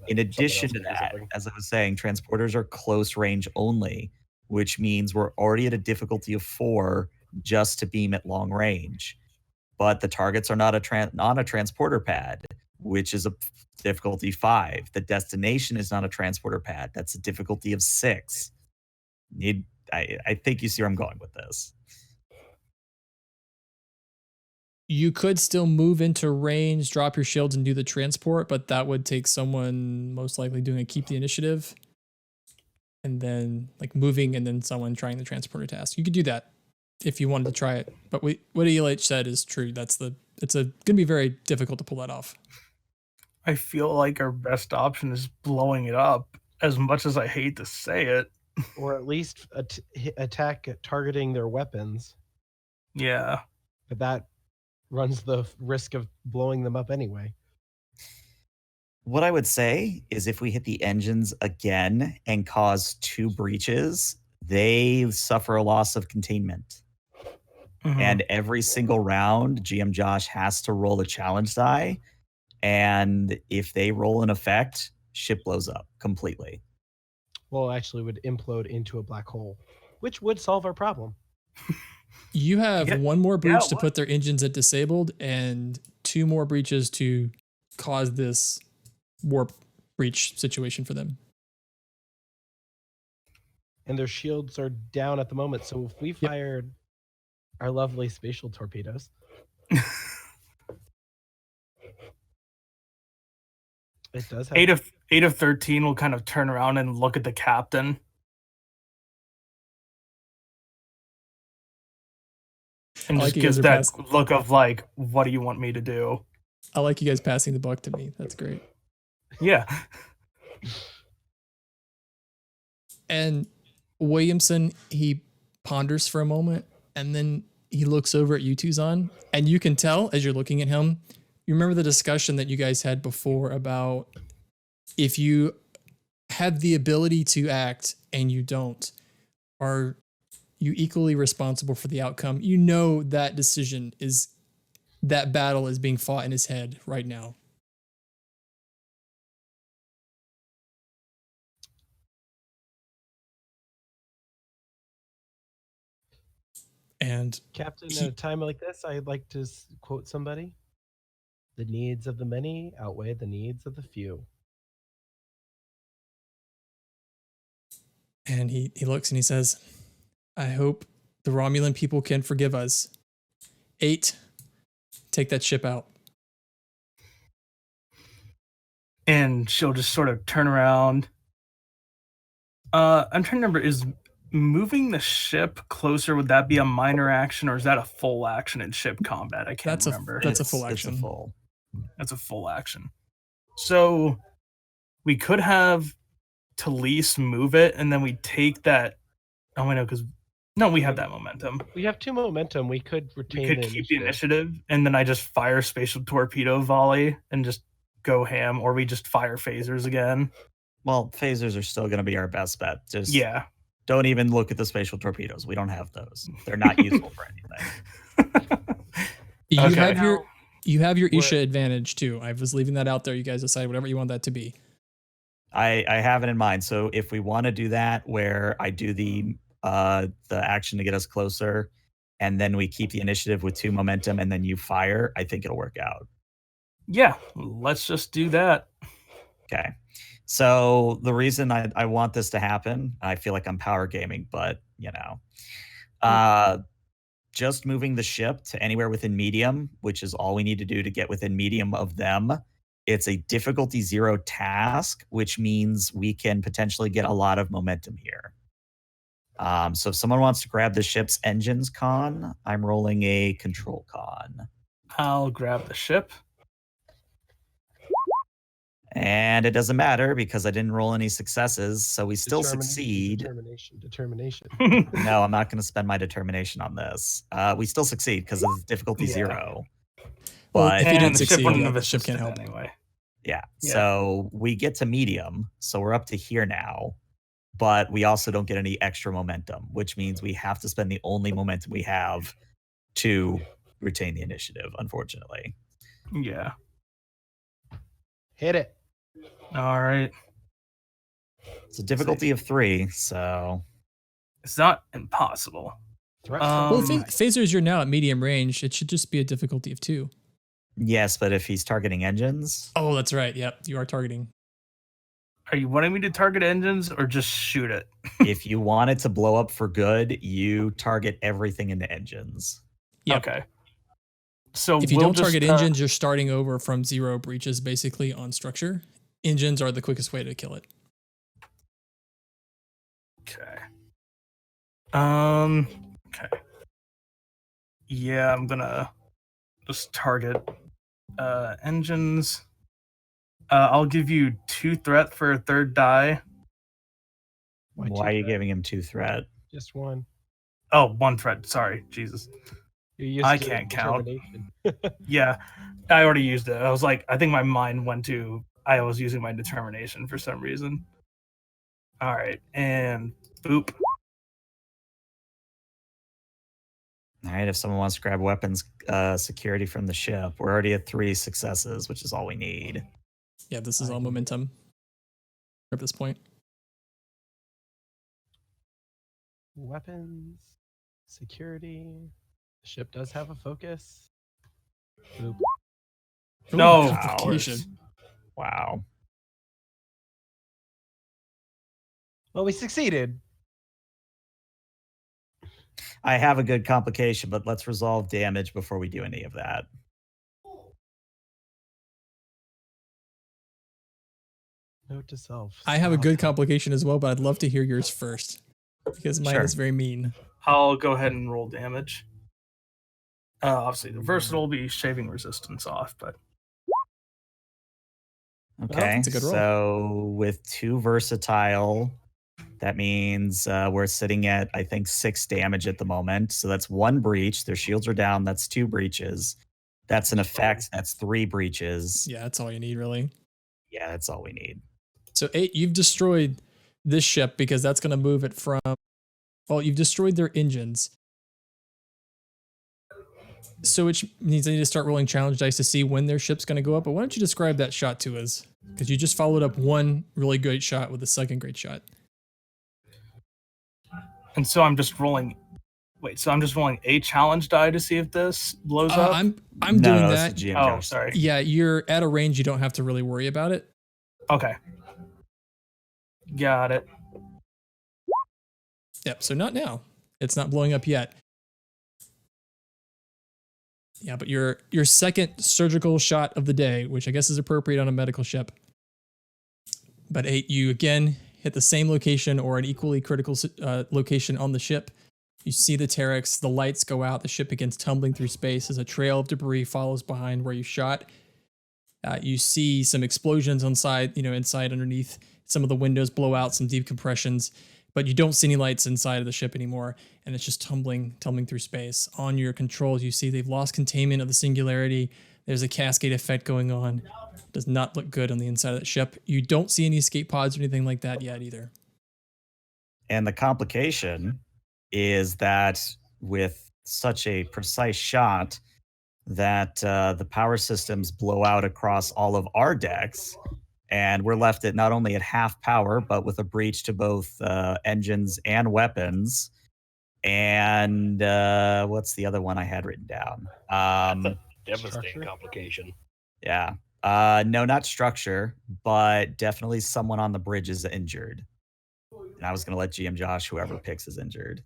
In addition to that, as I was saying, transporters are close range only, which means we're already at a difficulty of 4 just to beam at long range. But the targets are not on a transporter pad, which is a difficulty 5. The destination is not a transporter pad. That's a difficulty of 6. I think you see where I'm going with this. You could still move into range, drop your shields, and do the transport, but that would take someone most likely doing a keep the initiative. And then like moving and then someone trying the transporter task. You could do that if you wanted to try it. But what ELH said is true. It's gonna be very difficult to pull that off. I feel like our best option is blowing it up, as much as I hate to say it. Or at least attack targeting their weapons. Yeah. But that runs the risk of blowing them up anyway. What I would say is if we hit the engines again and cause 2 breaches, they suffer a loss of containment. Mhm. And every single round, GM Josh has to roll a challenge die. And if they roll an effect, ship blows up completely. Well, actually would implode into a black hole, which would solve our problem. You have Yeah, 1 more breach yeah, to put their engines at disabled and 2 more breaches to cause this warp breach situation for them. And their shields are down at the moment. So if we fired our lovely spatial torpedoes, it does have 8 of 13 will kind of turn around and look at the captain. And I like just you guys gives are that look of like, what do you want me to do? I like you guys passing the buck to me. That's great. Yeah. And Williamson, he ponders for a moment and then he looks over at you, Tuzon, and you can tell as you're looking at him, you remember the discussion that you guys had before about if you had the ability to act and you don't, are you equally responsible for the outcome? You know that decision is, that battle is being fought in his head right now. And Captain, at a time like this, I'd like to quote somebody. The needs of the many outweigh the needs of the few. And he looks and he says, I hope the Romulan people can forgive us. 8, take that ship out. And she'll just sort of turn around. I'm trying to remember, is moving the ship closer, would that be a minor action or is that a full action in ship combat? I can't remember. That's a full action. It's a full. That's a full action. So we could have Talise move it and then we take that. Oh, I know, because no, we have that momentum. We have 2 momentum. We could retain We could keep the initiative and then I just fire spatial torpedo volley and just go ham, or we just fire phasers again. Well, phasers are still going to be our best bet. Just Yeah. don't even look at the spatial torpedoes. We don't have those. They're not useful for anything. You Okay. have your Isha advantage too. I was leaving that out there. You guys decide whatever you want that to be. I have it in mind. So if we want to do that, where I do the action to get us closer, and then we keep the initiative with 2 momentum, and then you fire, I think it'll work out. Yeah, let's just do that. Okay. So the reason I want this to happen, I feel like I'm power gaming, but just moving the ship to anywhere within medium, which is all we need to do to get within medium of them. It's a difficulty 0 task, which means we can potentially get a lot of momentum here. So if someone wants to grab the ship's engines con, I'm rolling a control con. I'll grab the ship. And it doesn't matter because I didn't roll any successes, so we still succeed. Determination. No, I'm not going to spend my determination on this. We still succeed because of difficulty 0. Well, But if you didn't the ship succeed, wouldn't yeah, have the ship can't assisted help. anyway. yeah, Yeah. so we get to medium, so we're up to here now. But we also don't get any extra momentum, which means we have to spend the only momentum we have to retain the initiative, unfortunately. Yeah. Hit it. All right. It's a difficulty of 3, so It's not impossible. Threat. Well, Um, phasers, you're now at medium range. It should just be a difficulty of 2. yes, but if he's targeting engines, Oh, that's right. Yep, you are targeting. Are you wanting me to target engines or just shoot it? if you want it to blow up for good, you target everything into engines. Yep. Okay. So If you we'll don't target just, engines, you're starting over from 0 breaches basically on structure. Engines are the quickest way to kill it. Okay. Okay. Yeah, I'm gonna just target engines. I'll give you 2 threat for a 3rd die. Why are you giving him 2 threat? Just 1? Oh, 1 threat. Sorry, Jesus. You're used I to can't count. determination. Yeah, I already used it. I was like, I think my mind went to I was using my determination for some reason. All right, and boop. All right, if someone wants to grab weapons security from the ship, we're already at 3 successes, which is all we need. Yeah, this is all momentum at this point. Weapons, security. The ship does have a focus. Boop. Ooh, No, complication. Wow. Well, we succeeded. I have a good complication, but let's resolve damage before we do any of that. Note to self. I have a stop. good complication as well, but I'd love to hear yours first because mine Sure. is very mean. I'll go ahead and roll damage. Obviously, the versatile will be shaving resistance off, but Okay, that's a good roll. so with 2 versatile, that means we're sitting at, I think, 6 damage at the moment. So that's 1 breach. Their shields are down. That's 2 breaches. That's an effect. That's 3 breaches. Yeah, that's all you need, really. Yeah, that's all we need. So 8, you've destroyed this ship because that's going to move it from. Well, you've destroyed their engines. So which means I need to start rolling challenge dice to see when their ship's going to go up. But why don't you describe that shot to us? Because you just followed up 1 really great shot with a 2nd great shot. and so I'm just rolling. Wait, so I'm just rolling a challenge die to see if this blows up. I'm No, doing no, that. that's the GM Oh, job. sorry. Yeah, you're at a range you don't have to really worry about it. Okay. Got it. Yep, so not now. It's not blowing up yet. Yeah, but your 2nd surgical shot of the day, which I guess is appropriate on a medical ship. But 8, you again hit the same location or an equally critical location on the ship. You see the Terex, the lights go out, the ship begins tumbling through space as a trail of debris follows behind where you shot. You see some explosions inside underneath. Some of the windows blow out, some deep compressions, but you don't see any lights inside of the ship anymore, and it's just tumbling through space. On your controls, you see they've lost containment of the singularity. There's a cascade effect going on. Does not look good on the inside of the ship. You don't see any escape pods or anything like that yet either. And the complication is that with such a precise shot, that the power systems blow out across all of our decks, and we're left at not only at half power, but with a breach to both engines and weapons. And what's the other one I had written down? That's a devastating Structure? complication. Yeah. No, not structure, but definitely someone on the bridge is injured. And I was going to let GM Josh, whoever picks, is injured.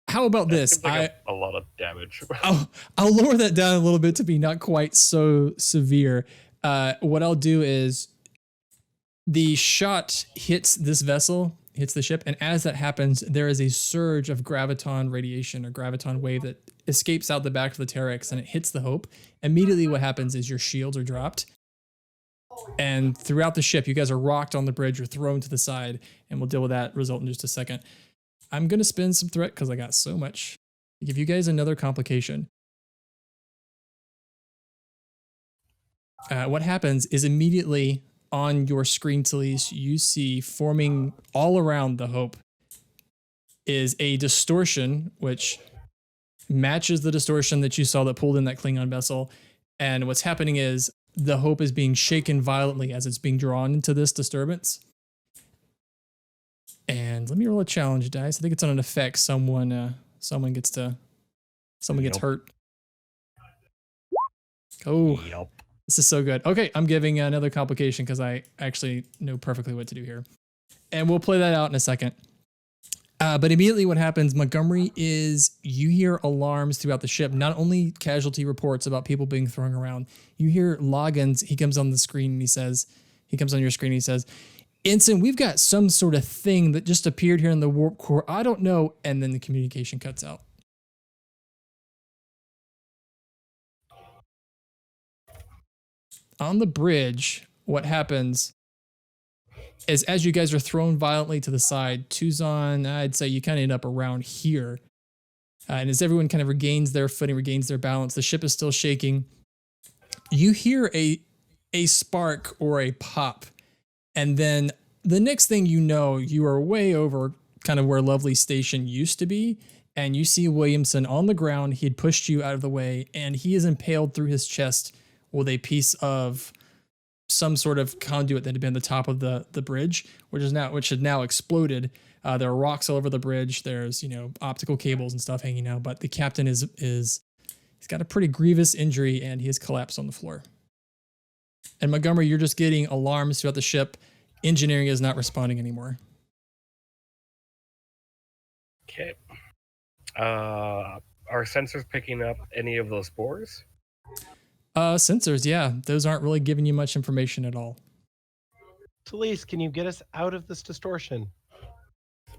How about That this? seems like a lot of damage. I'll lower that down a little bit to be not quite so severe. What I'll do is the shot hits this vessel, hits the ship, and as that happens, there is a surge of graviton radiation or graviton wave that escapes out the back of the Terex and it hits the Hope. Immediately what happens is your shields are dropped. And throughout the ship, you guys are rocked on the bridge or thrown to the side, and we'll deal with that result in just a second. I'm going to spend some threat because I got so much. I'll give you guys another complication. What happens is immediately on your screen, Talise, you see forming all around the Hope is a distortion, which matches the distortion that you saw that pulled in that Klingon vessel. And what's happening is the Hope is being shaken violently as it's being drawn into this disturbance. And let me roll a challenge dice. I think it's on an effect. Someone gets hurt. Oh, Yep. this is so good. Okay, I'm giving another complication because I actually know perfectly what to do here. And we'll play that out in a second. But immediately what happens, Montgomery, is you hear alarms throughout the ship. Not only casualty reports about people being thrown around. You hear logins. He comes on the screen and he comes on your screen and he says, Ensign, we've got some sort of thing that just appeared here in the warp core. I don't know. And then the communication cuts out. On the bridge, what happens is as you guys are thrown violently to the side, Tuzon, I'd say you kind of end up around here. And as everyone kind of regains their footing, regains their balance, the ship is still shaking. You hear a spark or a pop. And then the next thing you know, you are way over kind of where Lovely Station used to be. And you see Williamson on the ground. He had pushed you out of the way, and he is impaled through his chest with a piece of some sort of conduit that had been the top of the bridge, which had now exploded. There are rocks all over the bridge. There's, optical cables and stuff hanging out. But the captain he's got a pretty grievous injury, and he has collapsed on the floor. And Montgomery, you're just getting alarms throughout the ship. Engineering is not responding anymore. Okay. Are sensors picking up any of those spores? Sensors, yeah. Those aren't really giving you much information at all. Talise, can you get us out of this distortion?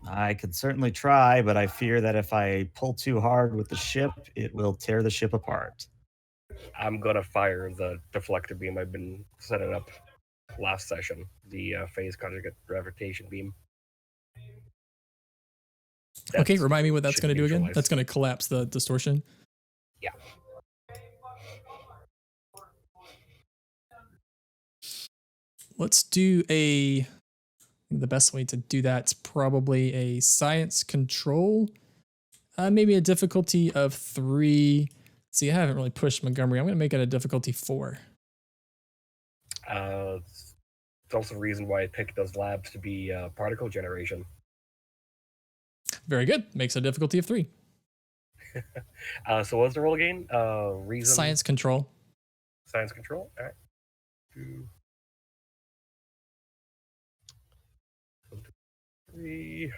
I could certainly try, but I fear that if I pull too hard with the ship, it will tear the ship apart. I'm gonna fire the deflector beam I've been setting up last session, the phase conjugate gravitation beam. Okay, remind me what that's should going to do again. neutralize. That's going to collapse the distortion. Yeah. Let's do the best way to do that's probably a science control. Maybe a difficulty of 3. See, I haven't really pushed Montgomery. I'm going to make it a difficulty 4. It's also the reason why I picked those labs to be particle generation. Very good. Makes a difficulty of 3. So what's the roll again? Reason. Science control. Science control. All right. 2, 3.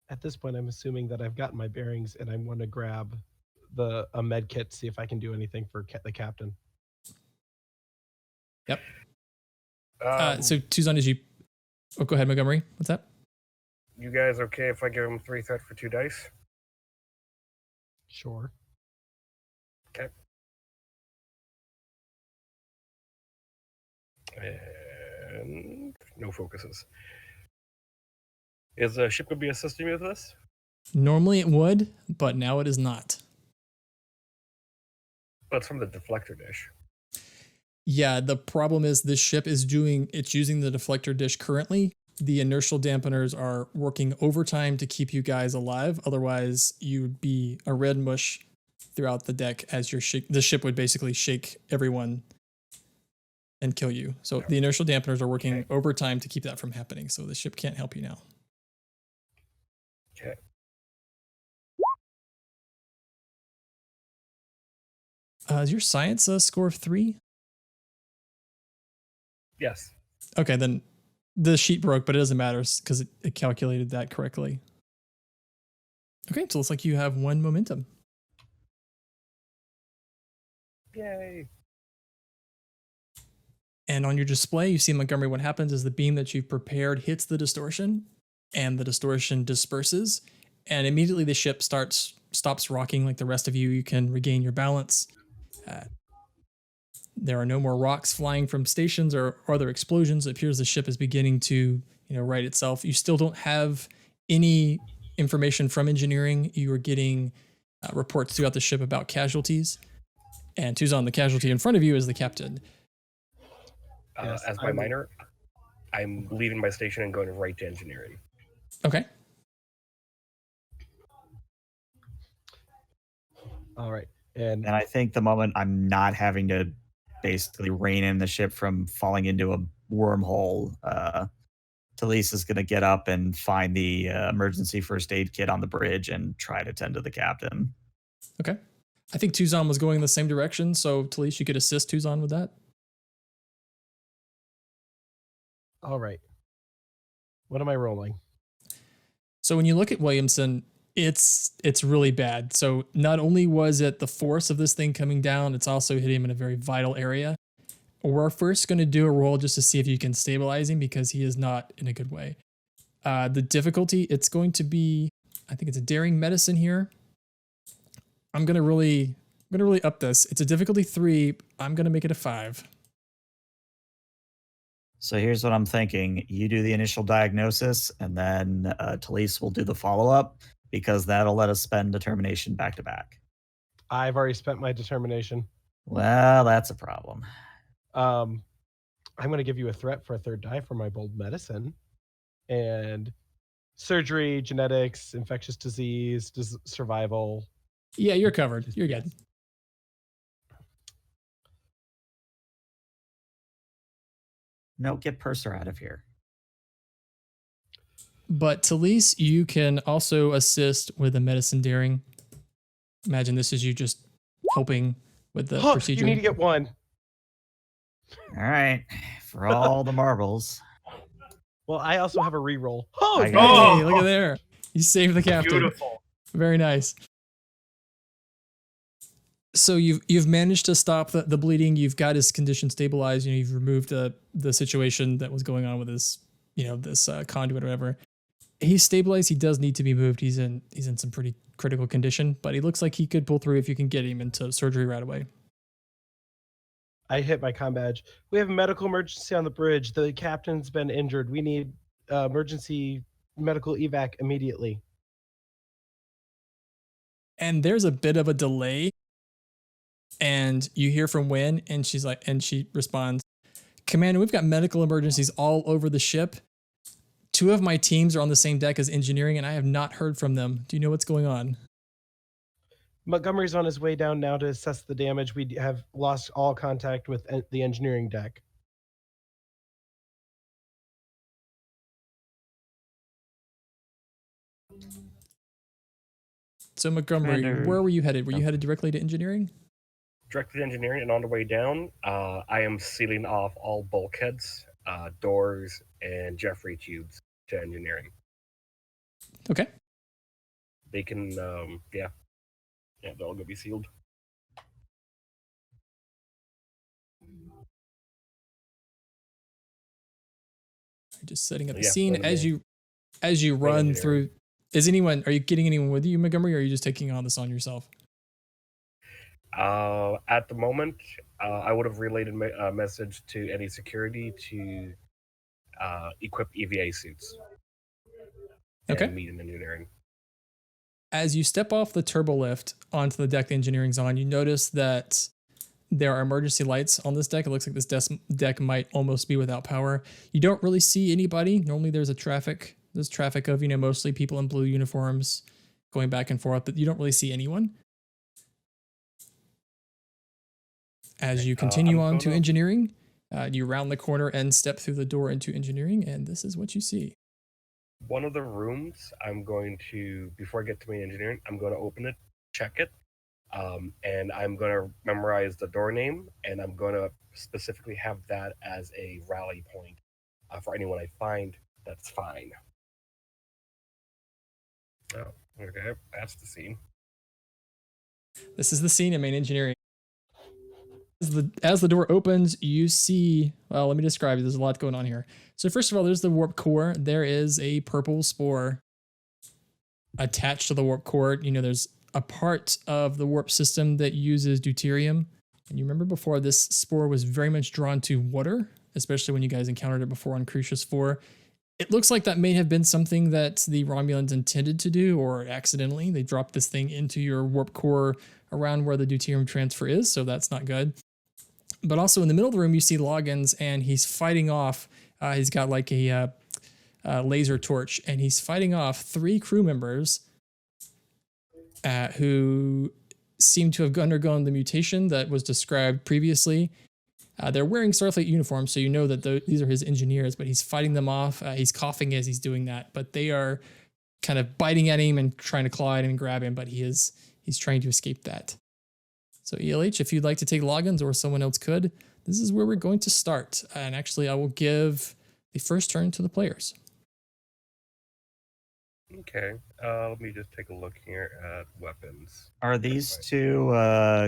At this point, I'm assuming that I've gotten my bearings and I want to grab a med kit, see if I can do anything for the captain. Yep. So Tuzon, as you... Oh, go ahead, Montgomery. What's that? You guys okay if I give him 3 threat for 2 dice? Sure. Okay. And no focuses. Is the ship going to be assisting me with this? Normally it would, but now it is not. That's from the deflector dish. Yeah, the problem is this ship is using the deflector dish currently. The inertial dampeners are working overtime to keep you guys alive. Otherwise, you would be a red mush throughout the deck as the ship would basically shake everyone and kill you. So the inertial dampeners are working overtime to keep that from happening. So the ship can't help you now. Okay. Is your science a score of 3? Yes. Okay, then the sheet broke, but it doesn't matter because it calculated that correctly. Okay, so it looks like you have 1 momentum. Yay. And on your display, you see Montgomery, what happens is the beam that you've prepared hits the distortion and the distortion disperses. And immediately the ship stops rocking like the rest of you. You can regain your balance. There are no more rocks flying from stations or other explosions. It appears the ship is beginning to, right itself. You still don't have any information from engineering. You are getting reports throughout the ship about casualties. And Tuzon, the casualty in front of you, is the captain. Yes, as my minor, I'm leaving my station and going right to engineering. Okay. All right. And I think the moment I'm not having to basically rein in the ship from falling into a wormhole, Talise is going to get up and find the emergency first aid kit on the bridge and try to tend to the captain. Okay. I think Tuzon was going in the same direction, so Talise, you could assist Tuzon with that. all right. What am I rolling? So when you look at Williamson, it's really bad. So not only was it the force of this thing coming down, it's also hit him in a very vital area. We're first going to do a roll just to see if you can stabilize him because he is not in a good way. The difficulty, it's going to be, I think it's a daring medicine here. I'm gonna really up this. It's a difficulty 3. I'm gonna make it a 5. So here's what I'm thinking. You do the initial diagnosis, and then Talise will do the follow-up, because that'll let us spend determination back to back. I've already spent my determination. Well, that's a problem. I'm going to give you a threat for a 3rd die for my bold medicine. And surgery, genetics, infectious disease, survival. Yeah, you're covered. You're good. No, get Purser out of here. But Talise, you can also assist with a medicine daring. Imagine this is you just helping with the procedure. You need to get 1. All right, for all the marbles. Well, I also have a reroll. I Hey, got look at there. You saved the captain. Beautiful. Very nice. So you've managed to stop the bleeding. You've got his condition stabilized. You've removed the situation that was going on with his, this conduit or whatever. He's stabilized. He does need to be moved. He's in some pretty critical condition, but he looks like he could pull through if you can get him into surgery right away. I hit my comm badge. We have a medical emergency on the bridge. The captain's been injured. We need emergency medical evac immediately. And there's a bit of a delay. And you hear from Wynn, and she responds, "Commander, we've got medical emergencies all over the ship. 2 of my teams are on the same deck as engineering, and I have not heard from them. Do you know what's going on?" Montgomery's on his way down now to assess the damage. We have lost all contact with the engineering deck. So Montgomery, Commander. where were you headed? Were you headed directly to engineering? Directly to engineering, and on the way down, I am sealing off all bulkheads, doors, and Jeffrey tubes to engineering. Okay. They can, they're all gonna be sealed. Just setting up the Yeah, scene go to main. as you run engineering. through. Are you getting anyone with you, Montgomery, or are you just taking on this on yourself? At the moment, I would have relayed a message to any security to equip EVA suits Okay. and meet in engineering. As you step off the turbo lift onto the deck the engineering's on, you notice that there are emergency lights on this deck. It looks like this deck might almost be without power. You don't really see anybody. Normally there's traffic of, mostly people in blue uniforms going back and forth, but you don't really see anyone. As you continue on to engineering, you round the corner and step through the door into engineering, and this is what you see. One of the rooms, I'm going to, before I get to main engineering, I'm going to open it, check it, and I'm going to memorize the door name, and I'm going to specifically have that as a rally point for anyone I find that's fine. Oh, okay, that's the scene. This is the scene in main engineering. As the door opens, you see, well, let me describe it. There's a lot going on here. So first of all, there's the warp core. There is a purple spore attached to the warp core. There's a part of the warp system that uses deuterium. And you remember before, this spore was very much drawn to water, especially when you guys encountered it before on Crucius 4. It looks like that may have been something that the Romulans intended to do, or accidentally. They dropped this thing into your warp core around where the deuterium transfer is, so that's not good. But also in the middle of the room, you see Loggins, and he's fighting off. He's got like a laser torch, and he's fighting off 3 crew members who seem to have undergone the mutation that was described previously. They're wearing Starfleet uniforms, so you know that these are his engineers, but he's fighting them off. He's coughing as he's doing that, but they are kind of biting at him and trying to claw at him and grab him, but he's trying to escape that. So ELH, if you'd like to take Loggins, or someone else could, this is where we're going to start. And actually, I will give the first turn to the players. Okay, let me just take a look here at weapons. Are these two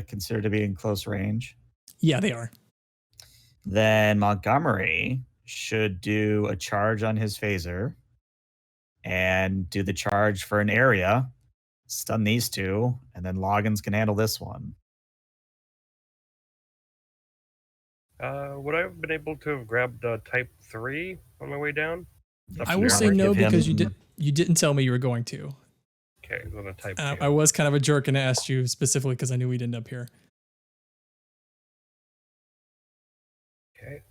considered to be in close range? Yeah, they are. Then Montgomery should do a charge on his phaser and do the charge for an area, stun these two, and then Loggins can handle this one. Would I have been able to have grabbed Type 3 on my way down? I will say no, Give him- because you didn't tell me you were going to. Okay, I'm gonna Type 2. I was kind of a jerk and asked you specifically because I knew we'd end up here. Okay.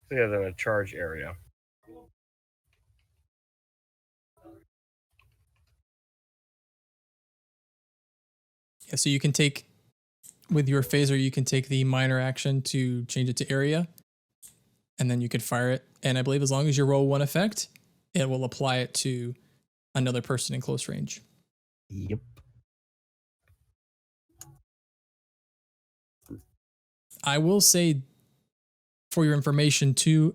So yeah, then a charge area. Yeah, so you can take, with your phaser, you can take the minor action to change it to area, and then you could fire it. And I believe as long as you roll 1 effect, it will apply it to another person in close range. Yep. I will say, for your information too,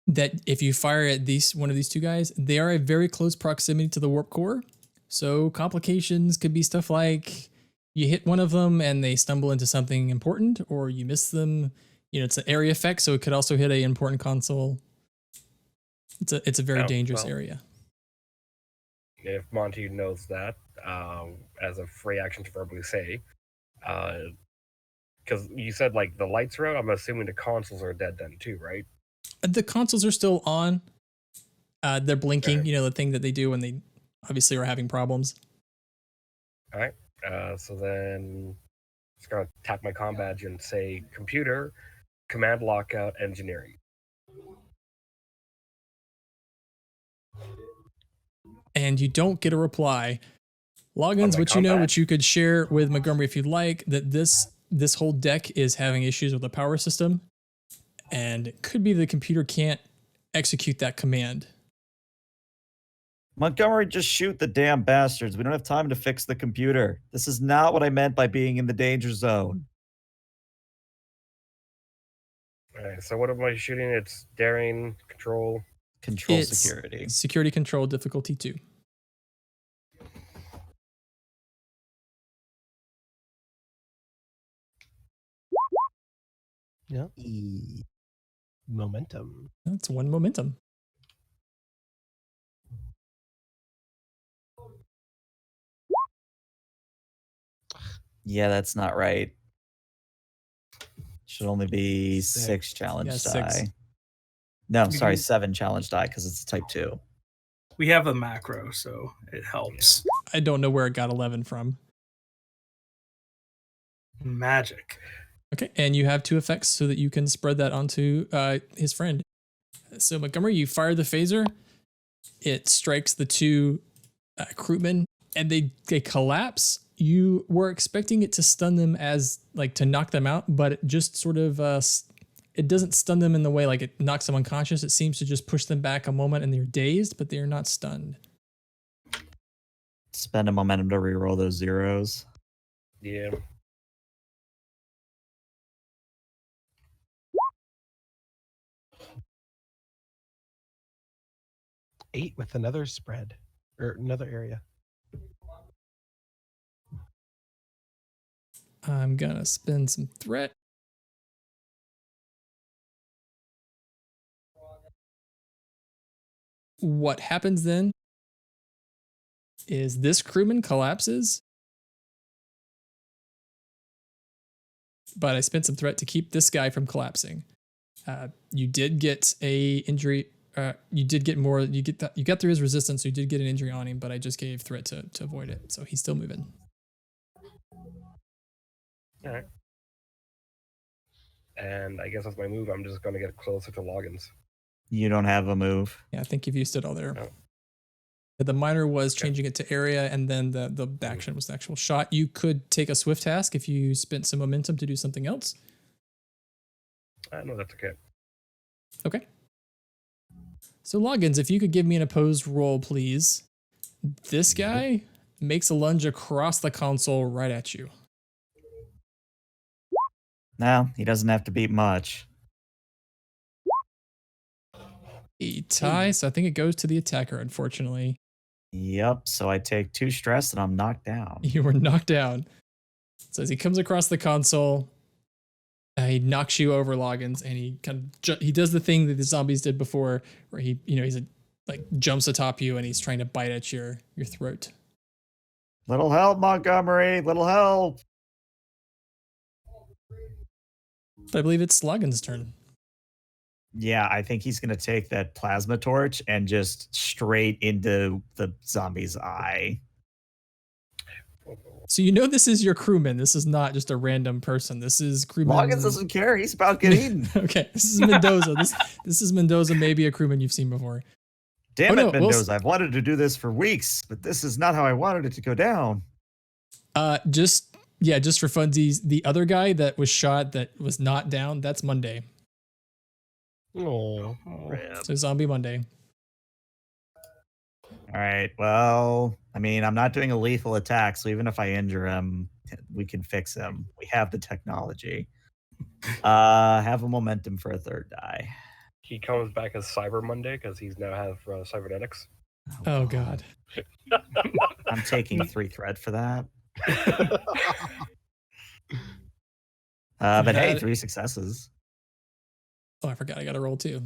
that if you fire at one of these 2 guys, they are a very close proximity to the warp core. So complications could be stuff like you hit one of them and they stumble into something important, or you miss them. It's an area effect, so it could also hit an important console. It's a very dangerous area. If Monty knows that, as a free action to verbally say, because you said like the lights are out, I'm assuming the consoles are dead then too, right? The consoles are still on. They're blinking, Okay. the thing that they do when they obviously are having problems. All right. So then, just gonna tap my comm badge and say, "Computer, command lockout engineering." And you don't get a reply. Loggins, which you could share with Montgomery if you'd like, that this whole deck is having issues with the power system, and it could be the computer can't execute that command. Montgomery, just shoot the damn bastards. We don't have time to fix the computer. This is not what I meant by being in the danger zone. All right. So what am I shooting? It's daring, control. Control It's security. Security control difficulty 2. Yeah. momentum. That's 1 momentum. Yeah, that's not right. Should only be 6 6. challenge Yeah, die. 6. No, You sorry, can- 7 challenge die because it's a type 2. We have a macro, so it helps. I don't know where it got 11 from. Magic. Okay, and you have 2 effects so that you can spread that onto his friend. So Montgomery, you fire the phaser. It strikes the 2 crewmen, and they collapse. You were expecting it to stun them as like to knock them out, but it just sort of it doesn't stun them in the way like it knocks them unconscious. It seems to just push them back a moment, and they're dazed, but they are not stunned. Spend a momentum to reroll those zeros. Yeah. Eight with another spread or another area. I'm gonna spend some threat. What happens then is this crewman collapses, but I spent some threat to keep this guy from collapsing. You did get a injury. You did get more. You got through his resistance, so you did get an injury on him, but I just gave threat to avoid it, so he's still moving. All right. And I guess that's my move. I'm just going to get closer to Loggins. You don't have a move. Yeah, I think you've used it all there. Oh. The minor was changing it to area, and then the action was the actual shot. You could take a swift task if you spent some momentum to do something else. No, that's okay. Okay. So Loggins, if you could give me an opposed roll, please. This guy makes a lunge across the console right at you. No, he doesn't have to beat much. A tie, so I think it goes to the attacker, unfortunately. Yep, so I take 2 stress and I'm knocked down. You were knocked down. So as he comes across the console, he knocks you over, Loggins, and he kind of he does the thing that the zombies did before, where he's like jumps atop you and he's trying to bite at your throat. Little help, Montgomery, little help. But I believe it's Loggins' turn. Yeah, I think he's going to take that plasma torch and just straight into the zombie's eye. So this is your crewman. This is not just a random person. This is crewman. Loggins doesn't care. He's about to get eaten. Okay, this is Mendoza. This is Mendoza, maybe a crewman you've seen before. Damn Oh, it, no, Mendoza. I've wanted to do this for weeks, but this is not how I wanted it to go down. Just for funsies, the other guy that was shot that was not down, that's Monday. Oh, So Zombie Monday. All right. Well, I mean, I'm not doing a lethal attack, so even if I injure him, we can fix him. We have the technology. Have a momentum for a 3rd die. He comes back as Cyber Monday because he's now have cybernetics. Oh God. I'm taking 3 threat for that. But hey, 3 successes. Oh, I forgot I got to roll too.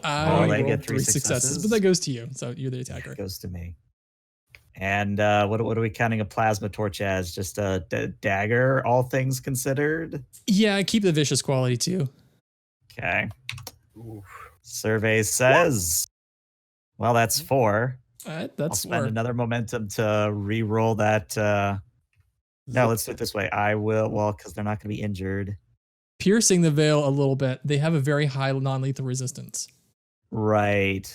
I they rolled get 3 3 successes, but that goes to you. So you're the attacker. It goes to me. And what are we counting a plasma torch as? Just a dagger, all things considered? Yeah, keep the vicious quality too. Okay. Oof. Survey says, well, that's 4. I'll That's spend 4. another momentum to re-roll that. No, let's do it this way. I will, because they're not going to be injured. Piercing the veil a little bit. They have a very high non-lethal resistance. Right.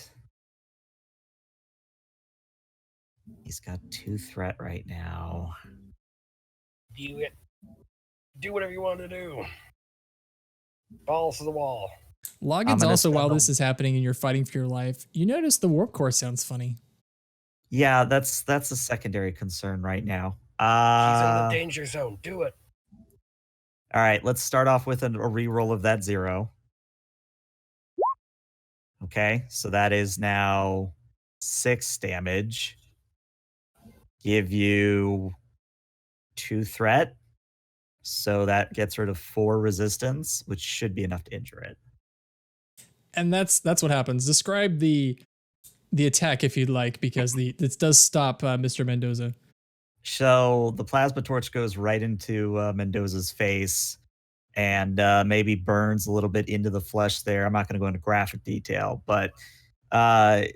He's got 2 threat right now. Do it. Do whatever you want to do. Balls to the wall. Loggins also, spend while them. this is happening and you're fighting for your life, you notice the warp core sounds funny. Yeah, that's a secondary concern right now. He's in the danger zone. Do it. All right, let's start off with a reroll of that 0. Okay, so that is now 6 damage. Give you 2 threat. So that gets rid of 4 resistance, which should be enough to injure it. And that's what happens. Describe the attack if you'd like, because it does stop Mr. Mendoza. So the plasma torch goes right into Mendoza's face and maybe burns a little bit into the flesh there. I'm not going to go into graphic detail, but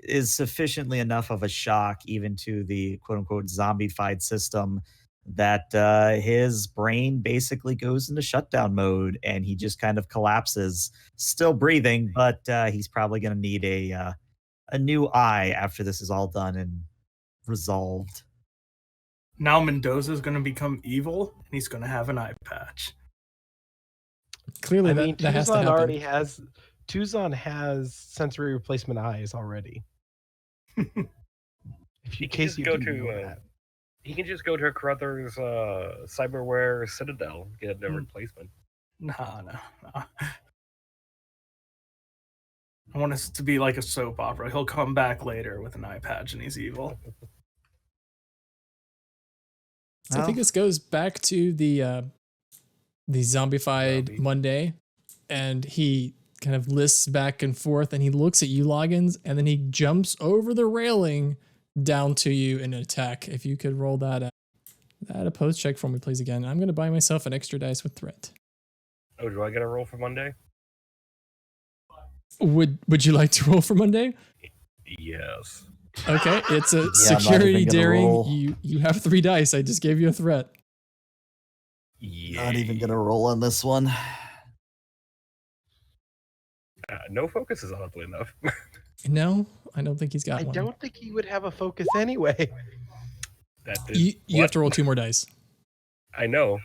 is sufficiently enough of a shock even to the quote unquote zombified system that his brain basically goes into shutdown mode and he just kind of collapses, still breathing, but he's probably going to need a new eye after this is all done and resolved. Now Mendoza's going to become evil, and he's going to have an eye patch. Clearly, I mean, that has to Tuzon happen. already has. Tuzon has sensory replacement eyes already. In case you didn't know that. He can just go to Carruthers Cyberware Citadel, get a replacement. No. I want us to be like a soap opera. He'll come back later with an eye patch, and he's evil. So I think this goes back to the zombified Zombie. Monday, and he kind of lists back and forth, and he looks at you, Loggins, and then he jumps over the railing down to you in an attack. If you could roll that opposed check for me, please, again. I'm going to buy myself an extra dice with threat. Oh, do I get a roll for Monday? Would you like to roll for Monday? Yes. Okay, it's a I'm not security even gonna daring. roll. You have 3 dice. I just gave you a threat. Not even gonna roll on this one. No focus is oddly enough. No, I don't think he's got I one. don't think he would have a focus anyway. You have to roll 2 more dice. I know.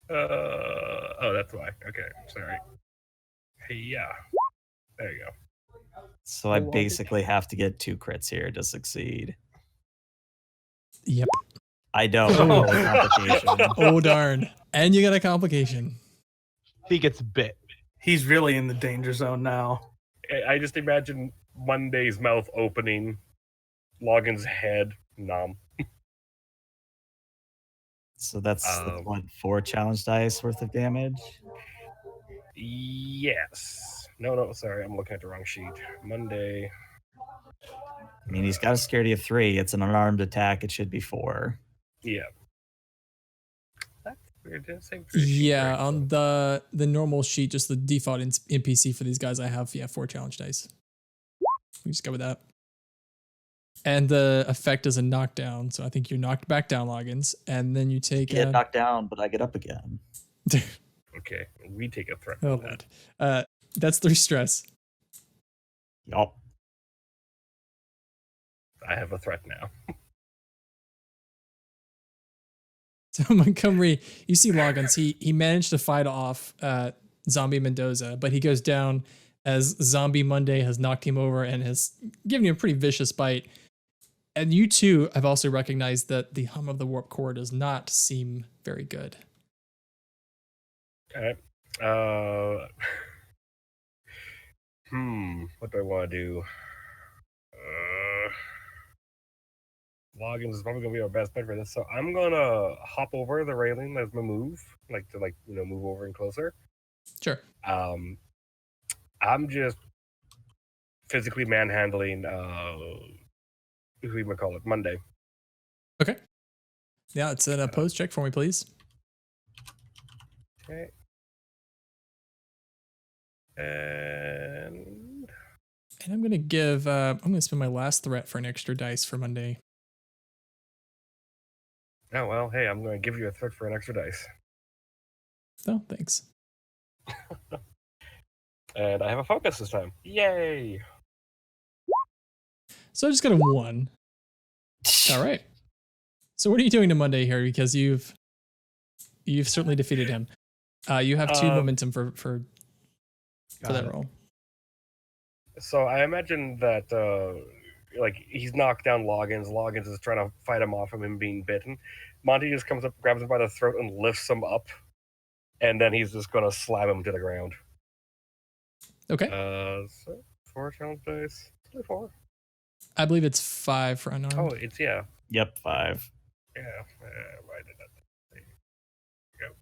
Oh, that's why. Okay, sorry. Hey, yeah. There you go. So I basically have to get 2 crits here to succeed. Yep. I don't. Oh. Roll a complication. Oh darn! And you got a complication. He gets bit. He's really in the danger zone now. I just imagine Monday's mouth opening, Logan's head numb. So that's 4 challenge dice worth of damage. Yes. No, sorry, I'm looking at the wrong sheet. Monday. I mean, he's got a scaredy of 3. It's an unarmed attack. It should be 4. Yeah. That's weird. Didn't say for a sheet, Yeah, right? on the normal sheet, just the default NPC for these guys, I have 4 challenge dice. We just go with that. And the effect is a knockdown, so I think you're knocked back down, Loggins, and then you take. Get knocked down, but I get up again. Okay, we take a threat. Oh, from that. Lord. That's 3 stress. Yup. I have a threat now. So Montgomery, you see Loggins. He managed to fight off Zombie Mendoza, but he goes down as Zombie Monday has knocked him over and has given him a pretty vicious bite. And you too have also recognized that the hum of the warp core does not seem very good. Alright. What do I want to do? Loggins is probably gonna be our best bet for this, so I'm gonna hop over the railing as my move, move over and closer. Sure. I'm just physically manhandling who you might call it, Monday. Okay. Yeah, it's an opposed check for me, please. Okay. And I'm gonna give. I'm gonna spend my last threat for an extra dice for Monday. oh well, hey, I'm gonna give you a threat for an extra dice. Oh, thanks. And I have a focus this time. Yay! So I just got a 1. All right. So what are you doing to Monday here? Because you've certainly defeated him. You have 2 momentum for that roll. So I imagine that he's knocked down Loggins. Loggins is trying to fight him off from him being bitten. Monty just comes up, grabs him by the throat, and lifts him up. And then he's just gonna slam him to the ground. Okay. So 4 challenge dice. 4. I believe it's 5 for unarmed. Oh, it's yeah. Yep, 5. Yeah. Why did that? There you go.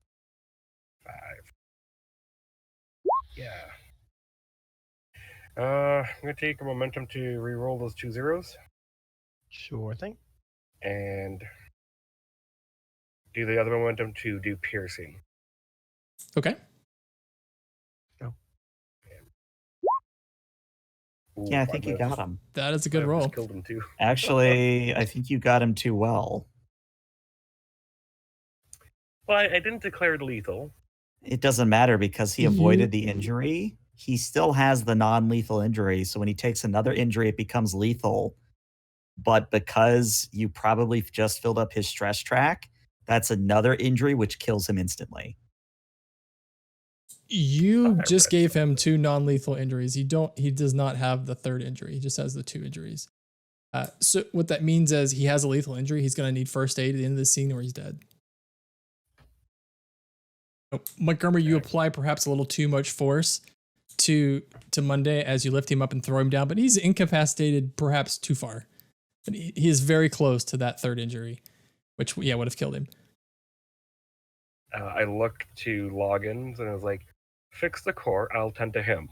Yeah. I'm gonna take a momentum to re-roll those 2 zeros Sure thing. and do the other momentum to do piercing. Okay. Ooh, Yeah, I 5 think you minutes. got him. That is a good I've roll. just killed him too. Actually, I think you got him too well. Well, I didn't declare it lethal. It doesn't matter because he You- avoided the injury. He still has the non-lethal injury, so when he takes another injury, it becomes lethal. But because you probably just filled up his stress track, that's another injury which kills him instantly. You I just read gave him 2 non-lethal injuries. He does not have the 3rd injury. He just has the 2 injuries. So what that means is he has a lethal injury. He's going to need first aid at the end of the scene or he's dead. Montgomery, you apply perhaps a little too much force to Monday as you lift him up and throw him down, but he's incapacitated perhaps too far. But he is very close to that 3rd injury, which would have killed him. I looked to logins and I was like, fix the core, I'll tend to him.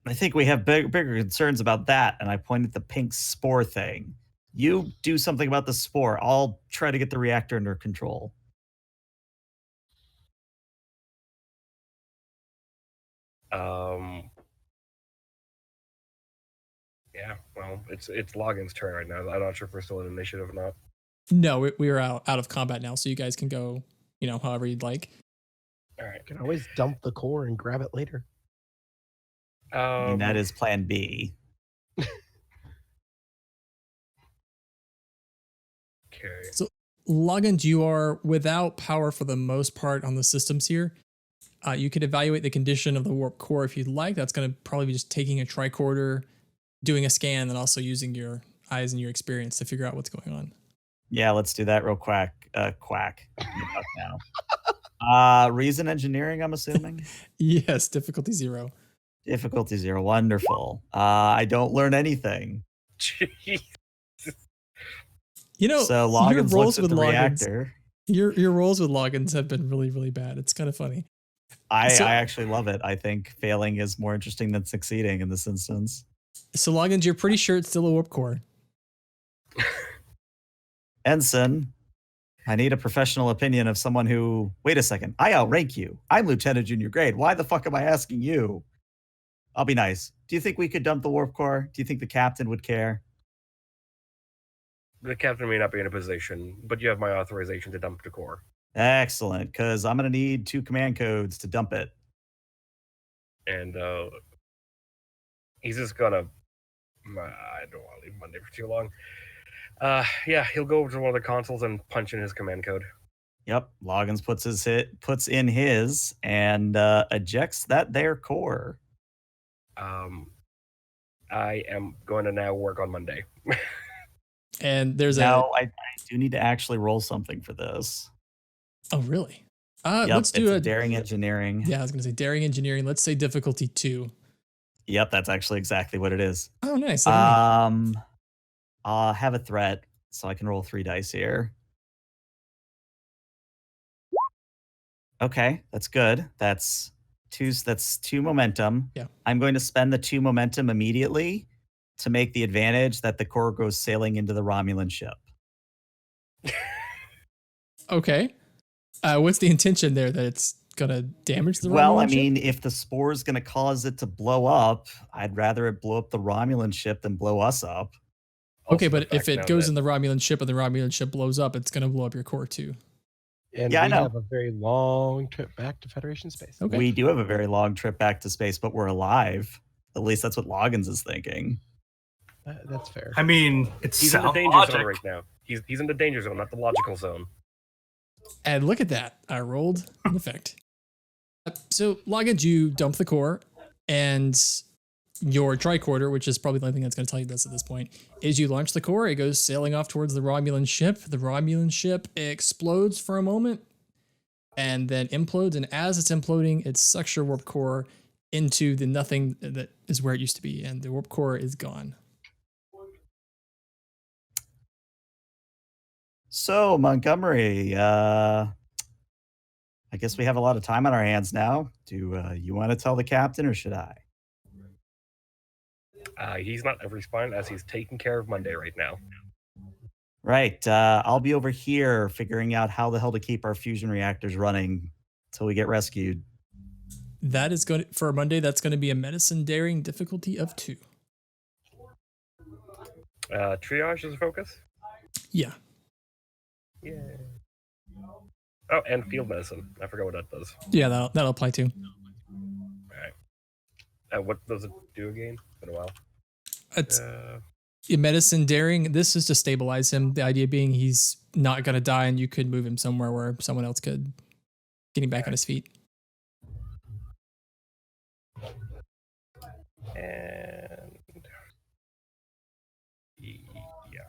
I think we have bigger concerns about that, and I pointed the pink spore thing. You do something about the spore. I'll try to get the reactor under control. Yeah, well, it's Login's turn right now. I'm not sure if we're still in initiative or not. No, we are out of combat now, so you guys can go, however you'd like. All right. You can always dump the core and grab it later. I mean, that is plan B. Okay. So, Loggins, you are without power for the most part on the systems here. You could evaluate the condition of the warp core if you'd like. That's going to probably be just taking a tricorder, doing a scan, and also using your eyes and your experience to figure out what's going on. Yeah, let's do that real quick. Quack. Now. Reason engineering, I'm assuming? Yes, difficulty 0. Difficulty 0. Wonderful. I don't learn anything. Jeez. So your Loggins rolls looks at with the Loggins, reactor. your rolls with Loggins have been really, really bad. It's kind of funny. I So- actually love it. I think failing is more interesting than succeeding in this instance. So, Loggins, you're pretty sure it's still a warp core. Ensign, I need a professional opinion of someone who. Wait a second. I outrank you. I'm Lieutenant Junior Grade. Why the fuck am I asking you? I'll be nice. Do you think we could dump the warp core? Do you think the captain would care? The captain may not be in a position, but you have my authorization to dump the core. Excellent, because I'm going to need 2 command codes to dump it. And he's just gonna. I don't want to leave Monday for too long. Yeah, he'll go over to one of the consoles and punch in his command code. Yep, Loggins puts in his and ejects that there core. I am going to now work on Monday. And there's Now, I do need to actually roll something for this. Oh, really? Yep, Let's do it's a daring engineering. Yeah, I was going to say daring engineering. Let's say difficulty 2. Yep, that's actually exactly what it is. Oh, nice. Look at me. I'll have a threat, so I can roll 3 dice here. Okay, that's good. That's 2 momentum. Yeah. I'm going to spend the 2 momentum immediately to make the advantage that the core goes sailing into the Romulan ship. Okay. What's the intention there? That it's gonna damage the Well, Romulan I ship? mean, if the spore is going to cause it to blow up, I'd rather it blow up the Romulan ship than blow us up. Okay, Also, but the if fact it now goes that- in the Romulan ship and the Romulan ship blows up, it's gonna blow up your core too. And Yeah, I we know. have a very long trip back to Federation space. Okay. We do have a very long trip back to space, but we're alive. At least that's what Loggins is thinking. That's fair. I mean, it's He's in the sound danger logic. zone right now. He's in the danger zone, not the logical zone. And look at that. I rolled an effect. So Loggins, you dump the core, and your tricorder, which is probably the only thing that's going to tell you this at this point, is you launch the core. It goes sailing off towards the Romulan ship. The Romulan ship explodes for a moment and then implodes. And as it's imploding, it sucks your warp core into the nothing that is where it used to be. And the warp core is gone. So, Montgomery, I guess we have a lot of time on our hands now. Do you want to tell the captain, or should I? He's not responding as he's taking care of Monday right now. Right. I'll be over here figuring out how the hell to keep our fusion reactors running till we get rescued. That is going to, for Monday, that's going to be a medicine daring difficulty of 2. Triage is a focus? Yeah. Yeah. Oh, and field medicine. I forgot what that does. Yeah, that'll apply too. Alright. What does it do again? It's been a while. It's medicine daring. This is to stabilize him. The idea being he's not going to die and you could move him somewhere where someone else could get him back on his feet. And yeah.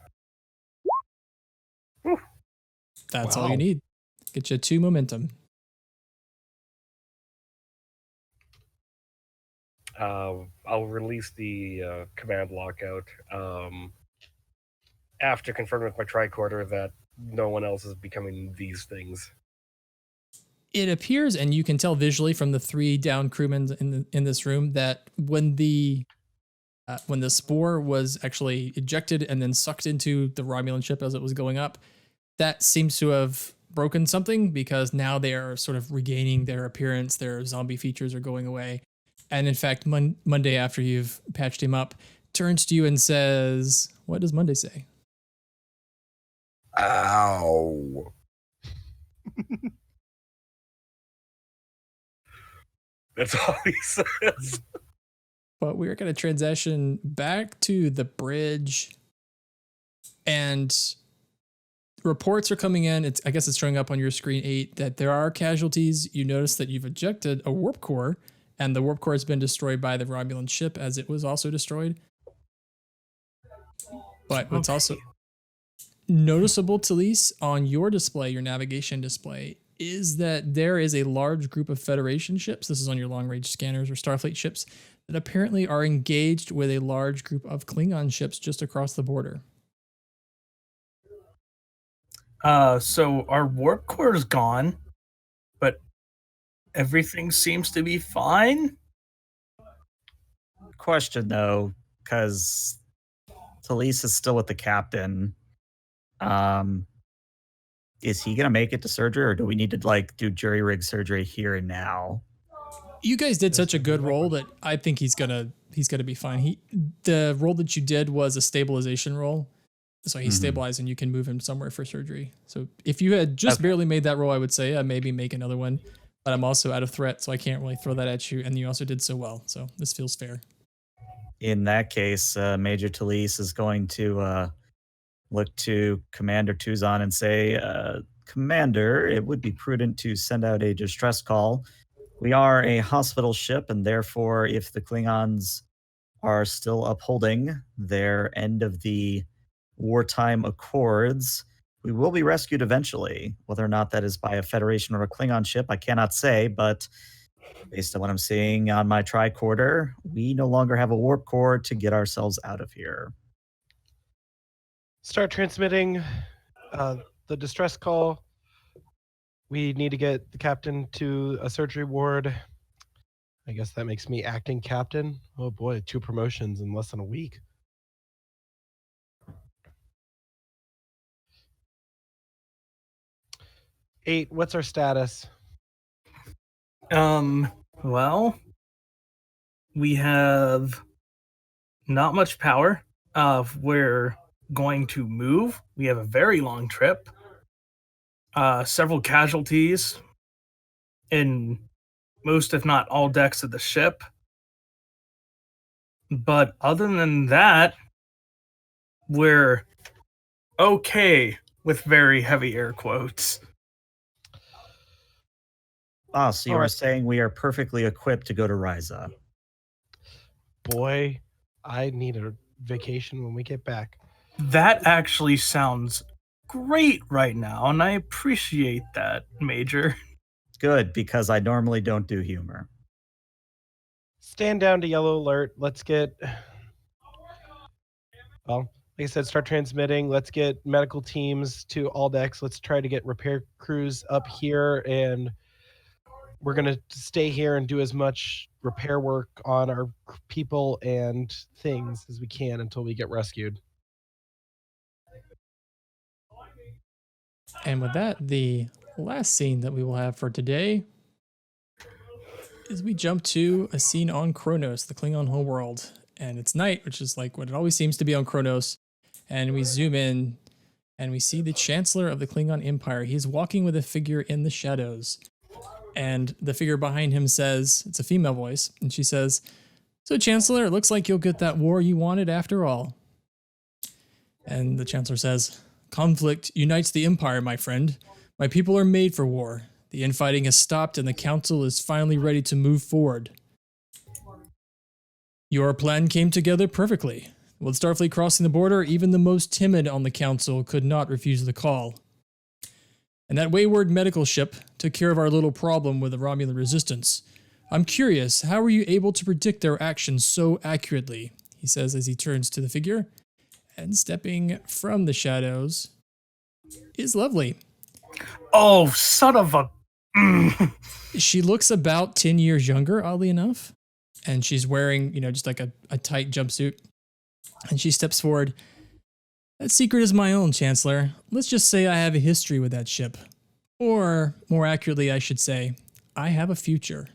Whew. That's all Wow. you need. Get you 2 momentum. I'll release the command lockout after confirming with my tricorder that no one else is becoming these things. It appears, and you can tell visually from the 3 down crewmen in this room, that when the spore was actually ejected and then sucked into the Romulan ship as it was going up, that seems to have broken something, because now they are sort of regaining their appearance. Their zombie features are going away. And in fact, Monday, after you've patched him up, turns to you and says, what does Monday say? Ow. That's all he says. But we're going to transition back to the bridge, and reports are coming in. I guess it's showing up on your screen, 8, that there are casualties. You notice that you've ejected a warp core, and the warp core has been destroyed by the Romulan ship as it was also destroyed. But what's also noticeable, Talise, on your display, your navigation display, is that there is a large group of Federation ships. This is on your long-range scanners or Starfleet ships that apparently are engaged with a large group of Klingon ships just across the border. So our warp core is gone, but everything seems to be fine. Question though, because Talise is still with the captain. Is he gonna make it to surgery, or do we need to do jury rig surgery here and now? You guys did such a good my roll that I think he's gonna be fine. The roll that you did was a stabilization roll, so he's stabilized and you can move him somewhere for surgery. So if you had just barely made that roll, I would say maybe make another one. But I'm also out of threat, so I can't really throw that at you. And you also did so well, so this feels fair. In that case, Major Talise is going to look to Commander Tuzon and say, Commander, it would be prudent to send out a distress call. We are a hospital ship, and therefore, if the Klingons are still upholding their end of the wartime accords, we will be rescued eventually. Whether or not that is by a Federation or a Klingon ship, I cannot say, but based on what I'm seeing on my tricorder, we no longer have a warp core to get ourselves out of here. Start transmitting the distress call. We need to get the captain to a surgery ward. I guess that makes me acting captain. Oh boy, 2 promotions in less than a week. Eight, what's our status? Well, we have not much power. We're going to move. We have a very long trip. Several casualties in most, if not all, decks of the ship. But other than that, we're okay, with very heavy air quotes. Ah, so you All are right. saying we are perfectly equipped to go to Ryza. Boy, I need a vacation when we get back. That actually sounds great right now, and I appreciate that, Major. Good, because I normally don't do humor. Stand down to yellow alert. Let's get, well, like I said, start transmitting. Let's get medical teams to all decks. Let's try to get repair crews up here and we're going to stay here and do as much repair work on our people and things as we can until we get rescued. And with that, the last scene that we will have for today is we jump to a scene on Kronos, the Klingon homeworld. And it's night, which is like what it always seems to be on Kronos. And we zoom in and we see the Chancellor of the Klingon Empire. He's walking with a figure in the shadows. And the figure behind him says, it's a female voice, and she says, "So Chancellor, it looks like you'll get that war you wanted after all." And the Chancellor says, "Conflict unites the Empire, my friend. My people are made for war. The infighting has stopped and the Council is finally ready to move forward. Your plan came together perfectly. With Starfleet crossing the border, even the most timid on the Council could not refuse the call. And that wayward medical ship took care of our little problem with the Romulan resistance. I'm curious, how were you able to predict their actions so accurately?" he says as he turns to the figure. And stepping from the shadows is Lovely. Oh, son of a... She looks about 10 years younger, oddly enough. And she's wearing, just like a tight jumpsuit. And she steps forward. "That secret is my own, Chancellor. Let's just say I have a history with that ship. Or, more accurately, I should say, I have a future."